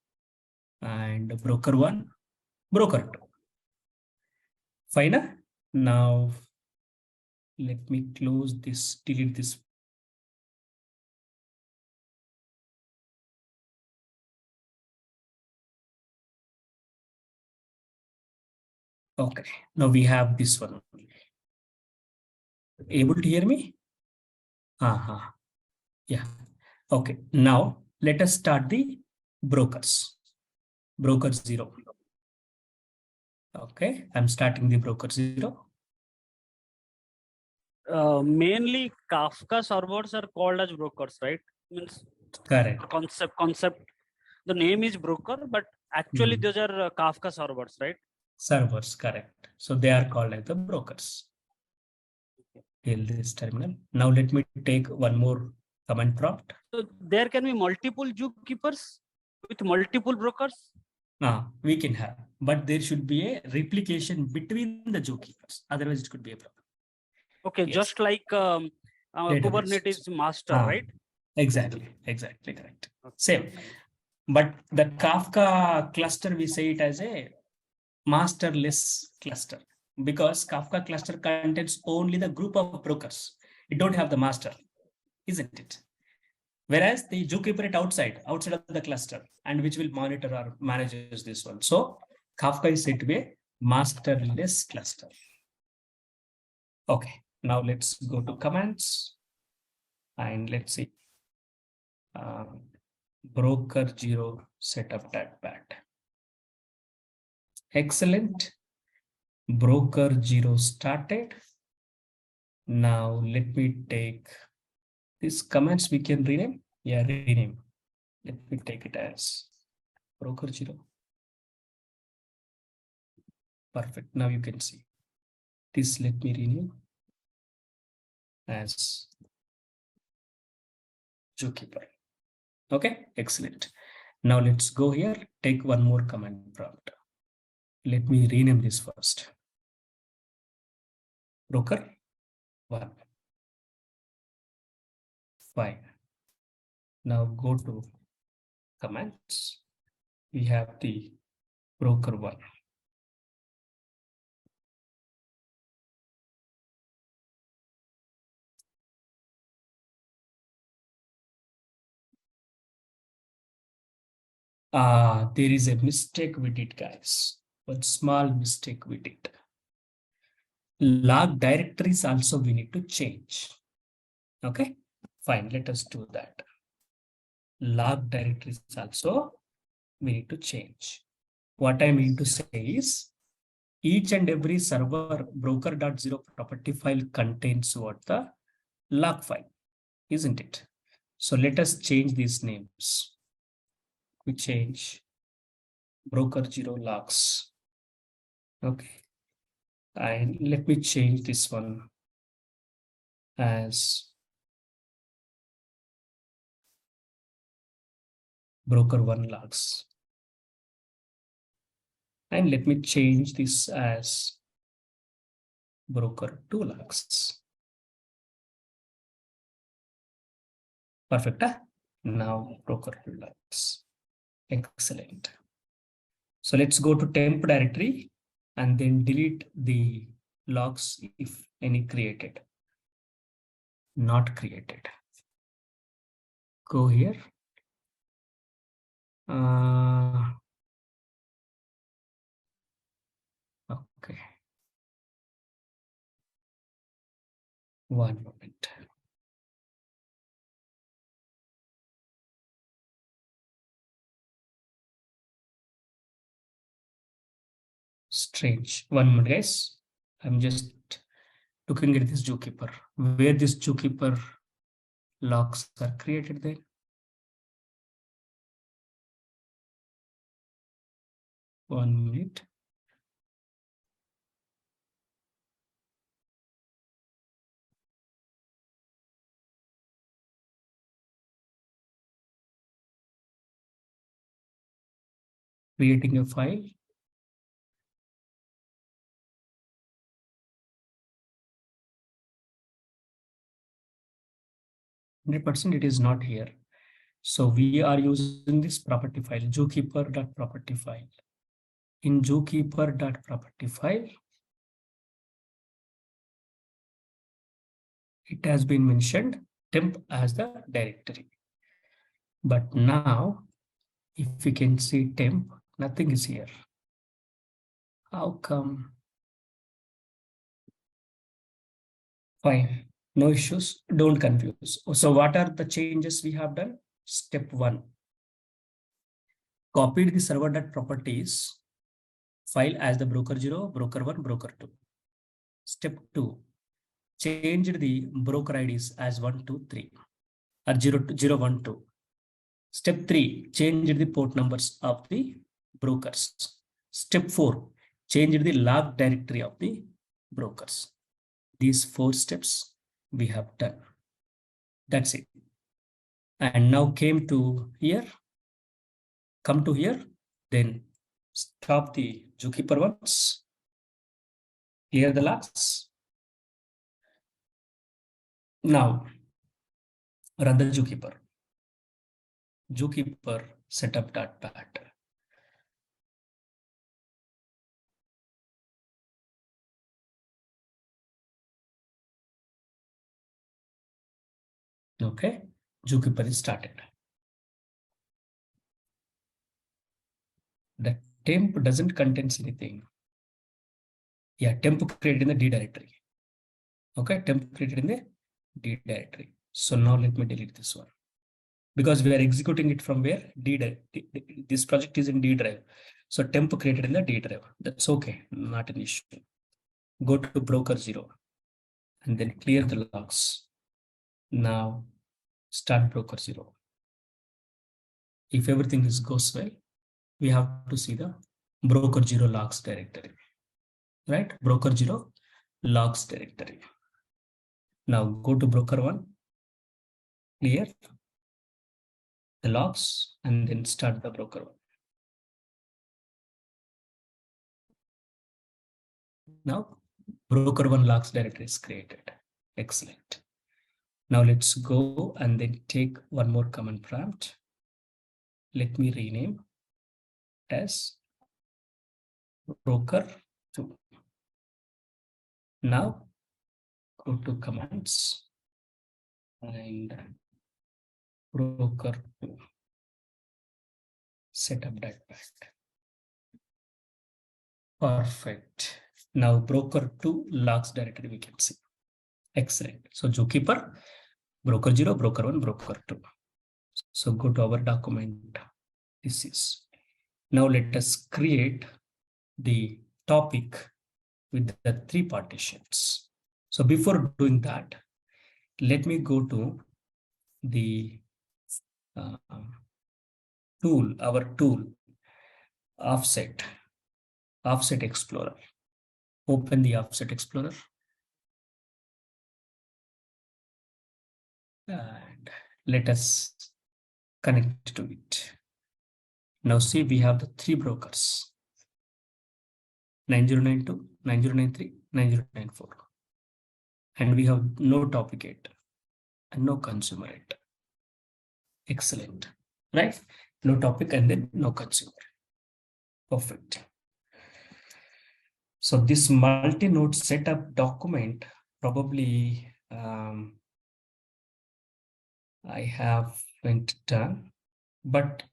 and broker 1, broker 2. Fine. Now let me close this, delete this. Okay, now we have this one. Able to hear me? Yeah. Okay, now let us start the brokers. Broker 0. Okay, I'm starting the broker 0. Mainly Kafka servers are called as brokers, right? Means Correct. Concept. The name is broker, but actually those are Kafka servers, right? Servers, correct. So they are called like the brokers. Till this terminal. Now let me take one more command prompt. So there can be multiple zookeepers with multiple brokers. We can have, but there should be a replication between the zookeepers. Otherwise, it could be a problem. Okay, yes. Just like Kubernetes master, right? Exactly, correct. Okay. Same. But the Kafka cluster, we say it as a masterless cluster, because Kafka cluster contains only the group of brokers. It don't have the master, isn't it? Whereas the zookeeper it outside of the cluster, and which will monitor or manages this one. So Kafka is said to be a masterless cluster. Okay, now let's go to commands and let's see. Broker 0 setup .bat. Excellent. Broker 0 started. Now let me take these commands. We can rename. Yeah, rename. Let me take it as broker 0. Perfect. Now you can see this. Let me rename as zookeeper. Okay, excellent. Now let's go here. Take one more command prompt. Let me rename this first. Broker 1. Fine. Now go to commands. We have the broker 1. There is a mistake we did, guys. One small mistake we did. Log directories also we need to change. Okay, fine. Let us do that. Log directories also we need to change. What I mean to say is, each and every server broker.0 property file contains what? The log file, isn't it? So let us change these names. We change broker 0 logs. Okay. And let me change this one as broker 1 logs. And let me change this as broker 2 lakhs. Perfect. Huh? Now broker 2 lakhs. Excellent. So let's go to temp directory and then delete the logs if any created. Not created. Go here. Okay. One moment. Strange. One moment, guys. I'm just looking at this zookeeper. Where this zookeeper logs are created then? One minute. Creating a file. %, it is not here. So we are using this property file, zookeeper.property file. In zookeeper.property file, it has been mentioned temp as the directory. But now, if we can see temp, nothing is here. How come? Fine, no issues, don't confuse. So what are the changes we have done? Step 1, copied the server.properties file as the broker 0, broker 1, broker 2. Step 2, changed the broker IDs as 1, 2, 3 or 0, 1, 2. Step 3, changed the port numbers of the brokers. Step 4, changed the log directory of the brokers. These 4 steps we have done. That's it. And now come to here, then stop the zookeeper once, clear the logs. Now run the zookeeper. Zookeeper setup.bat. Okay, zookeeper is started. The temp doesn't contain anything. Yeah, temp created in the D directory. Okay, temp created in the D directory. So now let me delete this one. Because we are executing it from where? D drive. This project is in D drive. So temp created in the D drive. That's okay, not an issue. Go to broker 0 and then clear the logs. Now start broker 0. If everything goes well, we have to see the broker 0 logs directory, right? Broker 0 logs directory. Now go to broker 1, clear the logs, and then start the broker 1. Now broker 1 logs directory is created. Excellent. Now let's go and then take one more command prompt. Let me rename as broker 2. Now go to commands and broker 2 setup.bat. Perfect. Now broker 2 logs directory we can see. Excellent. So zookeeper, broker 0, broker 1, broker 2. So go to our document. This is. Now let us create the topic with the 3 partitions. So before doing that, let me go to the tool, our tool, offset explorer. Open the offset explorer. And let us connect to it. Now see, we have the 3 brokers. 9092, 9093, 9094. And we have no topic yet and no consumer yet. Excellent, right? No topic and then no consumer. Perfect. So this multi-node setup document probably I haven't done, but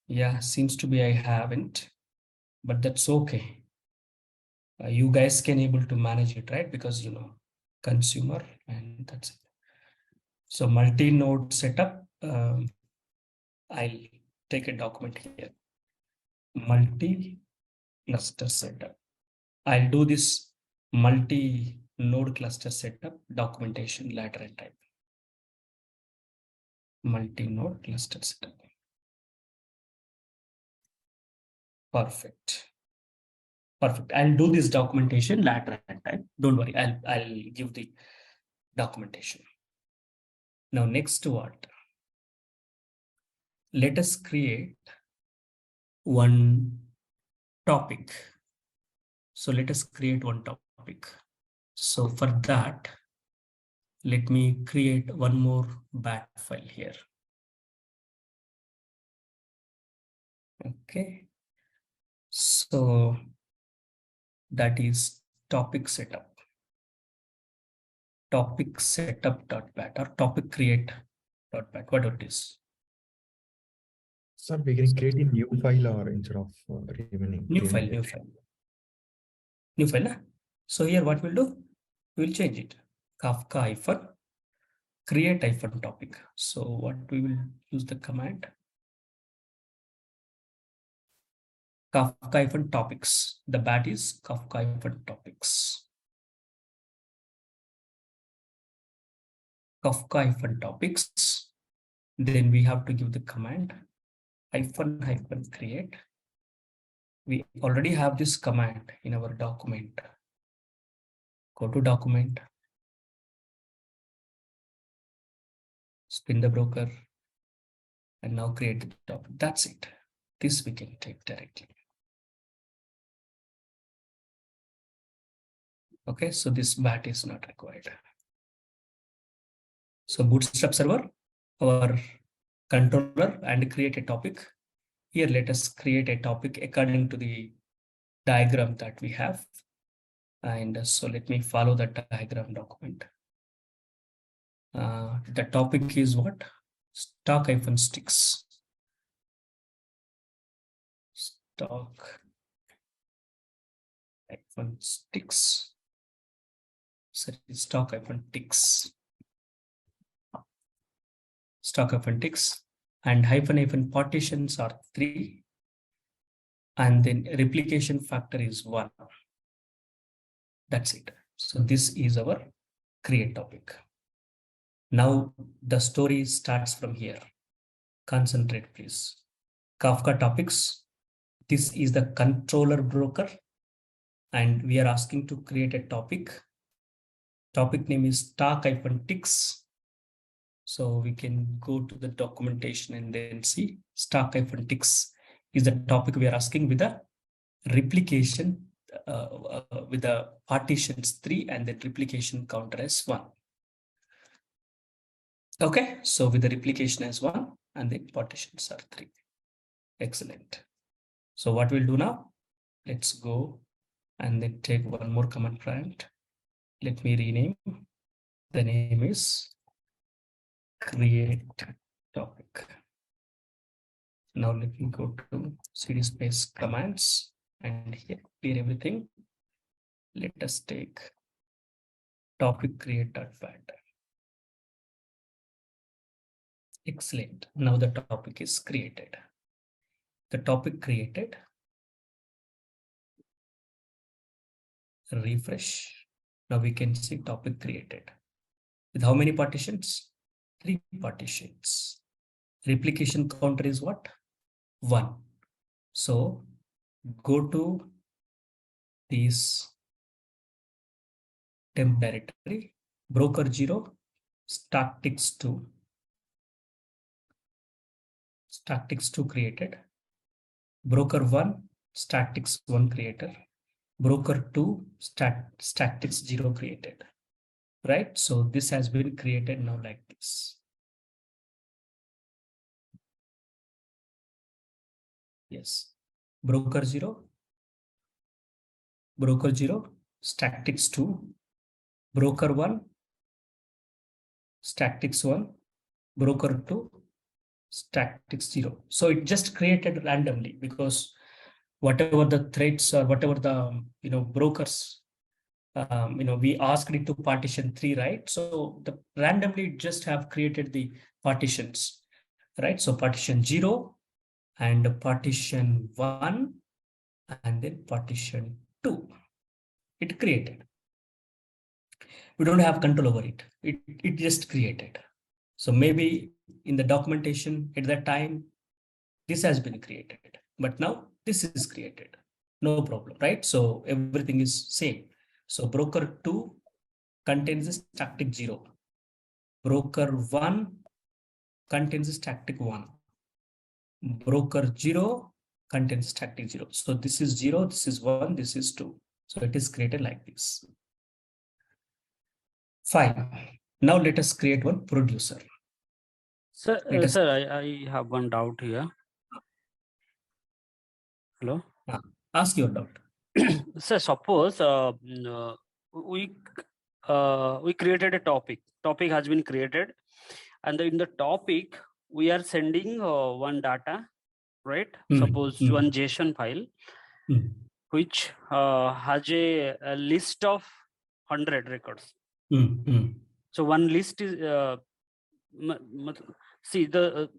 yeah, seems to be I haven't, but that's okay. You guys can able to manage it, right? Because you know, consumer, and that's it. So multi-node setup, I'll take a document here. Multi-cluster setup. I'll do this multi-node cluster setup documentation later in time. Multi-node cluster setup. Perfect. Perfect. I'll do this documentation later in time. Don't worry. I'll give the documentation. Now next to what? Let us create one topic. So let us create one topic. So for that, let me create one more bat file here. Okay. So that is topic setup. Topic setup.bat or topic create.bat, whatever it is. Sir, we can create a new file or instead of remaining. New file. New file. So here what we'll do? We'll change it. Kafka hyphen create hyphen topic. So what we will use the command? Kafka hyphen topics. The bat is Kafka hyphen topics. Kafka hyphen topics. Then we have to give the command hyphen create. We already have this command in our document. Go to document, spin the broker, and now create the topic. That's it. This we can take directly. Okay, so this bat is not required. So Bootstrap server, our controller, and create a topic. Here, let us create a topic according to the diagram that we have. And so let me follow the diagram document. The topic is what? Stock hyphen sticks. Stock hyphen sticks. Sorry, stock hyphen ticks. Stock hyphen ticks. And hyphen partitions are 3. And then replication factor is 1. That's it. So this is our create topic. Now the story starts from here. Concentrate, please. Kafka topics. This is the controller broker. And we are asking to create a topic. Topic name is stock hyphen ticks. So we can go to the documentation and then see stock hyphen ticks is the topic we are asking with the replication with the partitions 3 and the replication counter as 1. Okay, so with the replication as 1 and the partitions are 3. Excellent. So what we'll do now, let's go and then take one more command prompt. Let me rename. The name is create topic. Now let me go to cd space commands and here clear everything. Let us take topic create.bat. Excellent. Now the topic is created. The topic created. Refresh. Now we can see topic created. With how many partitions? 3 partitions. Replication counter is what? 1. So go to this temp directory, broker 0, statics 2. Statics 2 created. broker 1, statics 1 creator, broker 2, statics 0 created, right? So this has been created now like this. Yes, broker 0, statics 2, broker 1, statics 1, broker 2, statics 0. So it just created randomly because whatever the threads or whatever the brokers, we asked it to partition 3, right? So the randomly just have created the partitions, right? So partition 0 and partition 1 and then partition 2. It created. We don't have control over it. It just created. So maybe in the documentation at that time, this has been created, but now this is created. No problem, right? So everything is same. So broker 2 contains a static 0. Broker 1 contains a static 1. Broker 0 contains static 0. So this is 0, this is 1, this is 2. So it is created like this. Fine. Now let us create one producer. Sir, I have one doubt here. Hello? Ask your doubt. Sir, suppose we created a topic. Topic has been created, and in the topic we are sending one data, right? Suppose one JSON file, which has a list of 100 records. So one list is see the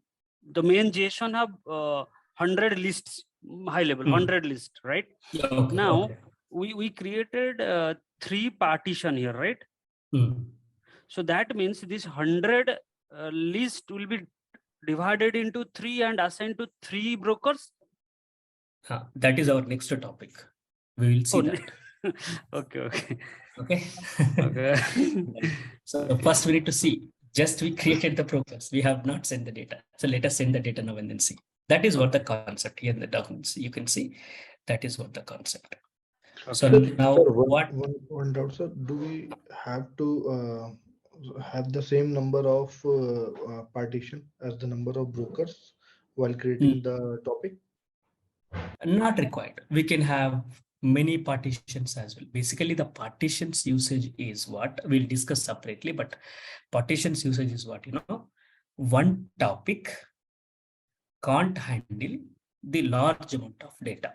main JSON have 100 lists, high level 100 list, right? Yeah, okay, now okay. we created 3 partition here, right? So that means this 100 list will be divided into 3 and assigned to 3 brokers. That is our next topic. We will see that. Okay. So first we need to see. Just we created the brokers. We have not sent the data. So let us send the data now and then see. That is what the concept here in the documents. You can see that is what the concept. So now one doubt, sir. Do we have to have the same number of partition as the number of brokers while creating the topic? Not required. We can have many partitions as well. Basically, the partitions usage is what we'll discuss separately, but partitions usage is what, one topic can't handle the large amount of data.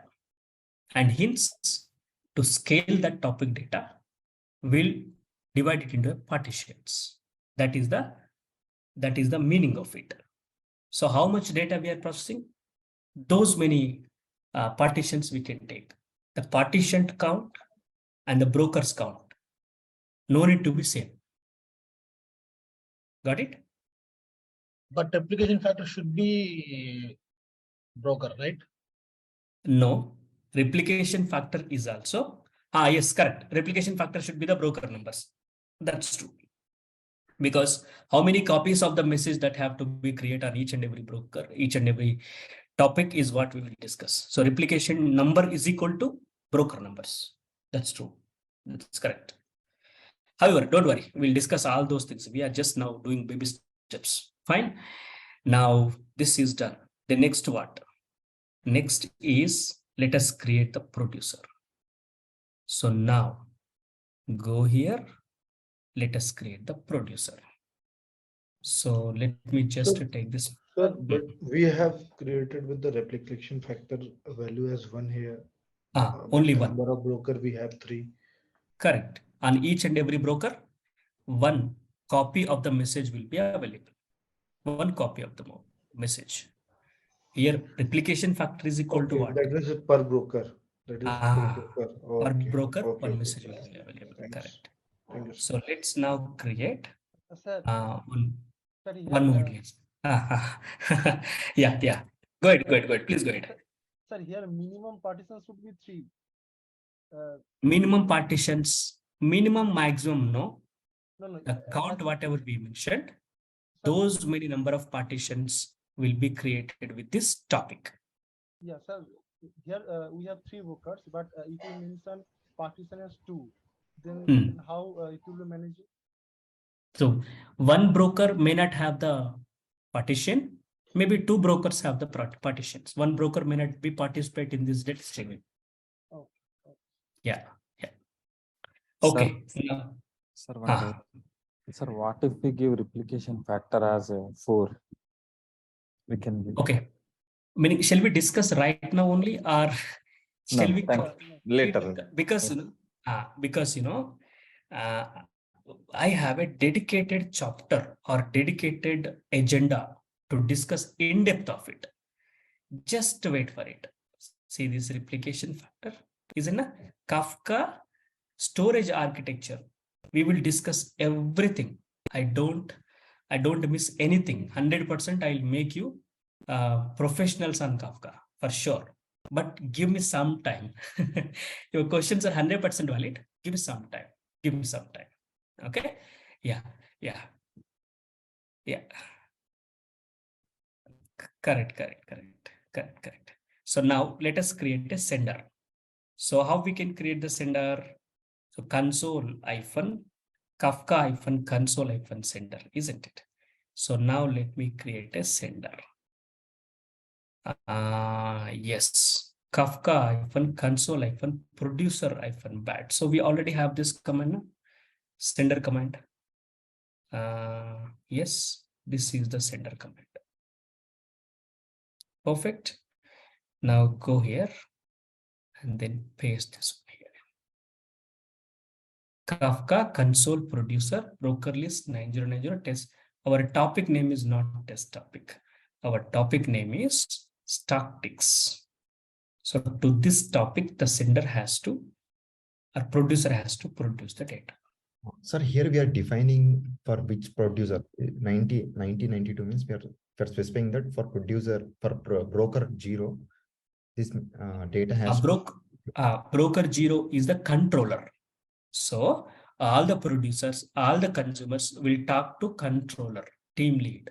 And hence, to scale that topic data, we'll divide it into partitions. That is the meaning of it. So how much data we are processing? Those many partitions we can take. The partition count and the brokers count. No need to be same. Got it? But replication factor should be broker, right? No. Replication factor is also, yes, correct. Replication factor should be the broker numbers. That's true. Because how many copies of the message that have to be created on each and every broker, each and every topic is what we will discuss. So replication number is equal to broker numbers. That's true. That's correct. However, don't worry. We'll discuss all those things. We are just now doing baby steps. Fine. Now this is done. The next what? Next is let us create the producer. So now go here. Let us create the producer. So let me just take this. Sir, but we have created with the replication factor value as 1 here. Only one. Number of broker we have 3. Correct. On each and every broker, one copy of the message will be available. One copy of the message. Here, replication factor is equal to what? That is per broker. That is per broker, one message will be available. Thanks. Correct. Thank you, so let's now create Sorry, one more. Yeah. Go ahead. Please go ahead. Sir, here minimum partitions should be 3. Minimum partitions, minimum, maximum, no. No. The count, whatever we mentioned, those many number of partitions will be created with this topic. Yeah, sir. here we have three brokers, but if we mention partition as two, then Hmm. how it will be managed? So one broker may not have the partition. Maybe two brokers have the partitions. One broker may not be participate in this data streaming. Oh, Yeah. Yeah. Sir, Okay. sir, one doubt. Sir, what if we give replication factor as 4? We can. Okay. Meaning, shall we discuss right now only, or shall No, we later. because I have a dedicated chapter or dedicated agenda to discuss in depth of it. Just wait for it. See, this replication factor is in a Kafka storage architecture. We will discuss everything. I don't miss anything. 100% I'll make you professionals on Kafka for sure. But give me some time. Your questions are 100% valid. Give me some time. Give me some time. Okay. Yeah. Correct. So now let us create a sender. So how we can create the sender? So console-Kafka-console-sender, isn't it? So now let me create a sender. Yes, Kafka-console-producer-bat. So we already have this command, sender command. Yes, this is the sender command. Perfect. Now go here and then paste this one here. Kafka console producer broker list 9090 test. Our topic name is not test topic. Our topic name is statistics. So to this topic, the sender has to, or producer has to produce the data. Sir, here we are defining for which producer. 9092 means we are specifying that for producer, for broker 0, this data has broker 0 is the controller. So all the producers, all the consumers will talk to controller, team lead.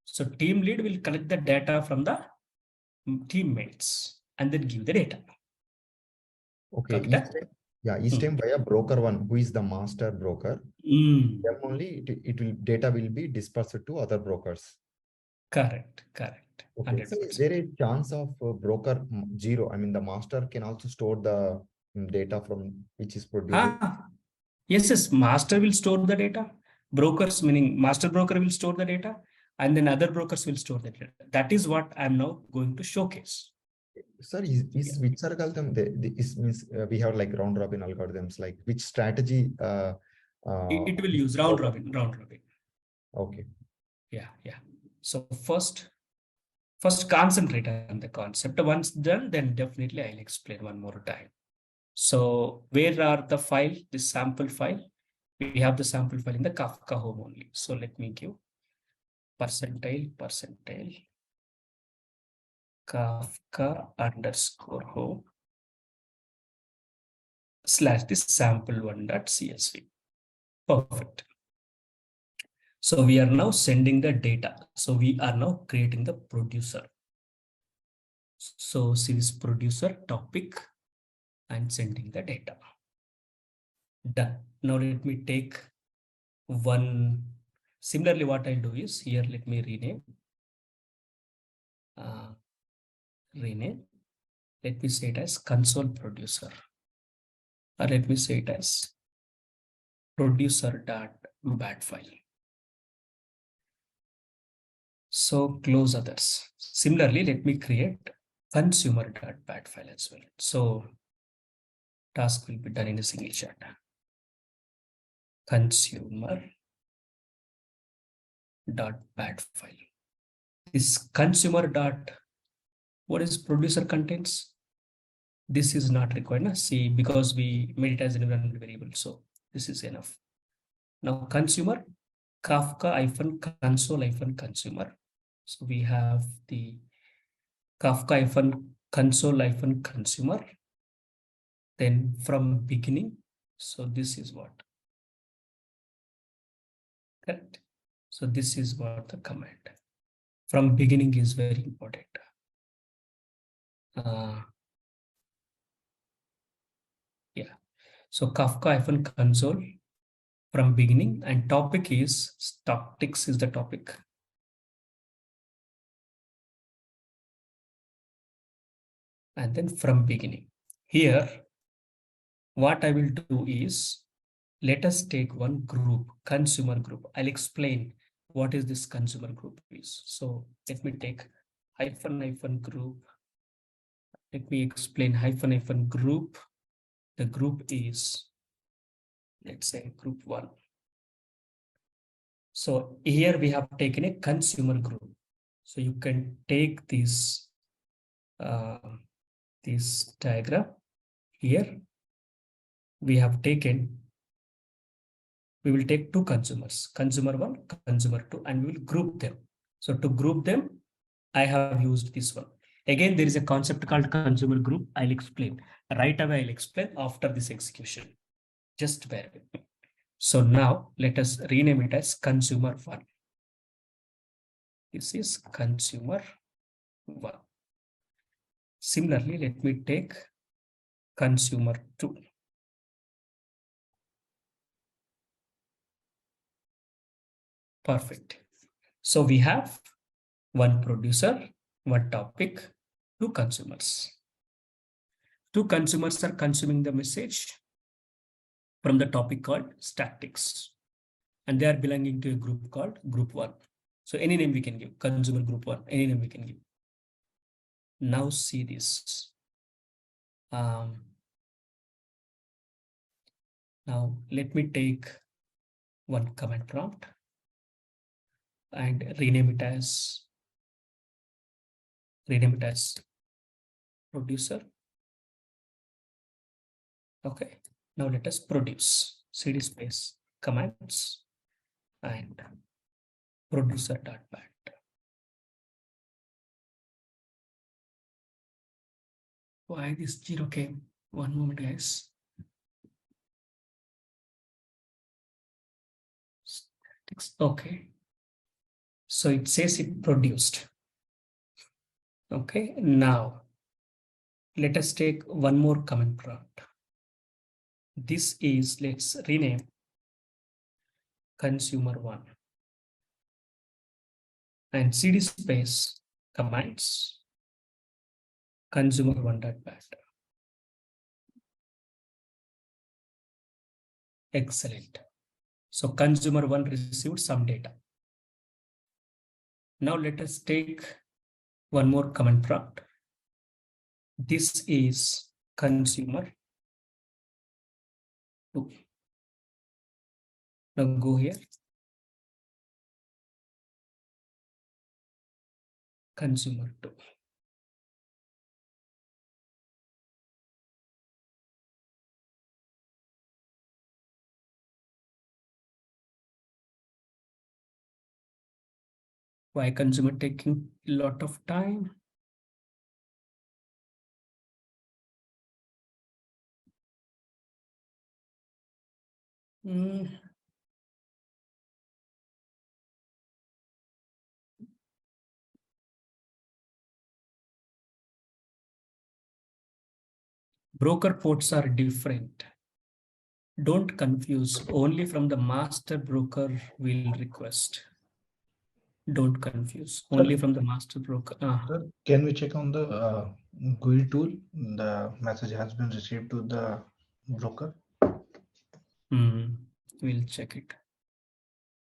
So team lead will collect the data from the teammates and then give the data. Okay. Each time by a broker 1, who is the master broker, then only data will be dispersed to other brokers. Correct. Okay. So is there a chance of broker 0? I mean, the master can also store the data from which is produced. Yes. Master will store the data. Brokers, meaning master broker, will store the data, and then other brokers will store the data. That is what I'm now going to showcase. Sir, which algorithm? This means we have like round robin algorithms. Like which strategy? It will use round robin. Okay. Yeah. So first concentrate on the concept. Once done, then definitely I'll explain one more time. So where are the file? This sample file. We have the sample file in the Kafka home only. So let me give percentile Kafka _ home / this sample1.csv. Perfect. So we are now sending the data. So we are now creating the producer. So see this producer topic and sending the data. Done. Now let me take one. Similarly, what I'll do is here, let me rename. Let me say it as console producer. Or let me say it as producer.bat file. So close others. Similarly, let me create consumer.bat file as well. So task will be done in a single chat. Consumer.bat file. This consumer. What is producer contains? This is not required. See, because we made it as an environment variable. So this is enough. Now consumer Kafka-console-consumer. So we have the Kafka-console-consumer. Then from beginning. So this is what. Correct. So this is what the command. From beginning is very important. So Kafka-console from beginning, and topic is statics is the topic. And then from beginning. Here, what I will do is, let us take one group, consumer group. I'll explain what is this consumer group is. So let me take hyphen group. Let me explain hyphen group. The group is, let's say, group 1. So here we have taken a consumer group. So you can take this diagram. Here we have taken, we will take two consumers, consumer 1, consumer 2, and we will group them. So to group them, I have used this one. Again, there is a concept called consumer group. I'll explain. Right away, I'll explain after this execution. Just bear with me. So now let us rename it as consumer 1. This is consumer 1. Similarly, let me take consumer 2. Perfect. So we have one producer, one topic, two consumers. Two consumers are consuming the message from the topic called statics, and they are belonging to a group called group 1. So any name we can give, consumer group 1, any name we can give. Now see this. Now let me take one command prompt and rename it as producer. Okay, now let us produce cd space commands and producer.bat. Why this 0 came? One moment, guys. Okay. So it says it produced. Okay, now let us take one more command prompt. This is, let's rename consumer 1 and cd space commands consumer1.bat. Excellent. So consumer 1 received some data. Now let us take one more command prompt. This is consumer 2. Now go here. Consumer 2. Why consumer taking a lot of time? Broker ports are different. Don't confuse. Only from the master broker will request. Don't confuse. Only from the master broker. Sir, can we check on the GUI tool? The message has been received to the broker. We'll check it.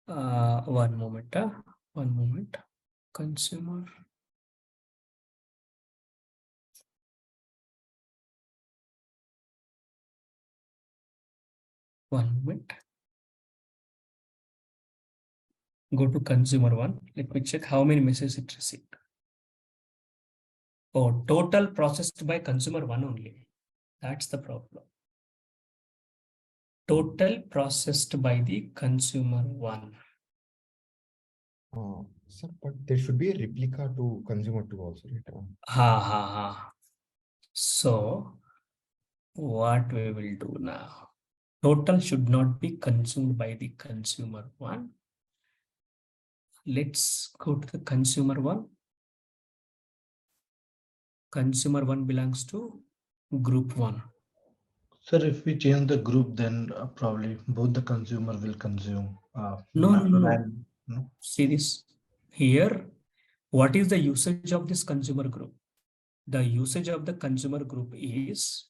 One moment. One moment. Consumer. One moment. Go to consumer 1. Let me check how many messages it received. Oh, total processed by consumer 1 only. That's the problem. Total processed by the consumer 1. Sir, but there should be a replica to consumer 2 also, right? So what we will do now? Total should not be consumed by the consumer 1. Let's go to the consumer 1. Consumer 1 belongs to group 1. Sir, if we change the group, then probably both the consumer will consume. No. See this here. What is the usage of this consumer group? The usage of the consumer group is,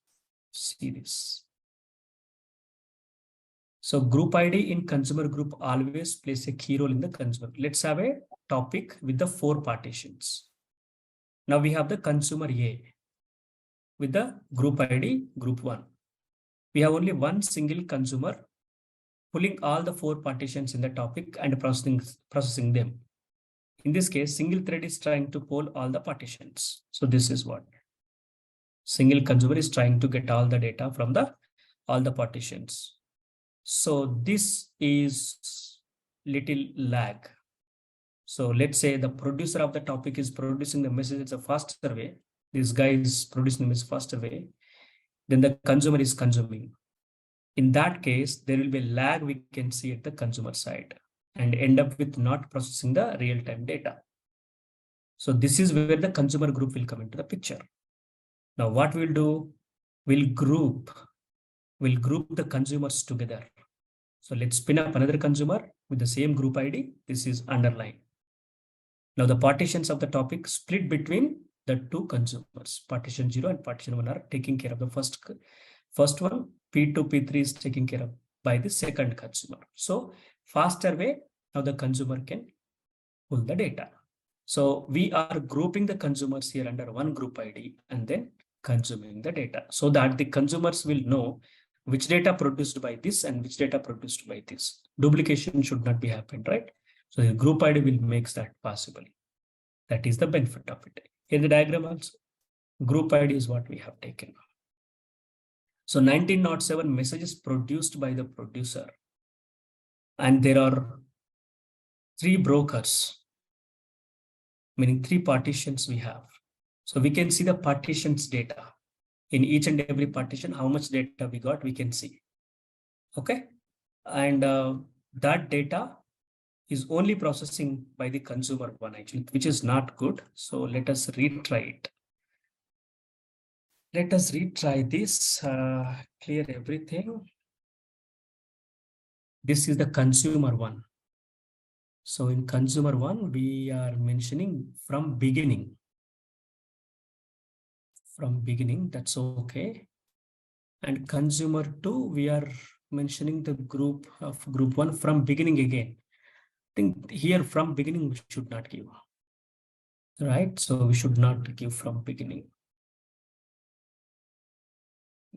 see this. So group ID in consumer group always plays a key role in the consumer. Let's have a topic with the 4 partitions. Now we have the consumer A with the group ID group 1. We have only one single consumer pulling all the 4 partitions in the topic and processing them. In this case, single thread is trying to pull all the partitions. So this is what single consumer is trying to get all the data from all the partitions. So this is little lag. So let's say the producer of the topic is producing the message in a faster way. This guy is producing the message faster way. Then the consumer is consuming. In that case, there will be a lag we can see at the consumer side and end up with not processing the real-time data. So this is where the consumer group will come into the picture. Now what we'll do, we'll group the consumers together. So let's spin up another consumer with the same group ID. This is underlined. Now the partitions of the topic split between the 2 consumers. Partition 0 and partition 1 are taking care of the first one. P2, P3 is taken care of by the second consumer. So faster way, now the consumer can pull the data. So we are grouping the consumers here under one group ID and then consuming the data so that the consumers will know which data produced by this and which data produced by this. Duplication should not be happened, right? So the group ID will make that possible. That is the benefit of it. In the diagram also, group ID is what we have taken. So 1907 messages produced by the producer. And there are 3 brokers, meaning 3 partitions we have. So we can see the partitions data. In each and every partition, how much data we got, we can see. Okay. And that data is only processing by the consumer one actually, which is not good. So let us retry it. Let us retry this, clear everything. This is the consumer one. So in consumer one, we are mentioning from beginning. From beginning, that's okay. And consumer 2, we are mentioning the group of group 1 from beginning again. I think here from beginning we should not give. Right? So we should not give from beginning.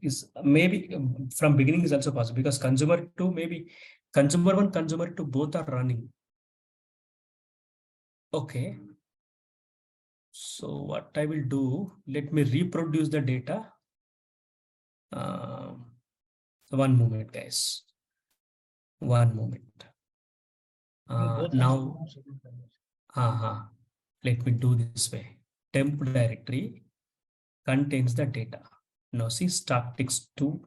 Is maybe from beginning is also possible because consumer 2, maybe consumer 1, consumer 2 both are running. Okay. So what I will do, let me reproduce the data. One moment, guys. One moment. Now, let me do this way. Temp directory contains the data. Now see statistics 2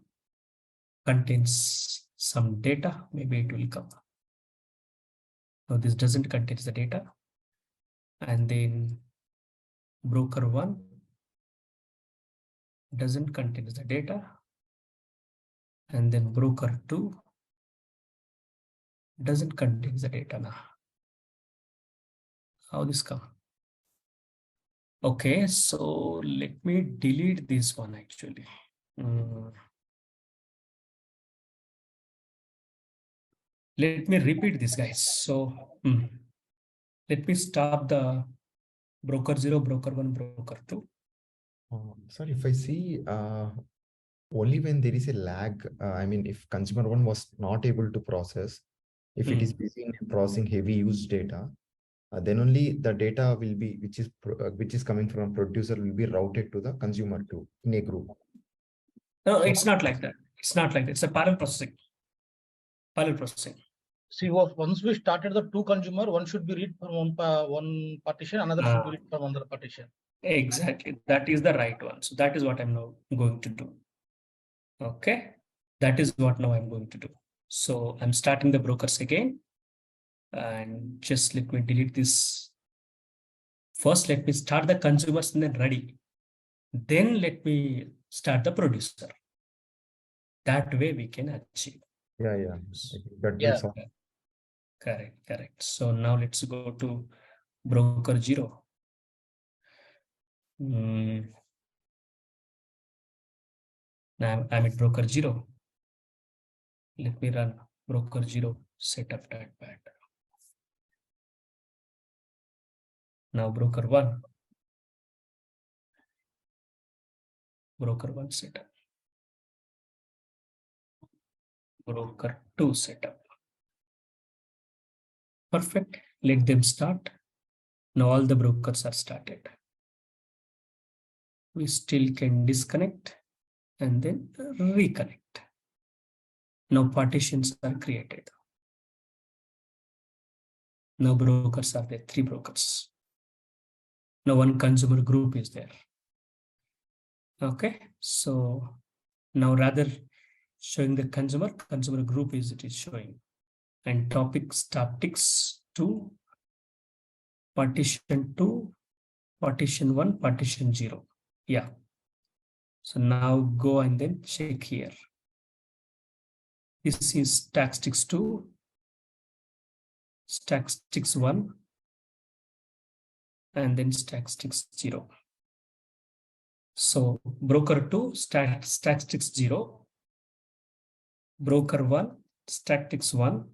contains some data. Maybe it will come. Now this doesn't contain the data. And then broker 1 doesn't contain the data. And then broker 2 doesn't contain the data now. How this come? Okay, so let me delete this one actually. Let me repeat this, guys. So let me stop the broker 0, broker 1, broker 2. Sorry, if I see only when there is a lag, I mean, if consumer 1 was not able to process, if it is busy in processing heavy use data, then only the data will be, which is coming from producer will be routed to the consumer 2 in a group. No, it's not like that. It's not like that. It's a parallel processing. Parallel processing. See, once we started the 2 consumer, one should be read from one partition, another should be read from another partition. Exactly. That is the right one. So that is what I'm now going to do. Okay. That is what now I'm going to do. So I'm starting the brokers again. And just let me delete this. First, let me start the consumers and then ready. Then let me start the producer. That way we can achieve. Yeah, yeah. I think that Yeah. will solve. Correct. So now let's go to broker 0. Now I'm at broker 0. Let me run broker 0 setup pad. Now broker 1. Broker 1 setup. Broker 2 setup. Perfect. Let them start. Now all the brokers are started. We still can disconnect and then reconnect. Now partitions are created. Now brokers are there, 3 brokers. Now one consumer group is there. Okay, so now rather showing the consumer group is it is showing, and topic statics 2, partition 2, partition 1, partition 0. Yeah. So now go and then check here. This is statistics 2, statistics 1, and then statistics 0. So broker 2, statistics 0, broker 1, statistics 1,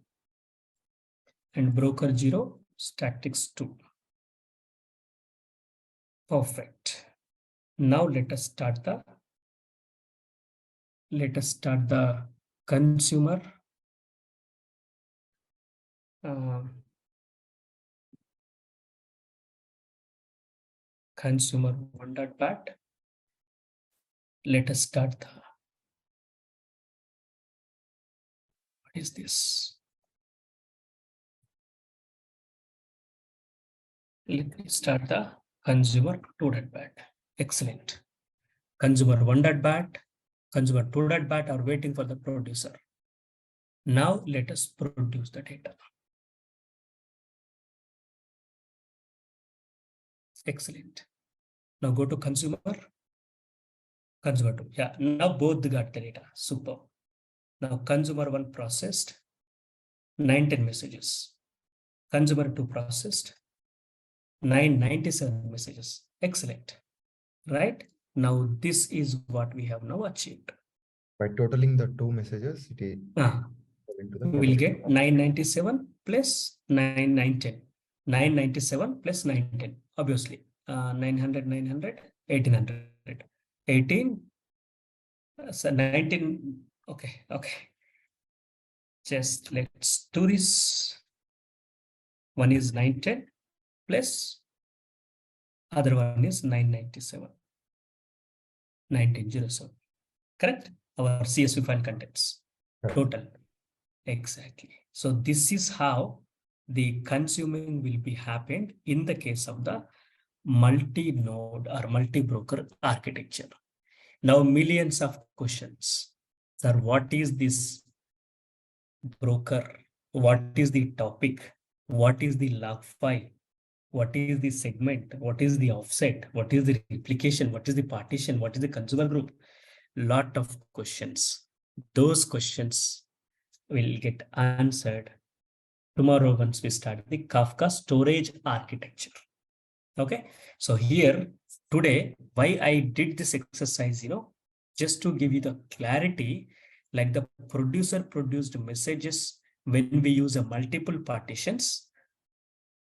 and broker 0, statistics 2. Perfect. Now let us start the consumer consumer 1.bat. Let us start the, what is this? Let me start the consumer 2.bat. Excellent. Consumer 1.bat, consumer 2.bat are waiting for the producer. Now let us produce the data. Excellent. Now go to consumer 2. Yeah, now both got the data. Super. Now consumer 1 processed 910 messages. Consumer 2 processed 997 messages. Excellent. Right? Now this is what we have now achieved. By totaling the 2 messages, it is we will get 997 plus 910. 997 plus 910. Obviously, 900, 900, 1800. 18, so 19. Okay. Just let's do this. One is 910 plus other one is 997. 1907. Correct? Our CSV file contents. Total. Exactly. So this is how the consuming will be happened in the case of the multi-node or multi-broker architecture. Now millions of questions. Sir, what is this broker? What is the topic? What is the log file? What is the segment? What is the offset? What is the replication? What is the partition? What is the consumer group? Lot of questions. Those questions will get answered tomorrow once we start the Kafka storage architecture. Okay, so here today, why I did this exercise, just to give you the clarity, like the producer produced messages when we use a multiple partitions.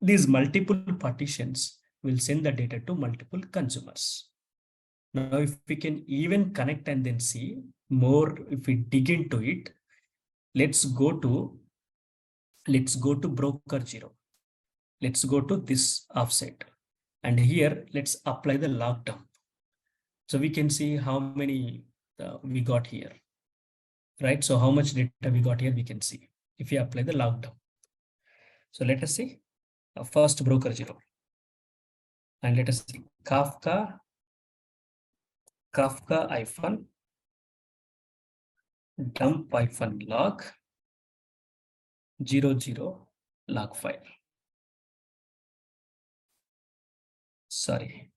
These multiple partitions will send the data to multiple consumers. Now, if we can even connect and then see more, if we dig into it, let's go to broker 0. Let's go to this offset. And here, let's apply the log dump. So we can see how many we got here, right? So how much data we got here, we can see if you apply the log dump. So let us see first broker 0. And let us see Kafka hyphen dump hyphen log 00 log file. Sorry,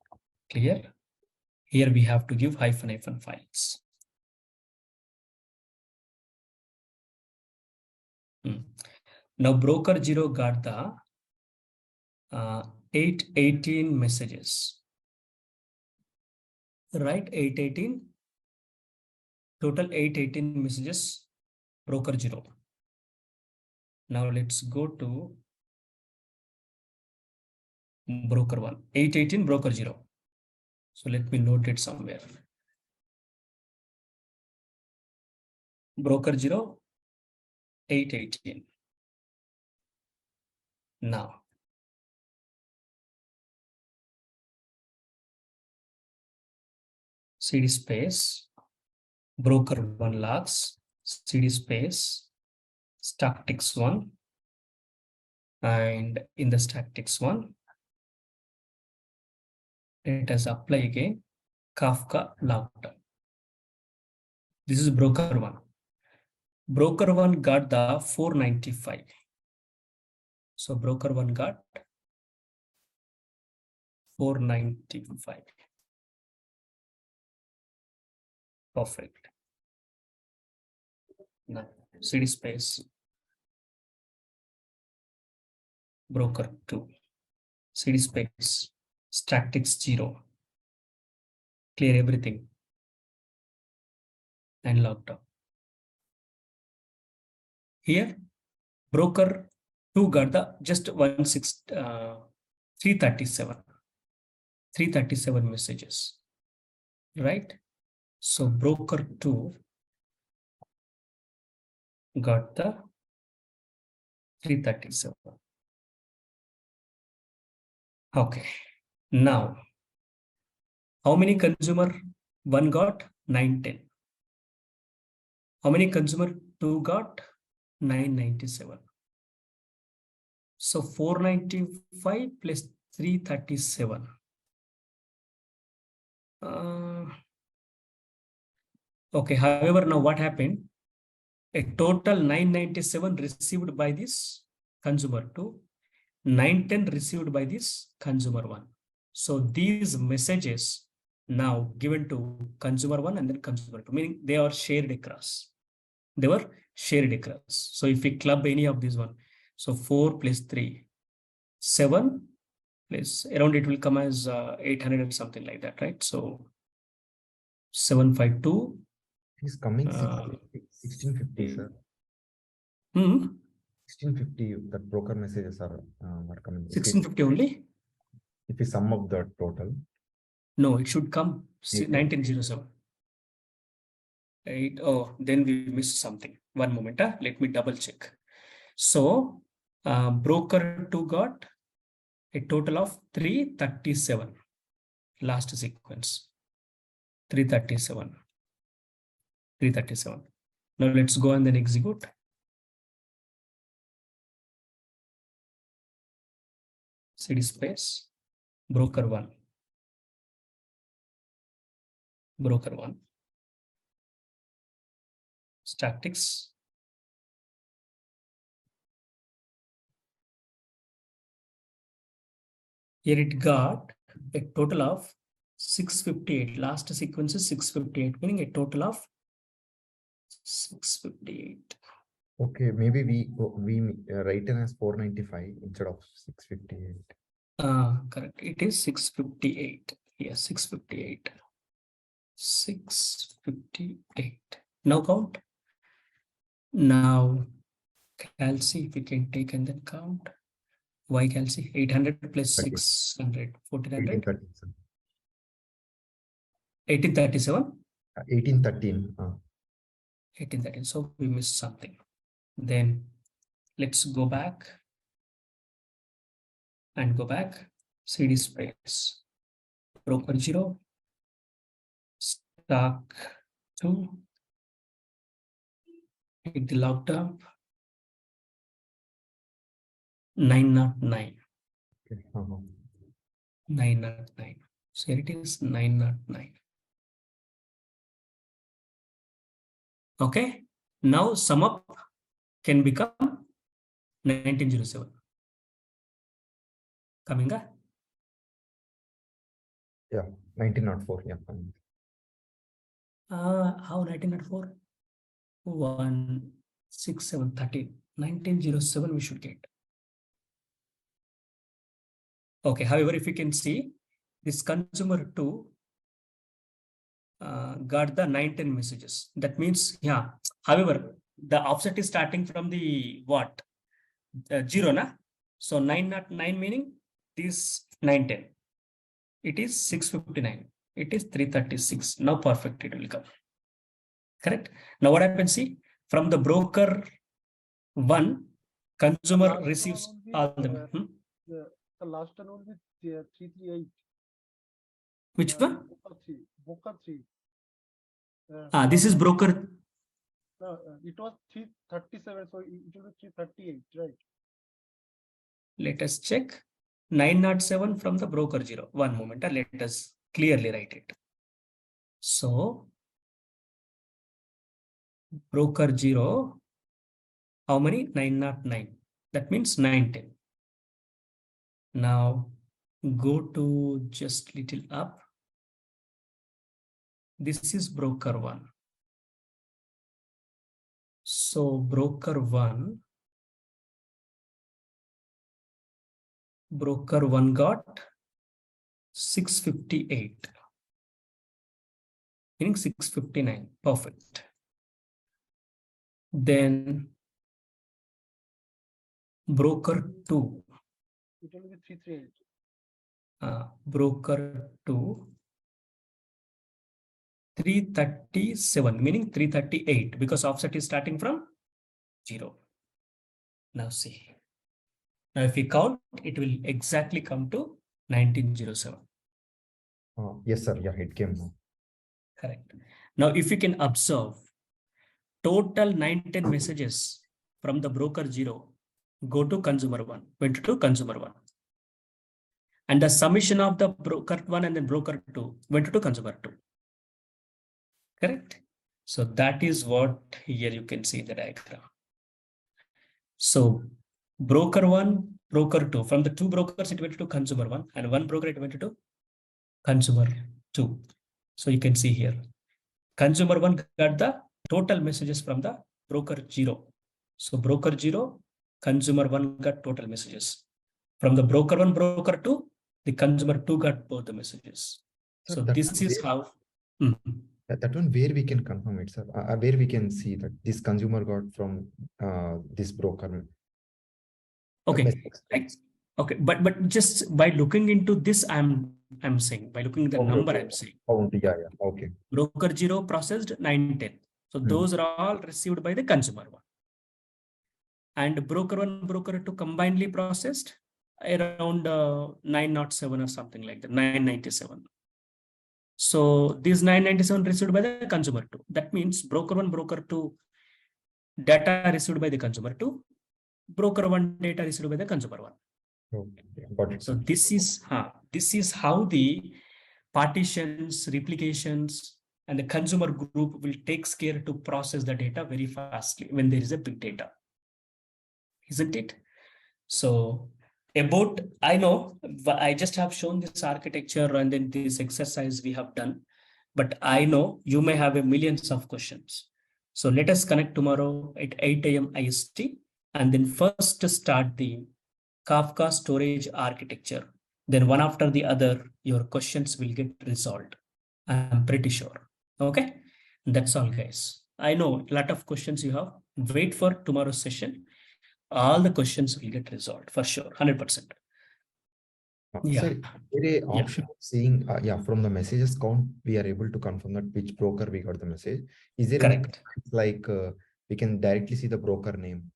clear? Here we have to give hyphen files. Now broker 0 got the 818 messages. Right, 818. Total 818 messages, broker 0. Now let's go to broker 1. 818, broker 0. So let me note it somewhere. Broker 0, 818. Now, cd space, broker 1 logs, cd space, statics 1, and in the statics 1, let us apply again Kafka logged. This is broker 1. Broker 1 got the 495. So broker 1 got 495. Perfect. Now, cd space, broker 2, cd space, statics 0, clear everything, and logged up. Here, broker 2 got the just 337 messages, right? So broker 2 got the 337. Okay. Now, how many consumer 1 got? 910. How many consumer 2 got? 997. So 495 plus 337. Okay, however, now what happened? A total 997 received by this consumer 2, 910 received by this consumer 1. So these messages now given to consumer 1 and then consumer 2, meaning they are shared across. They were shared across. So if we club any of these one, so 4 plus 3, 7 plus around it will come as 800 and something like that, right? So 752. He's coming 1650, sir. 1650, the broker messages are coming. 1650 only? If we sum up the total. No, it should come 1907. Right. Oh, then we missed something. One moment. Let me double check. So broker 2 got a total of 337. Last sequence. 337. 337. Now let's go and then execute. cd space, broker 1. Broker 1. Statics. Here it got a total of 658. Last sequence is 658, meaning a total of 658. Okay, maybe we write it as 495 instead of 658. Correct. It is 658. Yes, 658. 658. Now count. Now calci, if we can take and then count. Y calci 800 plus 600, 1400. 1837. 1813. 1813. So we missed something. Then let's go back and go back. cd space, broker 0, stock 2, hit the locked up, 909. Okay. 909. So here it is 909. Okay. Now sum up can become 1907. Coming up? Yeah, 1904. Yeah. How 1904? 1, 6, 7, 13. 1907 we should get. Okay, however, if you can see, this consumer 2 got the 910 messages. That means, yeah. However, the offset is starting from the what? 0, na? So 909 meaning this 910. It is 659. It is 336. Now perfect, it will come. Correct? Now what happens? See, from the broker 1, consumer Last receives one will be, all the. the last one will be 338. Which one? Broker 3. This is broker. It was 337, so it will be 338, right? Let us check. 907 from the broker 0. One moment, let us clearly write it. So, broker 0, how many? 909. That means 910. Now, go to just little up. This is broker 1. So, broker 1 got 658, meaning 659. Perfect. Then broker 2. It will be 338. Broker 2, 337, meaning 338, because offset is starting from 0. Now see. Now if we count, it will exactly come to 1907. Yes, sir. Yeah, it came now. Correct. Now if you can observe, total 910 messages from the broker 0 go to consumer 1, went to consumer 1. And the summation of the broker 1 and then broker 2 went to consumer 2. Correct? So that is what here you can see in the diagram. So broker 1, broker 2, from the 2 brokers it went to consumer 1 and 1 broker it went to consumer 2. So you can see here, consumer 1 got the total messages from the broker 0. So broker 0, consumer 1 got total messages. From the broker 1, broker 2, the consumer 2 got both the messages. So this is how. That one where we can confirm it, sir. Where we can see that this consumer got from this broker. Okay. Okay, but just by looking into this, I'm saying by looking at the number, I'm saying. Yeah. Okay. Broker 0 processed 910. So those are all received by the consumer 1. And broker 1, broker 2 combinedly processed around 907 or something like that, 997. So these 997 received by the consumer 2. That means broker 1, broker 2 data received by the consumer 2, broker 1 data received by the consumer 1. Got it. So this is how the partitions, replications, and the consumer group will take care to process the data very fastly when there is a big data, isn't it? So about, I know I just have shown this architecture and then this exercise we have done, but I know you may have a millions of questions. So let us connect tomorrow at 8 a.m. IST and then first start the Kafka storage architecture. Then one after the other, your questions will get resolved. I'm pretty sure. Okay, that's all, guys. I know a lot of questions you have. Wait for tomorrow's session. All the questions will get resolved for sure, 100%. Sir, there is option of seeing, from the messages count, we are able to confirm that which broker we got the message. Is there any like we can directly see the broker name?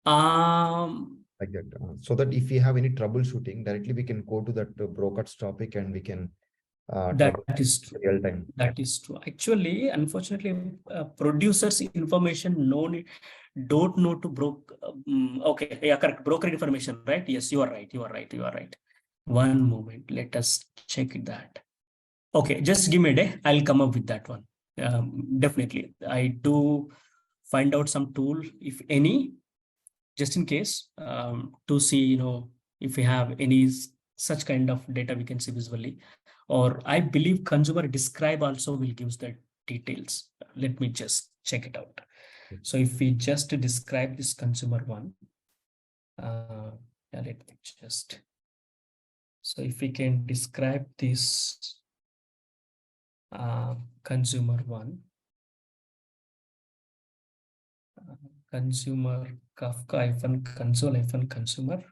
Like that, so that if we have any troubleshooting, directly we can go to that broker's topic and we can that is true. Real time. That is true. Actually, unfortunately, producers information don't know to broker. Okay, yeah, correct. Broker information, right? Yes, you are right. You are right. You are right. One moment. Let us check that. Okay, just give me a day. I'll come up with that one. Definitely. I do find out some tool, if any, just in case, to see, if we have any such kind of data we can see visually. Or I believe consumer describe also will give the details. Let me just check it out. So if we just describe this consumer one, let me just. So if we can describe this consumer one, consumer Kafka console consumer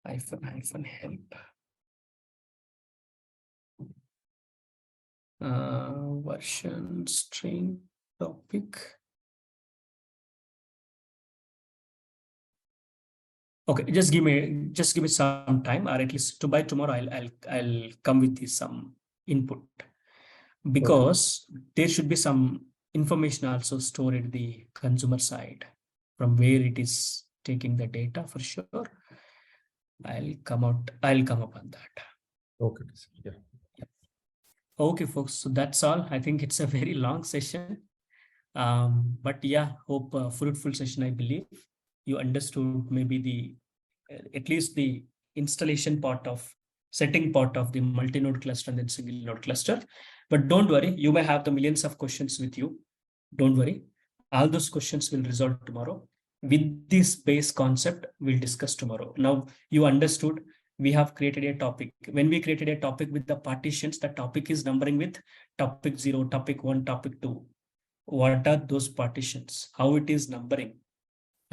help. Version string topic. Okay, just give me some time, or at least by tomorrow I'll come with this some input, because there should be some information also stored at the consumer side from where it is taking the data for sure. I'll come up on that. Okay, yeah. Okay, folks. So that's all. I think it's a very long session. But yeah, hope fruitful session, I believe. You understood maybe the at least the installation part of setting part of the multi-node cluster and then single node cluster. But don't worry, you may have the millions of questions with you. Don't worry. All those questions will resolve tomorrow. With this base concept, we'll discuss tomorrow. Now you understood we have created a topic. When we created a topic with the partitions, the topic is numbering with topic 0, topic 1, topic 2. What are those partitions? How it is numbering,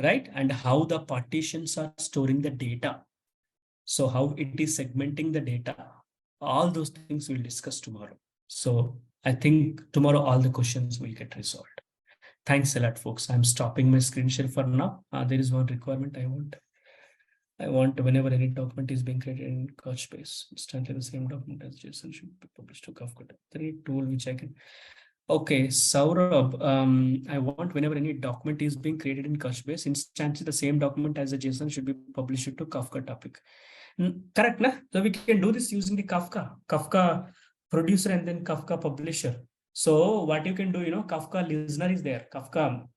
right? And how the partitions are storing the data. So how it is segmenting the data. All those things we'll discuss tomorrow. So I think tomorrow all the questions will get resolved. Thanks a lot, folks. I'm stopping my screen share for now. There is one requirement I want whenever any document is being created in Couchbase, instantly the same document as JSON should be published to Kafka 3 tool, which I can. Okay, Saurabh, I want whenever any document is being created in Couchbase, instantly the same document as a JSON should be published to Kafka topic. Correct, na? So we can do this using the Kafka producer and then Kafka publisher. So what you can do, Kafka listener is there. Kafka,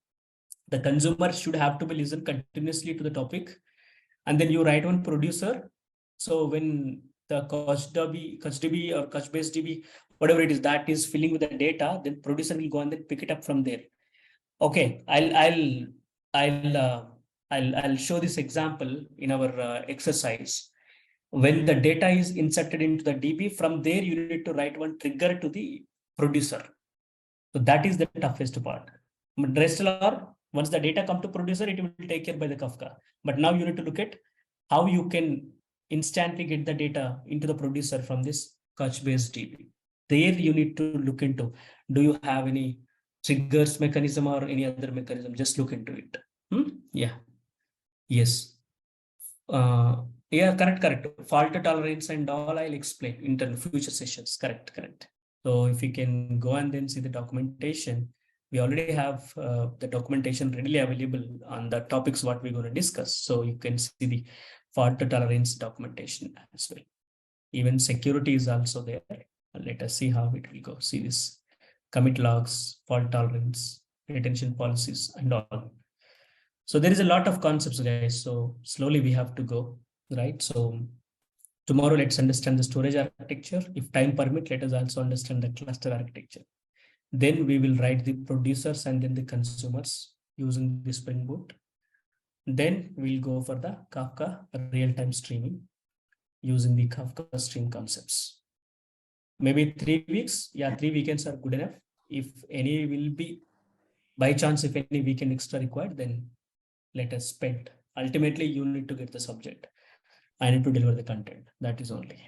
the consumer should have to be listen continuously to the topic. And then you write one producer. So when the CouchDB or Couchbase DB, whatever it is that is filling with the data, then producer will go and then pick it up from there. Okay, I'll show this example in our exercise. When the data is inserted into the DB, from there you need to write one trigger to the producer. So that is the toughest part. But rest are, once the data come to producer, it will take care by the Kafka. But now you need to look at how you can instantly get the data into the producer from this Couchbase DB. There you need to look into, do you have any triggers mechanism or any other mechanism? Just look into it. Yeah. Yes. Yeah, correct. Fault tolerance and all I'll explain in the future sessions. Correct. So if you can go and then see the documentation, we already have the documentation readily available on the topics what we're going to discuss. So you can see the fault tolerance documentation as well. Even security is also there. Let us see how it will go. See this commit logs, fault tolerance, retention policies, and all. So there is a lot of concepts, guys. So slowly we have to go, right? So tomorrow, let's understand the storage architecture. If time permit, let us also understand the cluster architecture. Then we will write the producers and then the consumers using the Spring Boot. Then we'll go for the Kafka real-time streaming using the Kafka stream concepts. Maybe 3 weeks. Yeah, 3 weekends are good enough. If any will be, by chance, if any weekend extra required, then let us spend. Ultimately, you need to get the subject. I need to deliver the content. That is only.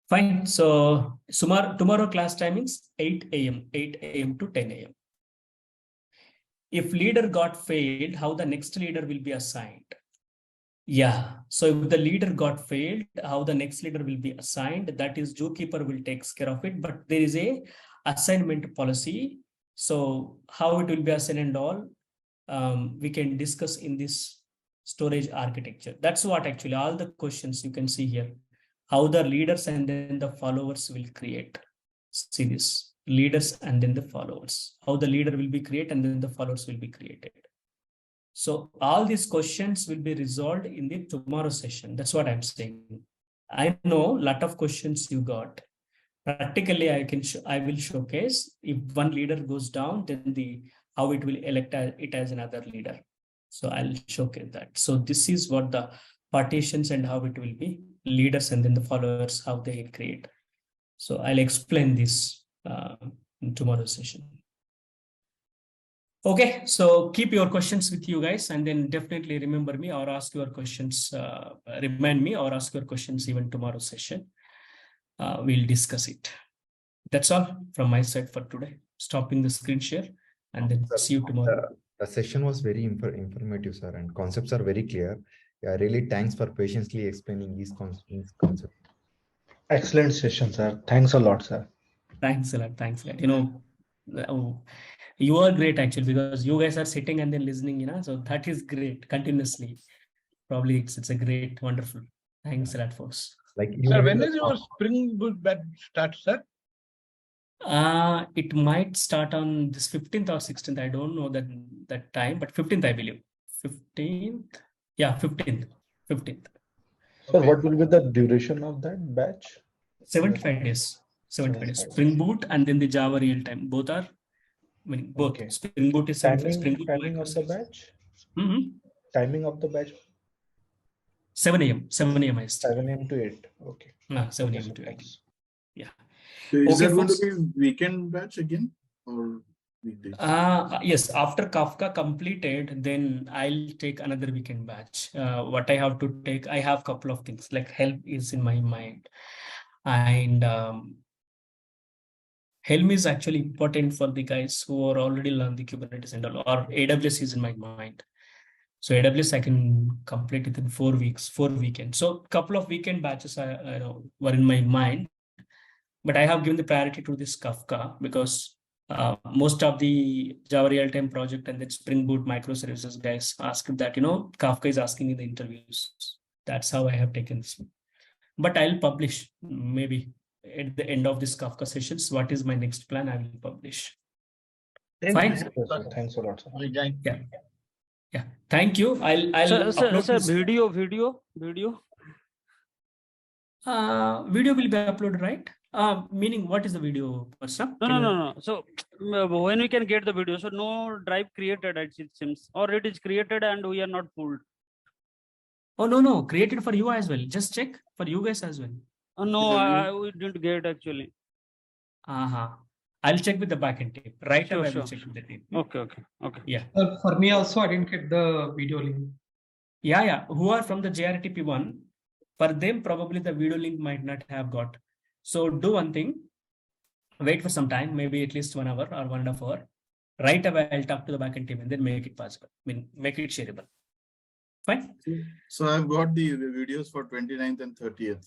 Fine. So tomorrow class timings 8 a.m. to 10 a.m. If leader got failed, how the next leader will be assigned? Yeah. So if the leader got failed, how the next leader will be assigned? That is Zookeeper will take care of it. But there is a assignment policy. So how it will be assigned and all, we can discuss in this storage architecture. That's what actually all the questions you can see here. How the leaders and then the followers will create. See this, leaders and then the followers. How the leader will be created and then the followers will be created. So all these questions will be resolved in the tomorrow session. That's what I'm saying. I know a lot of questions you got, Practically, I will showcase if one leader goes down, then how it will elect it as another leader. So I'll showcase that. So this is what the partitions and how it will be leaders and then the followers, how they create. So I'll explain this in tomorrow's session. Okay, so keep your questions with you guys, and then definitely remember me or ask your questions, remind me or ask your questions even tomorrow's session. We'll discuss it. That's all from my side for today. Stopping the screen share and then see you tomorrow. The session was very informative, sir, and concepts are very clear. Yeah, really thanks for patiently explaining these concepts. Excellent session, sir. Thanks a lot, sir. Thanks a lot. Thanks a lot. You know, you are great actually, because you guys are sitting and then listening, so that is great continuously. Probably it's a great, wonderful. Thanks a lot, folks. Like Sir, when is your Spring Boot batch start, sir? It might start on this 15th or 16th. I don't know that time, but 15th, I believe. 15th. Yeah, 15th. 15th. Sir, what will be the duration of that batch? 75 days. 75 days. Spring Boot and then the Java real time. Both are, both. Okay. Spring Boot is Spring Boot timing of the batch? Timing of the batch? 7 a.m. 7 a.m. IST. 7 a.m. to 8. Okay. 7 a.m. to 8. Yeah. So is Okay, that going to folks. be weekend batch again or weekdays? Yes, after Kafka completed, then I'll take another weekend batch. What I have to take, I have a couple of things, like Helm is in my mind. And Helm is actually important for the guys who are already learned the Kubernetes and all, or AWS is in my mind. So AWS, I can complete it in 4 weeks, 4 weekends. So a couple of weekend batches were in my mind, but I have given the priority to this Kafka because most of the Java real-time project and then Spring Boot microservices guys ask that, Kafka is asking in the interviews. That's how I have taken this one. But I'll publish maybe at the end of this Kafka sessions. What is my next plan? I will publish. Fine. Thanks a lot, sir. Yeah. Yeah. Thank you. I'll upload Sir, this. video. Video will be uploaded, right? Meaning what is the video, Persam? No. So when we can get the video? So no drive created, it seems, or it is created and we are not pulled. Oh, no. Created for you as well. Just check for you guys as well. No, we didn't get actually. I'll check with the backend team. Right away, I will Sure. check with the team. Okay. Yeah. For me also, I didn't get the video link. Yeah. Who are from the JRTP1, for them, probably the video link might not have got. So do one thing, wait for some time, maybe at least 1 hour or 1.5 hours. Right away, I'll talk to the backend team and then make it possible. Make it shareable. Fine. So I've got the videos for 29th and 30th.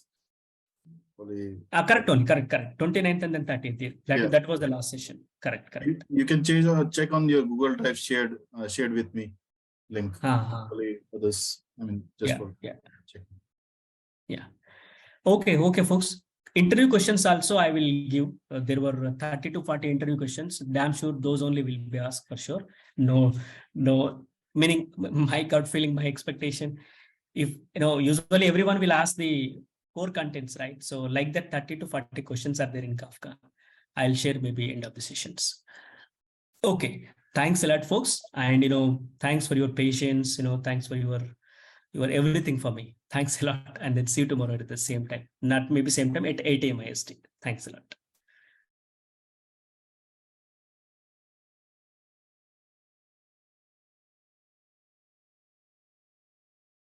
Correct. 29th and then 30th. That was the last session. Correct. You can check on your Google Drive shared with me link. For this. Checking. Yeah. Okay, folks. Interview questions also I will give. There were 30 to 40 interview questions. Damn sure those only will be asked for sure. No, meaning my gut feeling, my expectation. If usually everyone will ask the core contents, right? So like that 30 to 40 questions are there in Kafka. I'll share maybe end of the sessions. Okay. Thanks a lot, folks. And thanks for your patience. Thanks for your everything for me. Thanks a lot. And then see you tomorrow at the same time. Not maybe same time at 8 a.m. IST. Thanks a lot.